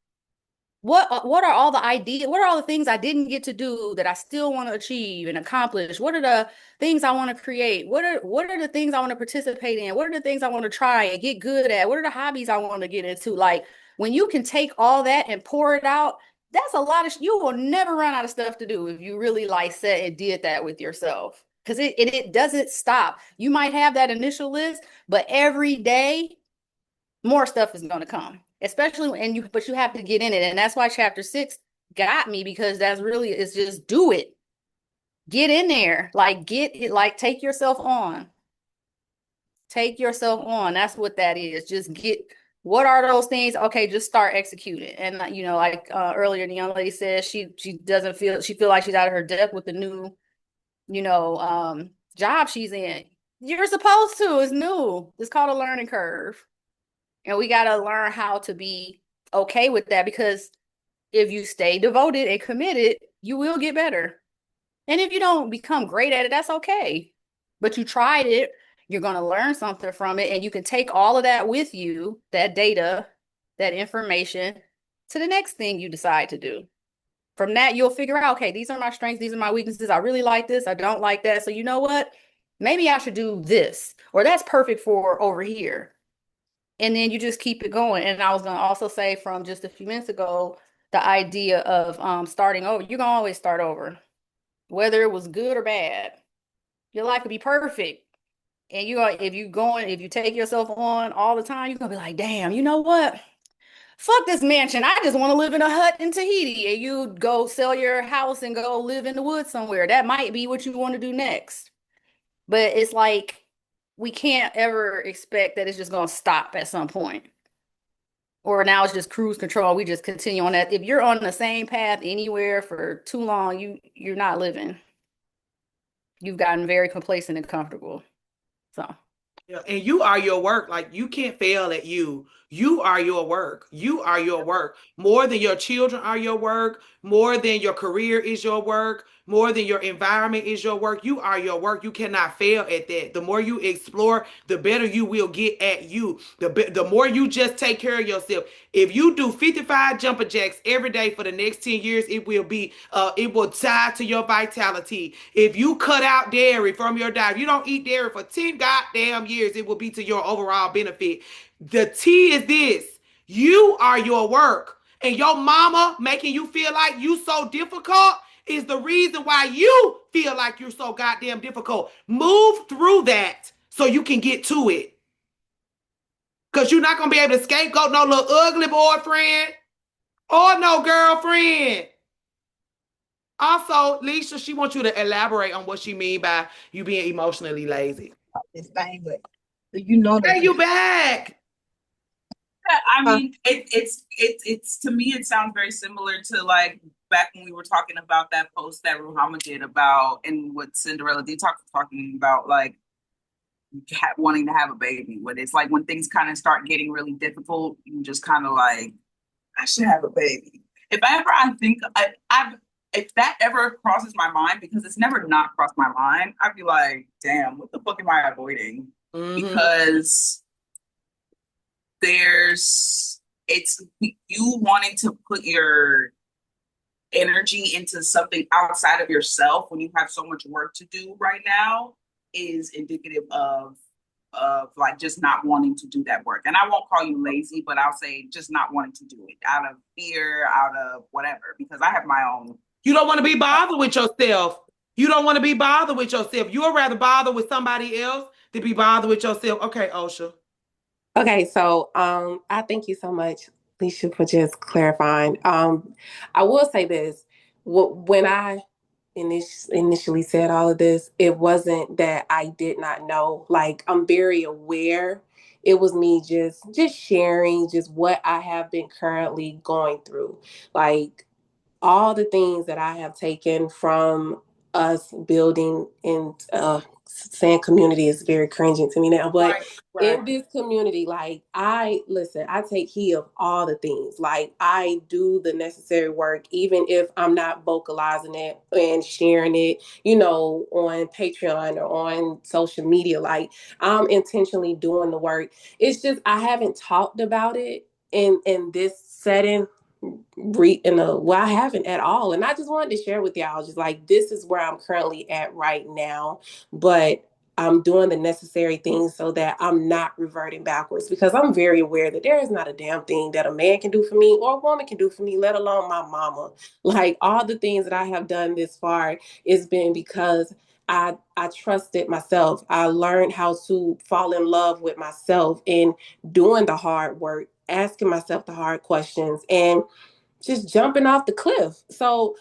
what are all the ideas, what are all the things I didn't get to do that I still want to achieve and accomplish? What are the things I want to create? What are the things I want to participate in? What are the things I want to try and get good at? What are the hobbies I want to get into? Like when you can take all that and pour it out, that's a lot of, you will never run out of stuff to do if you really like sat and did that with yourself. Because it doesn't stop. You might have that initial list, but every day more stuff is going to come. Especially but you have to get in it. And that's why chapter 6 got me, because it's just do it. Get in there. Like get it, like take yourself on. Take yourself on. That's what that is. Just what are those things? Okay, just start executing. And earlier the young lady said she doesn't feel like she's out of her depth with the new, job she's in. You're supposed to. It's new. It's called a learning curve. And we got to learn how to be okay with that, because if you stay devoted and committed, you will get better. And if you don't become great at it, that's okay. But you tried it, you're going to learn something from it, and you can take all of that with you, that data, that information, to the next thing you decide to do. From that, you'll figure out, okay, these are my strengths, these are my weaknesses. I really like this, I don't like that. So you know what? Maybe I should do this, or that's perfect for over here. And then you just keep it going. And I was going to also say from just a few minutes ago, the idea of starting over. You're going to always start over, whether it was good or bad. Your life could be perfect. And if you take yourself on all the time, you're going to be like, damn, you know what? Fuck this mansion. I just want to live in a hut in Tahiti. And you go sell your house and go live in the woods somewhere. That might be what you want to do next. But it's like, we can't ever expect that it's just going to stop at some point. Or now it's just cruise control. We just continue on that. If you're on the same path anywhere for too long, you're not living. You've gotten very complacent and comfortable. So. Yeah, and you are your work. Like you can't fail at you. You are your work. You are your work. More than your children are your work. More than your career is your work. more than your environment is your work. You are your work. You cannot fail at that. The more you explore, the better you will get at you. The more you just take care of yourself. If you do 55 jumper jacks every day for the next 10 years, it will tie to your vitality. If you cut out dairy from your diet, if you don't eat dairy for 10 goddamn years, it will be to your overall benefit. The T is this: you are your work. And your mama making you feel like you so difficult is the reason why you feel like you're so goddamn difficult. Move through that so you can get to it. Because you're not going to be able to scapegoat no little ugly boyfriend or no girlfriend. Also, Leisha, she wants you to elaborate on what she mean by you being emotionally lazy. This thing, but you know that. Hey, you back. I mean, it's to me, it sounds very similar to like back when we were talking about that post that Ruhama did about, and what Cinderella did talking about, like wanting to have a baby. When it's like when things kind of start getting really difficult, you just kind of like, I should have a baby. If that ever crosses my mind, because it's never not crossed my mind, I'd be like, damn, what the fuck am I avoiding? Because it's you wanting to put your energy into something outside of yourself when you have so much work to do right now is indicative of like just not wanting to do that work. And I won't call you lazy, but I'll say just not wanting to do it out of fear, out of whatever, because I have my own. You don't want to be bothered with yourself. You don't want to be bothered with yourself. You would rather bother with somebody else than be bothered with yourself. Okay, Osha. Okay, so I thank you so much, Leisha, for just clarifying. I will say this: when I initially said all of this, it wasn't that I did not know. Like, I'm very aware. It was me just sharing just what I have been currently going through, like all the things that I have taken from us building in saying community is very cringing to me now, but in this community, like I take heed of all the things. Like I do the necessary work, even if I'm not vocalizing it and sharing it, on Patreon or on social media. Like I'm intentionally doing the work. It's just I haven't talked about it in this setting. I haven't at all. And I just wanted to share with y'all, just like, this is where I'm currently at right now, but I'm doing the necessary things so that I'm not reverting backwards, because I'm very aware that there is not a damn thing that a man can do for me or a woman can do for me, let alone my mama. Like all the things that I have done this far, it's been because I trusted myself. I learned how to fall in love with myself and doing the hard work, asking myself the hard questions, and just jumping off the cliff. So,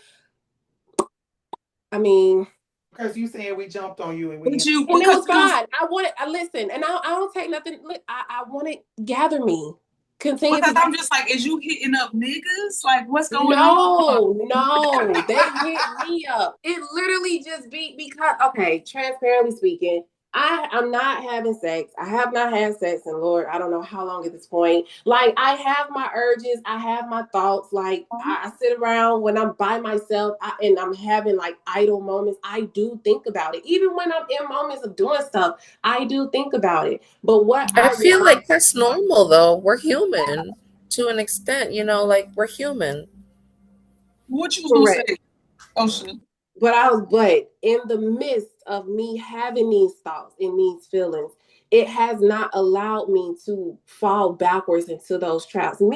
I mean, because you saying we jumped on you and it was fine. I listen, and I don't take nothing. I want to gather me. Continue. Because I'm just like, is you hitting up niggas? Like, what's going on? No, they hit me up. It literally just because, okay, transparently speaking, I'm not having sex. I have not had sex, and Lord, I don't know how long at this point. Like, I have my urges, I have my thoughts. Like, I sit around when I'm by myself and I'm having like idle moments. I do think about it. Even when I'm in moments of doing stuff, I do think about it. But what I feel like that's normal, though. We're human to an extent, like we're human. What you was gonna say? Oh shit. But in the midst of me having these thoughts and these feelings, it has not allowed me to fall backwards into those traps. In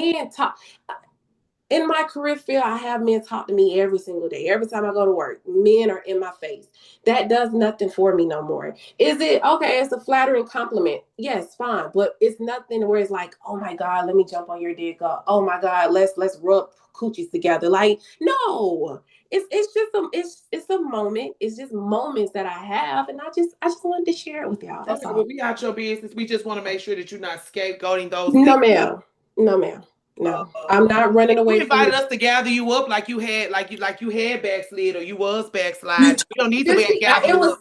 my career field, I have men talk to me every single day. Every time I go to work, men are in my face. That does nothing for me no more. Is it okay? It's a flattering compliment. Yes, fine. But it's nothing where it's like, oh my God, let me jump on your dick. Oh my God, let's rub coochies together. Like, no. It's just a moment. It's just moments that I have, and I just wanted to share it with y'all. That's all. Well, we out your business. We just want to make sure that you're not scapegoating those. No, ma'am. No, I'm not running away. You invited us to gather you up like you had backslid or you was backslide. You don't need to be gather you up.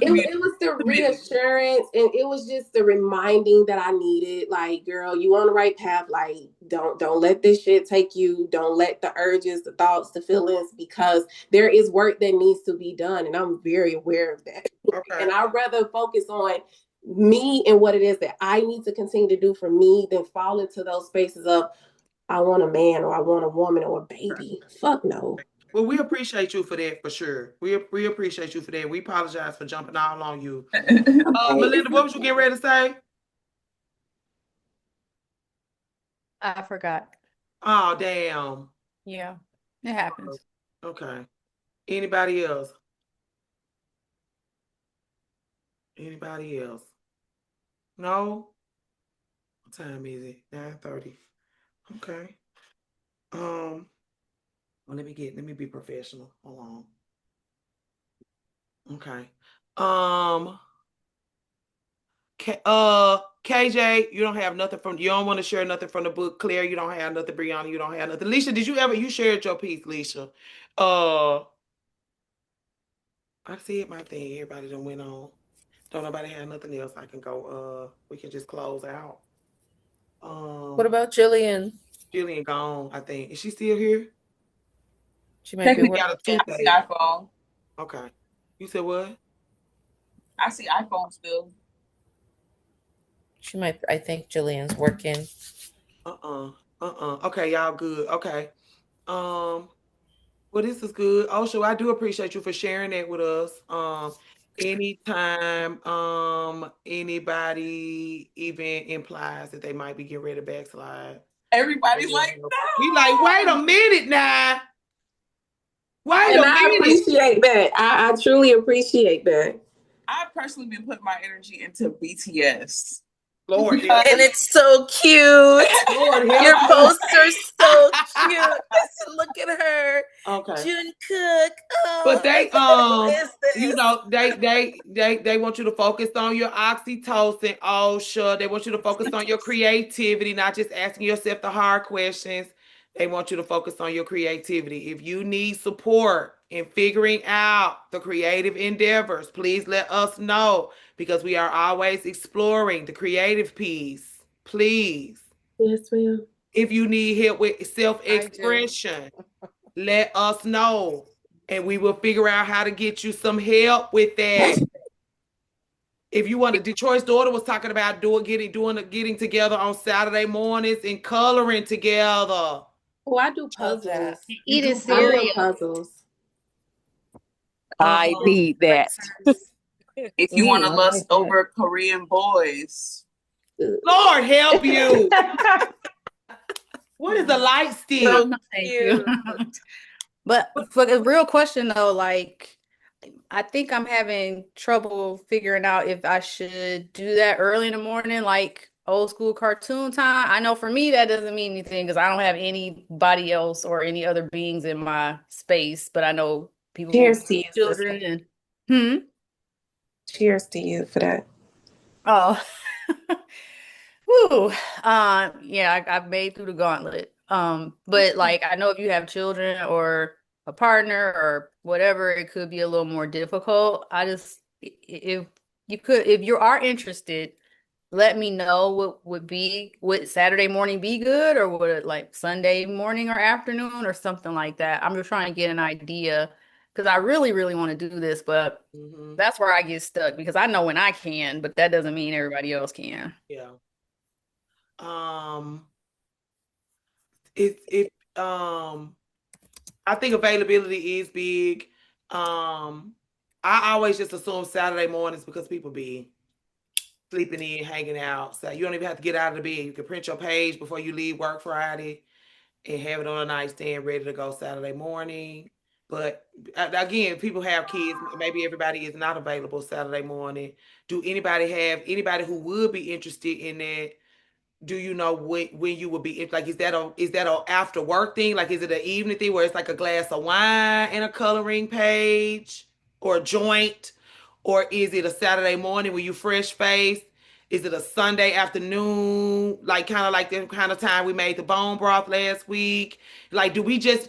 It was the reassurance, and it was just the reminding that I needed. Like, girl, you on the right path. Like, don't let this shit take you. Don't let the urges, the thoughts, the feelings, because there is work that needs to be done, and I'm very aware of that. Okay. And I'd rather focus on me and what it is that I need to continue to do for me than fall into those spaces of I want a man or I want a woman or a baby. Fuck no. Well, we appreciate you for that, for sure. We appreciate you for that. We apologize for jumping all on you. Melinda, what was you getting ready to say? I forgot. Oh, damn. Yeah, it happens. Okay. Anybody else? Anybody else? No? What time is it? 9:30. Okay. Well, let me be professional. Hold on. Okay. KJ, you don't have nothing you don't want to share nothing from the book. Claire, you don't have nothing. Brianna, you don't have nothing. Leisha, you shared your piece, Leisha? I said my thing. Everybody done went on. Don't nobody have nothing else. I can go. We can just close out. What about Jillian? Jillian gone, I think. Is she still here? She might be Got a toothache. I see iPhone. Okay. You said what? I see iPhone still. She might. I think Jillian's working. Okay, y'all good. Okay. Well, this is good. Also, I do appreciate you for sharing that with us. Anytime anybody even implies that they might be getting ready to backslide. Everybody's like, no. We like, wait a minute now. Wait and a minute. I appreciate that. I truly appreciate that. I've personally been putting my energy into BTS. Lord, and it's so cute. Lord, your poster's so cute. Look at her. Okay. Jungkook. Oh, but they you know they want you to focus on your oxytocin. Oh, sure. They want you to focus on your creativity, not just asking yourself the hard questions. They want you to focus on your creativity. If you need support in figuring out the creative endeavors, please let us know, because we are always exploring the creative piece. Please. Yes, ma'am. If you need help with self-expression, let us know, and we will figure out how to get you some help with that. If you want to, Detroit's daughter was talking about getting together on Saturday mornings and coloring together. Oh, I do puzzles. Eating I love cereal. puzzles. I need that. If you want to lust over Korean boys. Lord help you. What is a light stick? No, thank you. But for the real question though, like, I think I'm having trouble figuring out if I should do that early in the morning, like old school cartoon time. I know for me that doesn't mean anything because I don't have anybody else or any other beings in my space. But I know people, Cheers to you, children, and cheers to you for that. Oh, woo. Yeah, I've made through the gauntlet. But like I know if you have children or a partner or whatever, it could be a little more difficult. If you are interested, let me know would Saturday morning be good, or would it like Sunday morning or afternoon or something like that. I'm just trying to get an idea because I really, really want to do this, but that's where I get stuck because I know when I can, but that doesn't mean everybody else can. Yeah. I think availability is big. I always just assume Saturday mornings because people be sleeping in, hanging out. So you don't even have to get out of the bed. You can print your page before you leave work Friday and have it on a nightstand ready to go Saturday morning. But again, people have kids. Maybe everybody is not available Saturday morning. Do anybody who would be interested in that? Do you know when you would be, like, is that a after work thing? Like, is it an evening thing where it's like a glass of wine and a coloring page or a joint? Or is it a Saturday morning where you fresh faced? Is it a Sunday afternoon? Like kind of like the kind of time we made the bone broth last week? Like,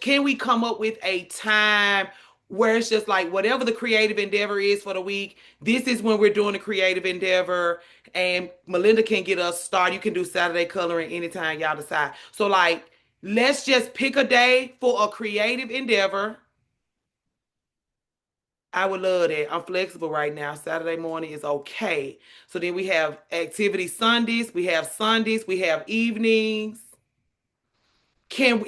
can we come up with a time where it's just like whatever the creative endeavor is for the week, this is when we're doing the creative endeavor. And Melinda can get us started. You can do Saturday coloring anytime y'all decide. So like, let's just pick a day for a creative endeavor. I would love that. I'm flexible right now. Saturday morning is okay. So then we have activity Sundays, we have Sundays, we have evenings. I'll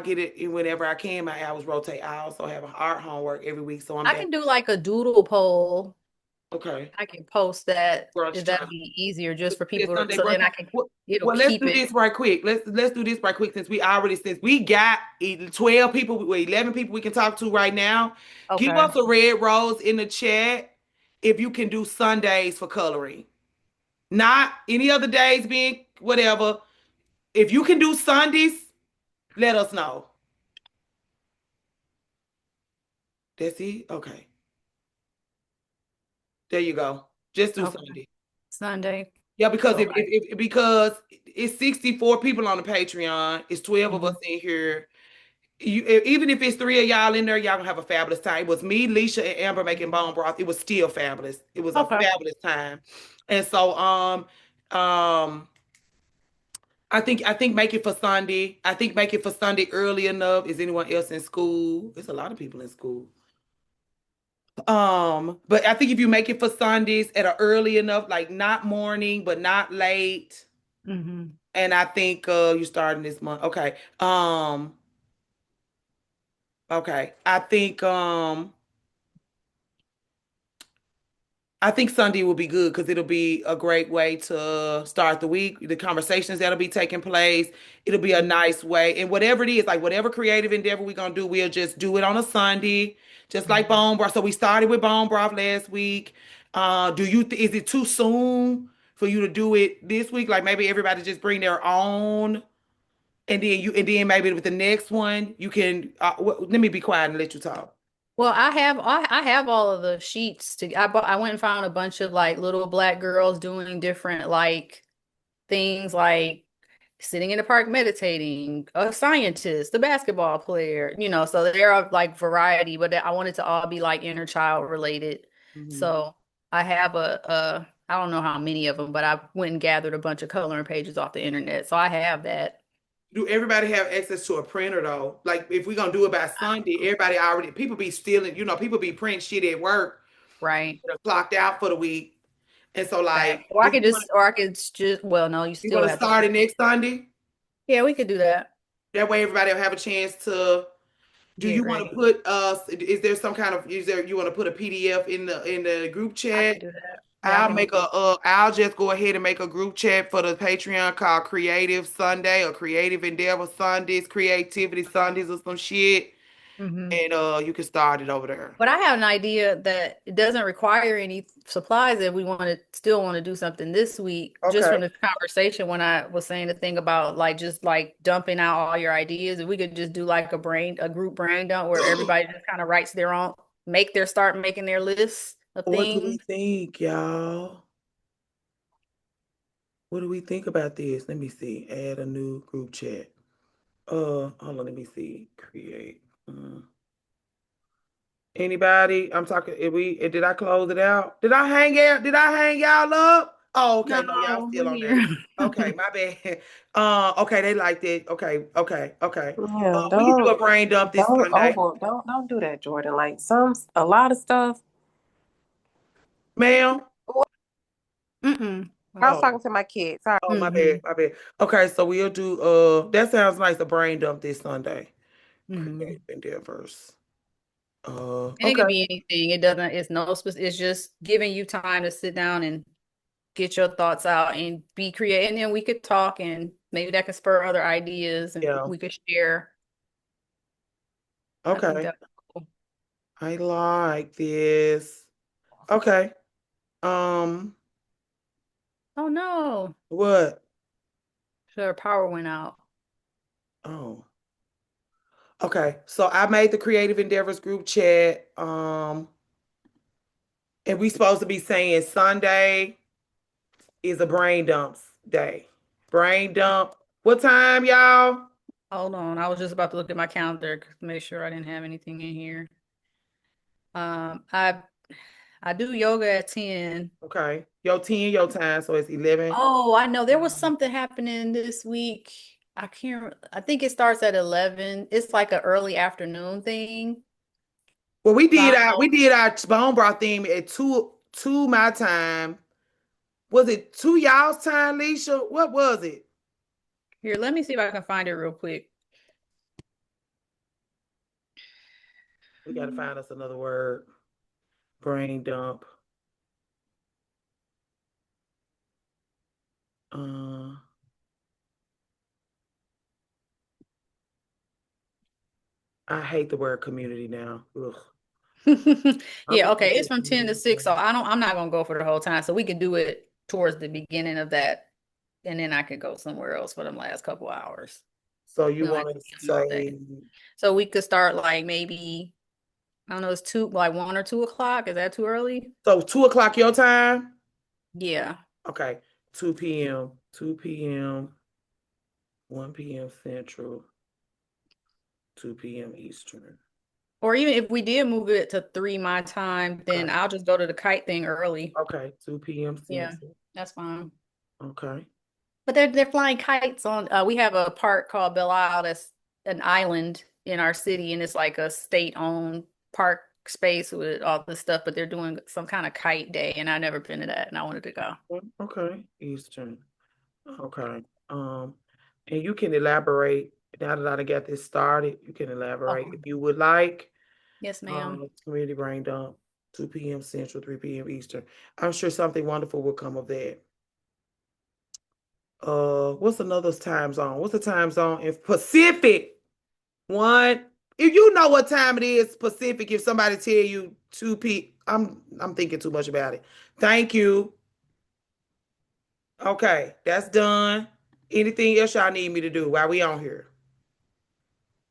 get it whenever I can. My hours rotate. I also have art homework every week, so I'm I back. can do like a doodle poll. Okay. I can post that. Brunch If that'd time. be easier just for It's people, Sunday so brunch then I time. can it'll Well, let's keep do it. this right quick. Let's do this right quick since we got 12 people, 11 people we can talk to right now. Give Okay. us a red rose in the chat if you can do Sundays for coloring. Not any other days being whatever. If you can do Sundays, let us know. That's it? Okay. There you go. Just do Okay. Sunday. Sunday. Yeah, because So, because it's 64 people on the Patreon, it's 12 of us in here. Even if it's 3 of y'all in there, y'all gonna have a fabulous time. It was me, Leisha, and Amber making bone broth. It was still fabulous. It was a Okay. fabulous time. And so I think make it for Sunday. I think make it for Sunday early enough. Is anyone else in school? There's a lot of people in school. But I think if you make it for Sundays at an early enough, like not morning, but not late. Mm-hmm. And I think you're starting this month. Okay. Okay. I think Sunday will be good because it'll be a great way to start the week. The conversations that'll be taking place, it'll be a nice way. And whatever it is, like whatever creative endeavor we're gonna do, we'll just do it on a Sunday, just like bone broth. So we started with bone broth last week. Is it too soon for you to do it this week? Like maybe everybody just bring their own, and then maybe with the next one you can. Let me be quiet and let you talk. Well, I have all of the sheets I went and found a bunch of like little black girls doing different like things like sitting in the park meditating, a scientist, a basketball player, so there are like variety, but I wanted to all be like inner child related. So I have I don't know how many of them, but I went and gathered a bunch of coloring pages off the internet. So I have that. Do everybody have access to a printer though? Like if we're gonna do it by Sunday, people be stealing, people be printing shit at work. Right. They're clocked out for the week. And so like I could just well, no, you still want to have start it next Sunday? Yeah, we could do that. That way everybody will have a chance to you want to put is there some kind of you want to put a PDF in the group chat? I can do that. Yeah, I'll just go ahead and make a group chat for the Patreon called Creative Sunday or Creative Endeavor Sundays, Creativity Sundays or some shit. Mm-hmm. And you can start it over there. But I have an idea that it doesn't require any supplies if we still want to do something this week. Okay. Just from the conversation when I was saying the thing about like just like dumping out all your ideas, if we could just do like a group brain dump where everybody just kind of writes their own, start making their lists of things. What do we think, y'all? What do we think about this? Let me see. Add a new group chat. Hold on, let me see. Create. Anybody? I'm talking. Did I close it out? Did I hang out? Did I hang y'all up? Oh, okay. No, y'all still on there. Okay, my bad. Okay, they liked it. Okay. Yeah, we can do a brain dump this Sunday. Don't do that, Jordan. Like a lot of stuff. Ma'am. Mm-mm. I was talking to my kids. Sorry. Oh, my bad. Okay, so we'll do that sounds nice, a brain dump this Sunday. Creative endeavors. And it could be anything. It's just giving you time to sit down and get your thoughts out and be creative. And then we could talk and maybe that could spur other ideas and we could share. Okay. I like this. Okay. Oh no. What? Sure, power went out. Oh. Okay. So I made the Creative Endeavors group chat. And we supposed to be saying Sunday is a brain dump day. Brain dump. What time, y'all? Hold on. I was just about to look at my calendar to make sure I didn't have anything in here. I do yoga at 10. Okay. Your 10, your time, so it's 11. Oh, I know there was something happening this week. I think it starts at 11. It's like an early afternoon thing. Well, we did our bone broth theme at 2 my time. Was it 2 y'all's time, Leisha? What was it? Here, let me see if I can find it real quick. We got to find us another word. Brain dump. I hate the word community now. Ugh. Yeah, okay. It's from 10 to 6, so I'm not gonna go for the whole time. So we could do it towards the beginning of that, and then I could go somewhere else for them last couple hours. So you want to say? So we could start like maybe, I don't know, it's 1 or 2 o'clock. Is that too early? So 2 o'clock your time? Yeah. Okay. 2 p.m. 2 p.m. 1 p.m. Central. 2 p.m. Eastern. Or even if we did move it to 3 my time, then I'll just go to the kite thing early. Okay, 2 p.m. Central. Yeah, that's fine. Okay. But they're flying kites on. We have a park called Belle Isle that's an island in our city, and it's like a state-owned park space with all this stuff. But they're doing some kind of kite day, and I've never been to that, and I wanted to go. Okay, Eastern. Okay. And you can elaborate now that I got this started. You can elaborate if you would like. Yes, ma'am. Community brain dump, 2 p.m. Central, 3 p.m. Eastern. I'm sure something wonderful will come of that. What's another time zone? What's the time zone in Pacific? One. If you know what time it is, Pacific, if somebody tell you 2 p.m., I'm thinking too much about it. Thank you. Okay, that's done. Anything else y'all need me to do while we on here?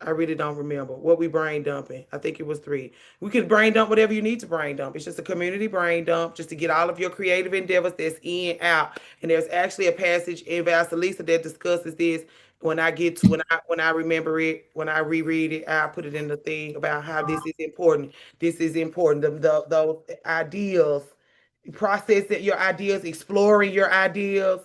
I really don't remember what we brain dumping. I think it was 3. We could brain dump whatever you need to brain dump. It's just a community brain dump, just to get all of your creative endeavors that's in, out. And there's actually a passage in Vasilisa that discusses this. When I remember it, when I reread it, I'll put it in the thing about how this is important. This is important. Those ideas, processing your ideas, exploring your ideas.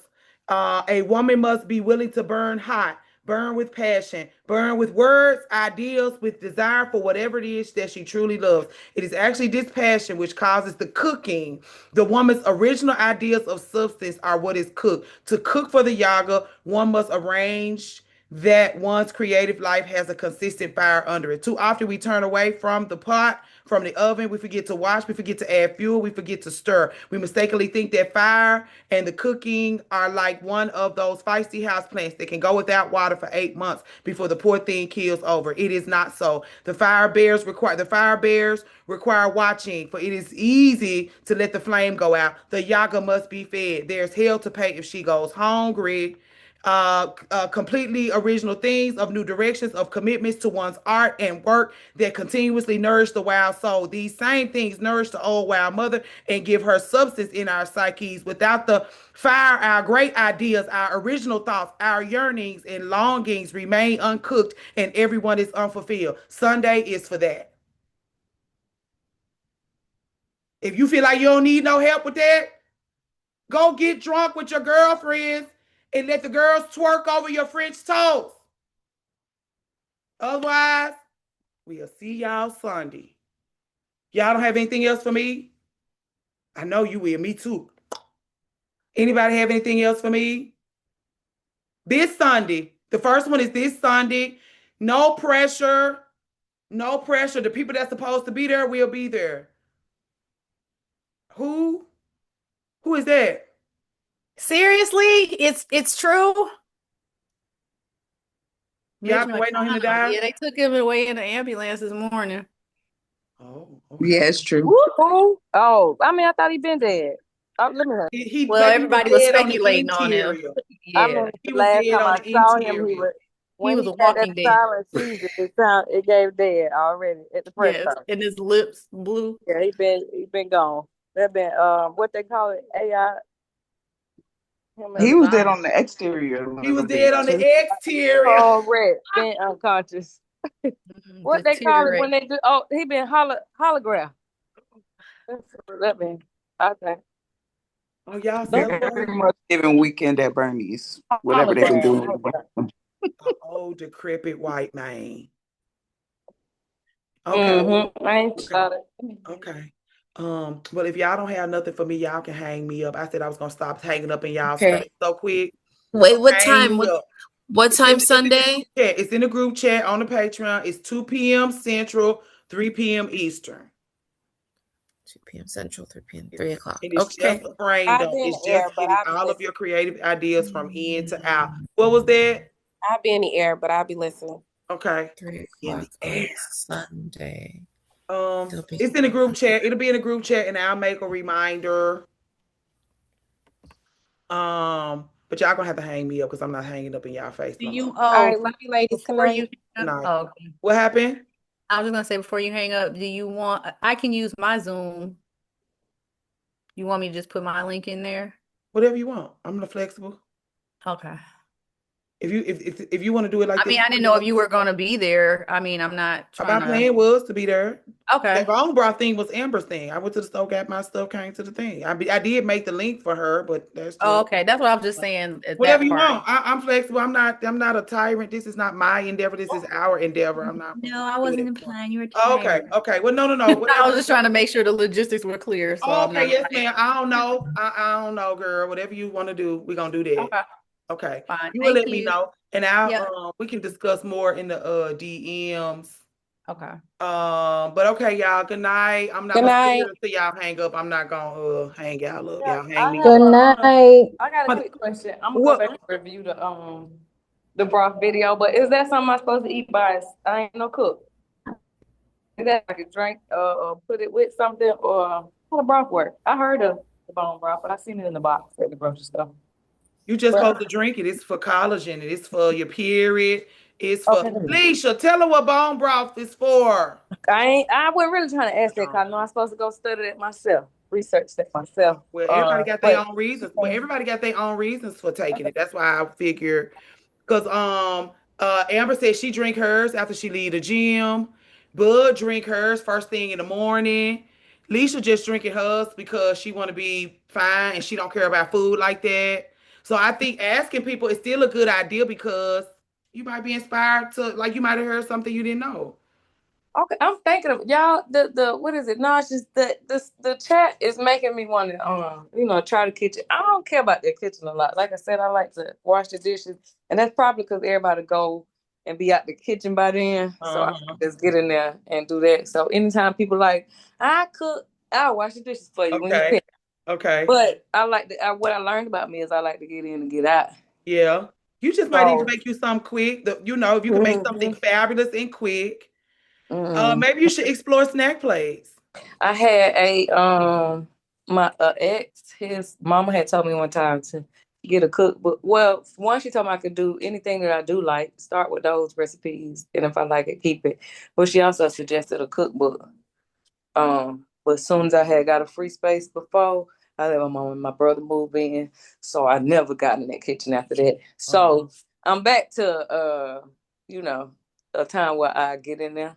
A woman must be willing to burn hot. Burn with passion, burn with words, ideas, with desire for whatever it is that she truly loves. It is actually this passion which causes the cooking. The woman's original ideas of substance are what is cooked. To cook for the yaga, one must arrange that one's creative life has a consistent fire under it. Too often we turn away from the pot, from the oven. We forget to wash. We forget to add fuel. We forget to stir. We mistakenly think that fire and the cooking are like one of those feisty house plants that can go without water for 8 months before the poor thing kills over. It is not so. The fire bears require watching, for it is easy to let the flame go out. The yaga must be fed. There's hell to pay if she goes hungry. Completely original things, of new directions, of commitments to one's art and work that continuously nourish the wild soul. These same things nourish the old wild mother and give her substance in our psyches. Without the fire, our great ideas, our original thoughts, our yearnings and longings remain uncooked, and everyone is unfulfilled. Sunday is for that. If you feel like you don't need no help with that, go get drunk with your girlfriends and let the girls twerk over your French toast. Otherwise, we'll see y'all Sunday. Y'all don't have anything else for me? I know you will. Me too. Anybody have anything else for me? This Sunday. The first one is this Sunday. No pressure. No pressure. The people that's supposed to be there will be there. Who? Who is that? Seriously? It's true? Y'all been waiting on him to die? Yeah, they took him away in the ambulance this morning. Oh, okay. Yeah, it's true. Woo-hoo. Oh, I mean, I thought he'd been dead. Oh, let me. Well, everybody was speculating on him. I mean, the last time I saw him, he was a had walking that dead. silent seizure, it gave dead already at the press Yes, conference. and his lips blue. Yeah, he been gone. That been what they call it, AI. Him He and was dead Zion. on the exterior a He was little dead bit on too. the exterior. Correct. Been unconscious. What they call it when Deteriorate. they do? Oh, he been holograph. That's what that mean. I think. Oh, y'all Don't celebrate Very much giving weekend at Bernie's, whatever they've been doing. hologram. an old decrepit white man. Okay. Mm-hmm. I ain't Okay. got it. Okay. But if y'all don't have nothing for me, y'all can hang me up. I said I was gonna stop hanging up in y'all's Okay. face so quick. Wait, what Hang time? me up. What It's in, time it's in the Sunday? group chat. It's in the group chat on the Patreon. It's 2 p.m. Central, 3 p.m. Eastern. 2 p.m. Central, 3 p.m. 3 o'clock. And it's Okay. just a brain I'll dump. be in It's the air, just but getting I'll be all of listening. your creative ideas from in to out. What was that? I'll be in the air, but I'll be listening. Okay. 3 In o'clock the on air. Sunday. It's in the group chat. It'll be in the group chat, and I'll make a reminder. But y'all gonna have to hang me up because I'm not hanging up in y'all face. Do No you? more. All Oh, right, love you ladies. Good before night. you. No. Oh, okay. What happened? I was just gonna say before you hang up, do you want? I can use my Zoom. You want me to just put my link in there? Whatever you want. I'm flexible. Okay. If you want to do it like I this, mean, I didn't know if you were gonna be there. I mean, I'm not trying my to. plan was to be there. Okay. The bone broth thing was Amber's thing. I went to the store, got my stuff, came to the thing. I did make the link for her, but that's just Oh, okay. That's what I was just saying. whatever That you part. want. I'm flexible. I'm not a tyrant. This is not my endeavor. This is our endeavor. I'm not. No, I wasn't implying you were Okay. tired. Okay. Well, no. I Whatever. was just trying to make sure the logistics were clear. So Oh, I'm okay. not Yes, like, ma'am. I don't know. I don't know, girl. Whatever you want to do, we're gonna do that. okay, Okay. fine. You will Thank let me you. know, and Yeah. we can discuss more in the DMs. Okay. But okay, y'all. Good night. I'm not Good gonna sit night. here until y'all hang up. I'm not gonna hang y'all up. Yeah, Y'all hang I me have up. Good night. I got a But quick question. I'm gonna go what? back and review the broth video, but is that something I'm supposed to eat by? I ain't no cook. Is that like a drink or put it with something or how the broth work? I heard of the bone broth, but I seen it in the box at the grocery store. You just But supposed to drink it. It's for collagen. It's for your period. It's for okay, Leisha. Tell her what bone broth is for. I wasn't really trying to ask that because I know I'm supposed to go study that myself, research that myself. Well, everybody got their But own reasons. Well, everybody got their own reasons for taking it. That's why I figured because Amber said she drink hers after she leave the gym. Bud drink hers first thing in the morning. Leisha just drinking hers because she want to be fine and she don't care about food like that. So I think asking people is still a good idea because you might be inspired to like you might have heard something you didn't know. okay, I'm thinking of y'all. The what is it? No, it's just the chat is making me want to try the kitchen. I don't care about the kitchen a lot. Like I said, I like to wash the dishes, and that's probably because everybody go and be out the kitchen by then. So I can just get in there and do that. So anytime people like I cook, I'll wash the dishes for you when you Okay. finish. Okay. But I like what I learned about me is I like to get in and get out. Yeah. You just might need to So make you something quick. If you can make something fabulous and quick. Maybe you should explore snack plates. I had my ex, his mama had told me one time to get a cookbook. Well, one, she told me I could do anything that I do like, start with those recipes, and if I like it, keep it. But she also suggested a cookbook. But as soon as I had got a free space before, I let my mom and my brother move in, so I never got in that kitchen after that. So I'm back to a time where I get in there.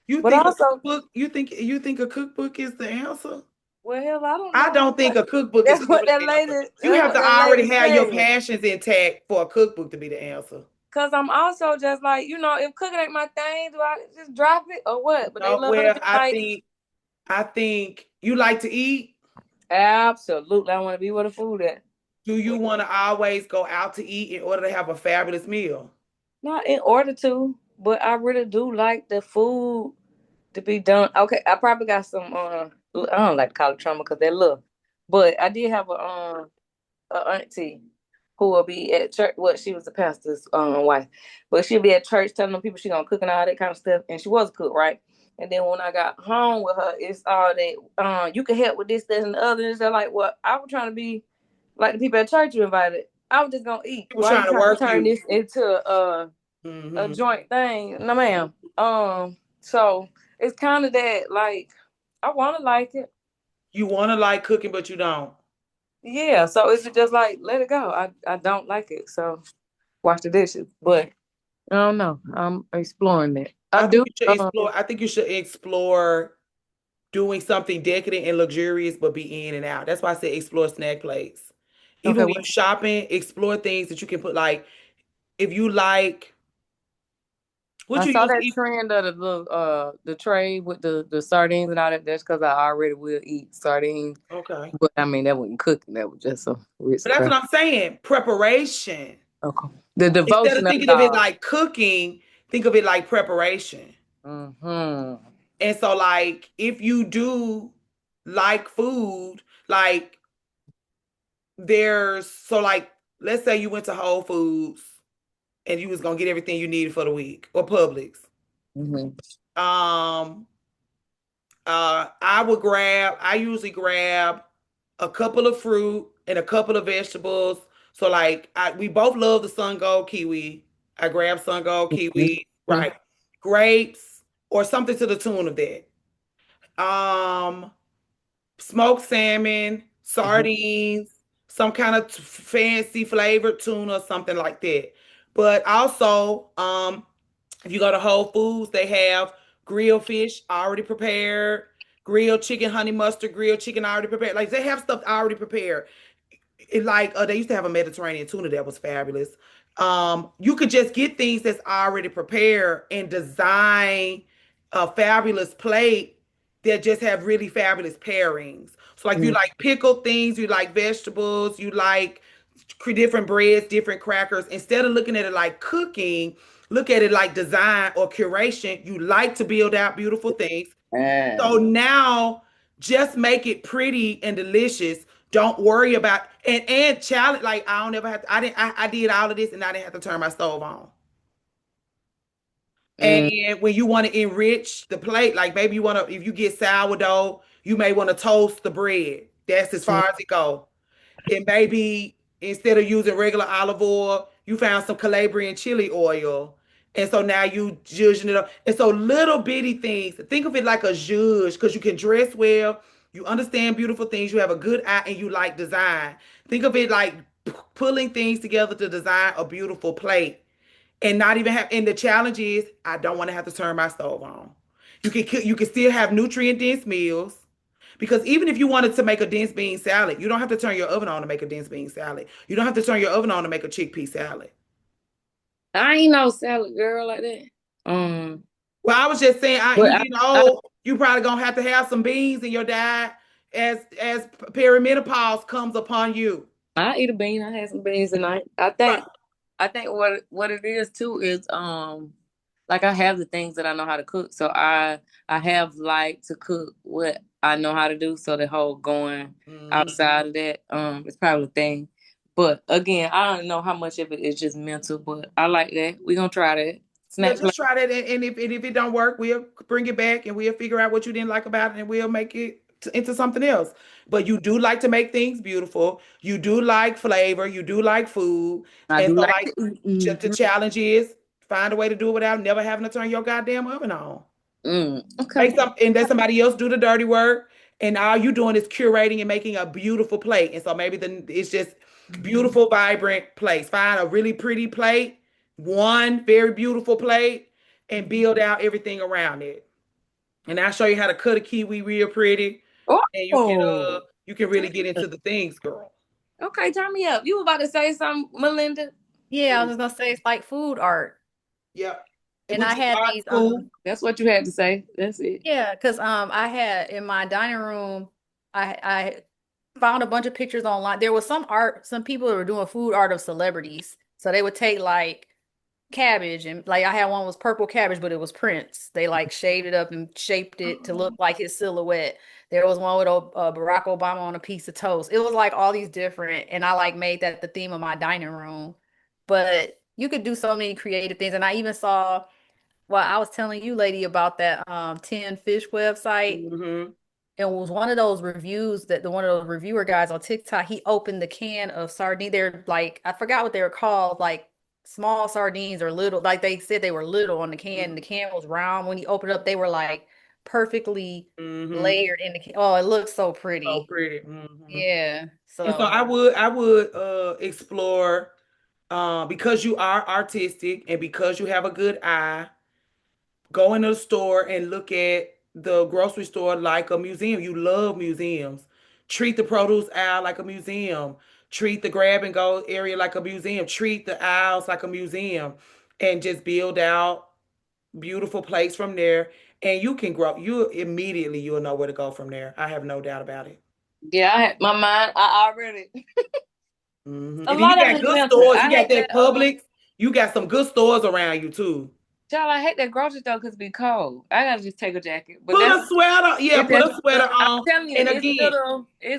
You But think also, a cookbook? You think a cookbook is the answer? well, hell, I don't I know. don't think a cookbook is That's gonna what be that the answer. lady. You That's have what to that already lady have your said. passions intact for a cookbook to be the answer. Cause I'm also just like, if cooking ain't my thing, do I just drop it or what? But they No, love well, it. Like, I think you like to eat. absolutely, I want to be where the food at. Do you want to always go out to eat in order to have a fabulous meal? Not in order to, but I really do like the food to be done. Okay, I probably got some. I don't like to call it trauma because they're little, but I did have a auntie who will be at church. Well, she was the pastor's wife, but she'll be at church telling them people she gonna cook and all that kind of stuff. And she was a cook, right? And then when I got home with her, it's all that you can help with this, that, and the other. And they're like, well, I was trying to be like the people at church you invited. I was just gonna eat. People Why you trying to trying to work turn you. this into a joint thing? No, ma'am. So it's kind of that. Like, I want to like it. You want to like cooking, but you don't. Yeah, so it's just like let it go. I don't like it, so wash the dishes. But I don't know. I'm exploring that. I do. I think you should explore doing something decadent and luxurious, but be in and out. That's why I say explore snack plates. Even Okay, when you shopping, explore things that you can put. Like if you like, what I you saw use to that eat. trend of the little the tray with the sardines and all that. That's because I already will eat sardines. Okay. But I mean that wasn't cooking, that was just some Ritz But that's what crackers. I'm saying. Preparation. Okay. The Instead of devotion of thinking it of it all. like cooking, think of it like preparation. Mm-hmm. And so, like, if you do like food, like like, let's say you went to Whole Foods and you was gonna get everything you needed for the week, or Publix. Mm-hmm. I usually grab a couple of fruit and a couple of vegetables. So like we both love the Sun Gold kiwi. I grab Sun Gold kiwi, right? Grapes or something to the tune of that. Smoked salmon, sardines, some kind of fancy flavored tuna, something like that. But also, if you go to Whole Foods, they have grilled fish already prepared, grilled chicken, honey mustard, grilled chicken already prepared. Like they have stuff already prepared. They used to have a Mediterranean tuna that was fabulous. You could just get things that's already prepared and design a fabulous plate that just have really fabulous pairings. So like you like pickled things, you like vegetables, you like different breads, different crackers. Instead of looking at it like cooking, look at it like design or curation. You like to build out beautiful things. So now just make it pretty and delicious. Don't worry about and challenge. Like I don't ever have to, I did all of this and I didn't have to turn my stove on. And when you want to enrich the plate, like maybe you want to, if you get sourdough, you may want to toast the bread. That's as far as it goes. And maybe instead of using regular olive oil, you found some Calabrian chili oil. And so now you zhuzhing it up. And so little bitty things. Think of it like a zhuzh because you can dress well, you understand beautiful things, you have a good eye, and you like design. Think of it like pulling things together to design a beautiful plate and not even have. And the challenge is, I don't want to have to turn my stove on. You can still have nutrient dense meals. Because even if you wanted to make a dense bean salad, you don't have to turn your oven on to make a dense bean salad. You don't have to turn your oven on to make a chickpea salad. I ain't no salad girl like that. Well, I was just saying, you probably gonna have to have some beans in your diet as perimenopause comes upon you. I eat a bean. I had some beans tonight. I think what it is too is like I have the things that I know how to cook. So I have like to cook what I know how to do. So the whole going outside of that it's probably a thing. But again, I don't know how much of it is just mental, but I like that. We're gonna try that. Yeah, just try that, and if it don't work, we'll bring it back and we'll figure out what you didn't like about it, and we'll make it into something else. But you do like to make things beautiful. You do like flavor. You do like food, I and do so like like the challenge is find a way to do it without never having to turn your goddamn oven on. Okay. And let somebody else do the dirty work, and all you doing is curating and making a beautiful plate. And so maybe it's just beautiful, vibrant place. Find a really pretty plate, one very beautiful plate, and build out everything around it. And I'll show you how to cut a kiwi real pretty. And you can really get into the things, girl. Okay, turn me up. You were about to say something, Melinda? Yeah, I was just gonna say it's like food art. Yep. And I had these That's what you had to say. That's it. yeah, because I had in my dining room, I found a bunch of pictures online. There was some people that were doing food art of celebrities. So they would take like cabbage and like I had one was purple cabbage, but it was Prince. They like shaved it up and shaped it to look like his silhouette. There was one with Barack Obama on a piece of toast. It was like all these different, and I like made that the theme of my dining room. But you could do so many creative things, and I even saw. Well, I was telling you, lady, about that 10 fish website. It was one of those reviews that one of those reviewer guys on TikTok, he opened the can of sardine. They're like, I forgot what they were called, like small sardines or little, like they said they were little on the can. The can was round. When he opened up, they were like perfectly Mhm. layered in the oh, it looks so So pretty. pretty. Mhm. Yeah. And so So I would explore because you are artistic and because you have a good eye, go into the store and look at the grocery store like a museum. You love museums. Treat the produce aisle like a museum. Treat the grab and go area like a museum. Treat the aisles like a museum and just build out beautiful place from there. And you can grow, you'll know where to go from there. I have no doubt about it. Yeah, I had my mind. I already. Mhm. A And then you lot of got it's good mental. stores. I You got hate that that. Publix. You got some good stores around you too. Child, I hate that grocery store because it be cold. I gotta just take a jacket. But Put that's a sweater. Yeah, put a sweater I'm on. telling you, And it's again,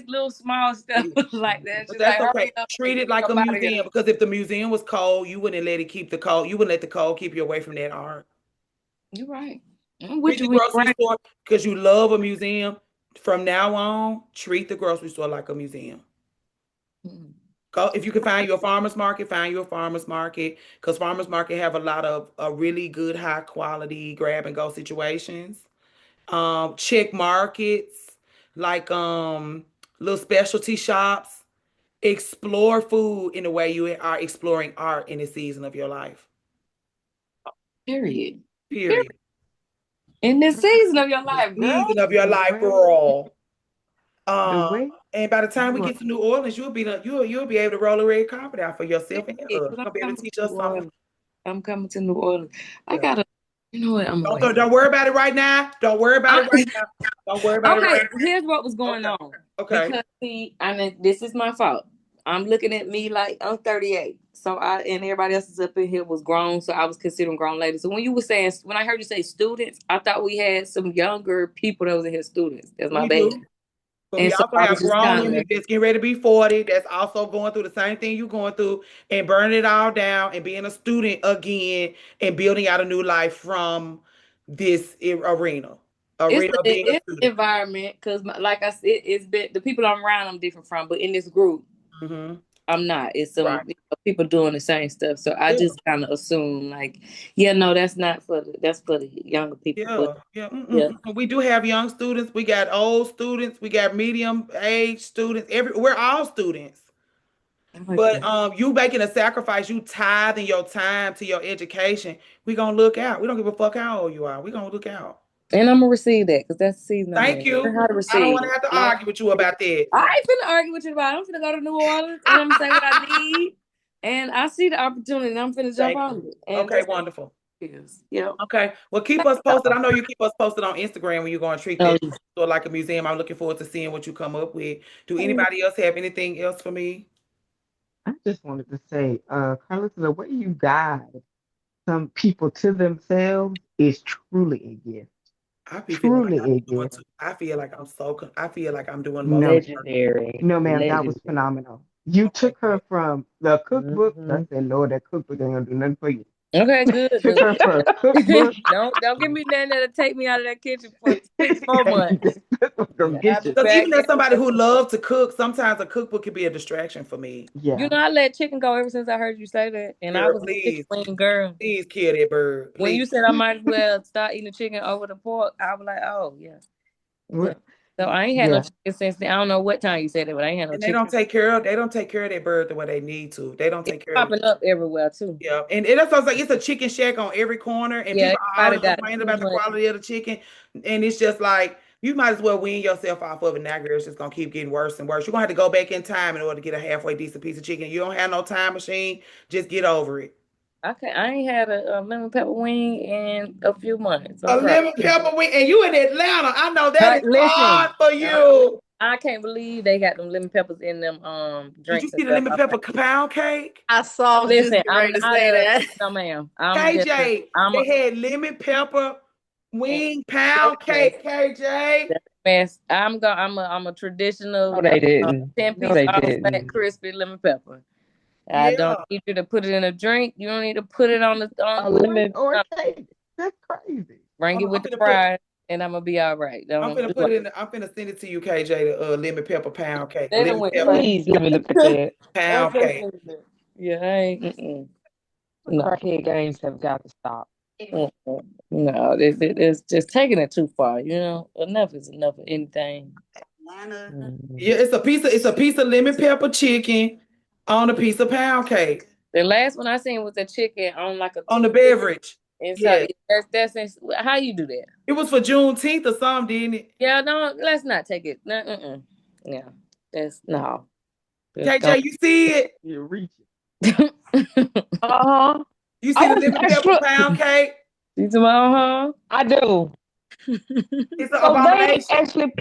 little small stuff like that. It's but just like that's okay. hurry up Treat and it like get a up out of here. museum because if the museum was cold, you wouldn't let it keep the cold. You wouldn't let the cold keep you away from that art. You're right. I'm with Treat the you. grocery store because you love a museum. From now on, treat the grocery store like a museum. Go if you can find you a farmer's market, find you a farmer's market because farmer's market have a lot of really good high quality grab and go situations. Check markets like little specialty shops. Explore food in the way you are exploring art in the season of your life. Period. Period. In this season of your life, girl. Season of your The life, way girl. the way And by the time we you are get to New Orleans, you'll be able to roll a red carpet out for yourself and Yeah, us. 'cause You're gonna be able to teach us New something. Orleans. I'm coming to New Orleans. I Yeah. gotta, you know what? I'm gonna Don't worry about it right now. Don't worry about it right now. Don't worry about it Okay, right now. here's what was going on. Okay. Because see, I mean, this is my fault. I'm looking at me like I'm 38. So and everybody else is up in here was grown, so I was considering grown ladies. So when I heard you say students, I thought we had some younger people that was in here students. That's my We bad. do. But And we so also I have was just grown kind women of that's getting ready to be 40, that's also going through the same thing you're going through and burning it all down and being a student again and building out a new life from this arena of being a it's student. the environment because like I said, it's been the people I'm around I'm different from, but in this group I'm not. It's some people doing the same stuff. So I just kind of assume like, yeah, no, that's not that's for the younger people. We do have young students. We got old students. We got medium age students. We're all students. But you making a sacrifice, you tithing your time to your education. We gonna look out. We don't give a fuck how old you are. We gonna look out. And I'm gonna receive that because that's the season. Thank you. How to receive. I don't want to have to argue with you about that. I ain't finna argue with you about it. I'm finna go to New Orleans and I'm gonna say what I need. And I see the opportunity and I'm finna jump on it. And Okay, wonderful. Yeah. Okay. Well, keep us posted. I know you keep us posted on Instagram when you're going to treat that store like a museum. I'm looking forward to seeing what you come up with. Do anybody else have anything else for me? I just wanted to say, Carlos, the way you guide some people to themselves is truly a gift. I feel like I'm doing most legendary. No, ma'am, that was phenomenal. You took her from the cookbook. I said, Lord, that cookbook ain't gonna do nothing for you. Okay, good. Took her for a cookbook. Don't give me nothing that'll take me out of that kitchen for 6 more months. Because even as somebody who loves to cook, sometimes a cookbook can be a distraction for me. Yeah. You know, I let chicken go ever since I heard you say that. And Girl, I was please. a chicken girl. Please kill that bird. When you said I might as well start eating chicken over the pork, I was like, oh, yeah. So I ain't had no chicken since then. I don't know what time you said it, but I ain't had no And chicken. they don't take care of that bird the way they need to. They don't take care of it. Popping up everywhere too. Yeah, and that's also like it's a chicken shack on every corner, and people are always complaining about the quality of the chicken, and it's just like you might as well wean yourself off of it now, girl. It's just gonna keep getting worse and worse. You're gonna have to go back in time in order to get a halfway decent piece of chicken. You don't have no time machine. Just get over it. Okay, I ain't had a lemon pepper wing in a few months. A lemon pepper wing, and you in Atlanta. I know that is hard for you. I can't believe they got them lemon peppers in them drinks. Did you see the lemon pepper pound cake? I saw. Listen, I'm to not say that. No, ma'am. KJ, they had lemon pepper wing pound cake. KJ. Mess. I'm a traditional. No, they didn't. 10-piece fat crispy lemon pepper. I don't need you to put it in a drink. You don't need to put it on the lemon or cake. That's crazy. Bring it with the fries, and I'm gonna be all right. I'm finna send it to you, KJ. The lemon pepper pound cake. Please let me look at that. Pound cake. Yeah, I ain't. Crackhead games have got to stop. No, it's just taking it too far. You know, enough is enough of anything. Yeah, it's a piece of lemon pepper chicken on a piece of pound cake. The last one I seen was a chicken on like a on the beverage. Inside, Yeah. that's how you do that? It was for Juneteenth or something, didn't it? Yeah, no, let's not take it. No, yeah, that's no. KJ, you see it? You're reaching. Uh-huh. You see the lemon pepper pound cake? You talking I do. It's an So they abomination. actually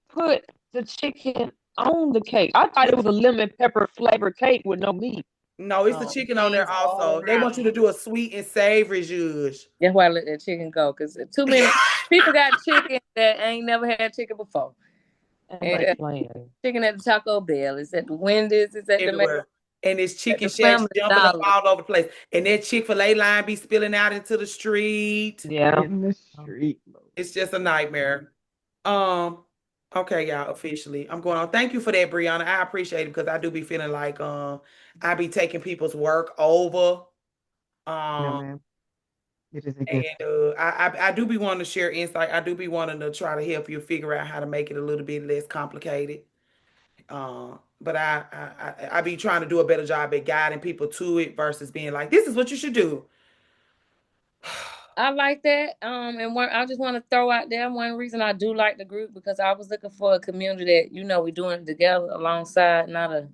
put the chicken on the cake. I thought it was a lemon pepper flavored cake with no meat. No, it's the chicken on there also. They want you to do a sweet and savory judge. That's why I let that chicken go, because too many people got chicken that ain't never had chicken before. And, chicken at the Taco Bell, it's at the Wendy's, it's at everywhere. And it's chicken the shacks Family jumping up Dollar. all over the place. And that Chick-fil-A line be spilling out into the street. Yeah. In the street. It's just a nightmare. Okay, y'all, officially. I'm going on. Thank you for that, Brianna. I appreciate it because I do be feeling like I be taking people's work over. Man. It is a And gift. I do be wanting to share insight. I do be wanting to try to help you figure out how to make it a little bit less complicated. But I be trying to do a better job at guiding people to it versus being like, this is what you should do. I like that. And I just want to throw out there one reason I do like the group, because I was looking for a community that, you know, we're doing it together alongside, not a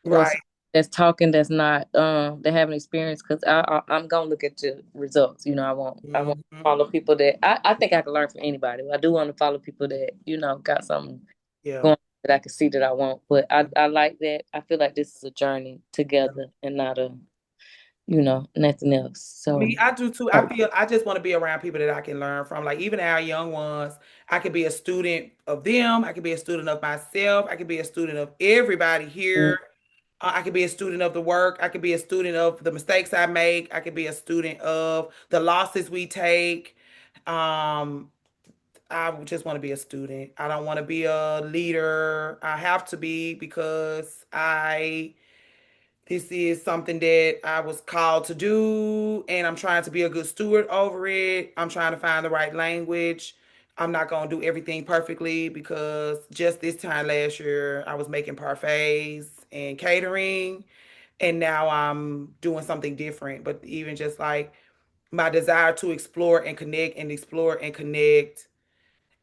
right that's talking, that's not they haven't experienced, because I'm gonna look at the results. You know, I want to follow people that I think I can learn from anybody. I do want to follow people that, you know, got something going that I can see that I want. But I like that. I feel like this is a journey together and not a, you know, nothing else. So I do too. I just want to be around people that I can learn from. Like even our young ones, I could be a student of them. I could be a student of myself. I could be a student of everybody here. I could be a student of the work. I could be a student of the mistakes I make. I could be a student of the losses we take. I just want to be a student. I don't want to be a leader. I have to be because this is something that I was called to do, and I'm trying to be a good steward over it. I'm trying to find the right language. I'm not going to do everything perfectly because just this time last year, I was making parfaits and catering, and now I'm doing something different. But even just like my desire to explore and connect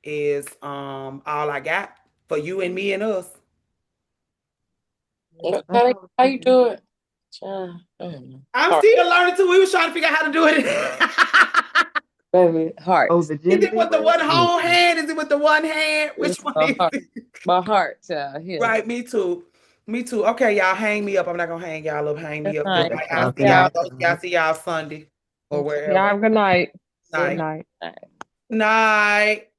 is all I got for you and me and us. How you do it? I'm still learning too. We was trying to figure out how to do it. Baby, heart. Oh, Is it with the one whole hand? Is it with the one hand? Which one is it? My heart, child. Yeah. Right, me too. Me too. Okay, y'all, hang me up. I'm not gonna hang y'all up. Hang me up. Right. I'll see y'all Sunday or wherever. Y'all have a good night. Night. Good night. Night.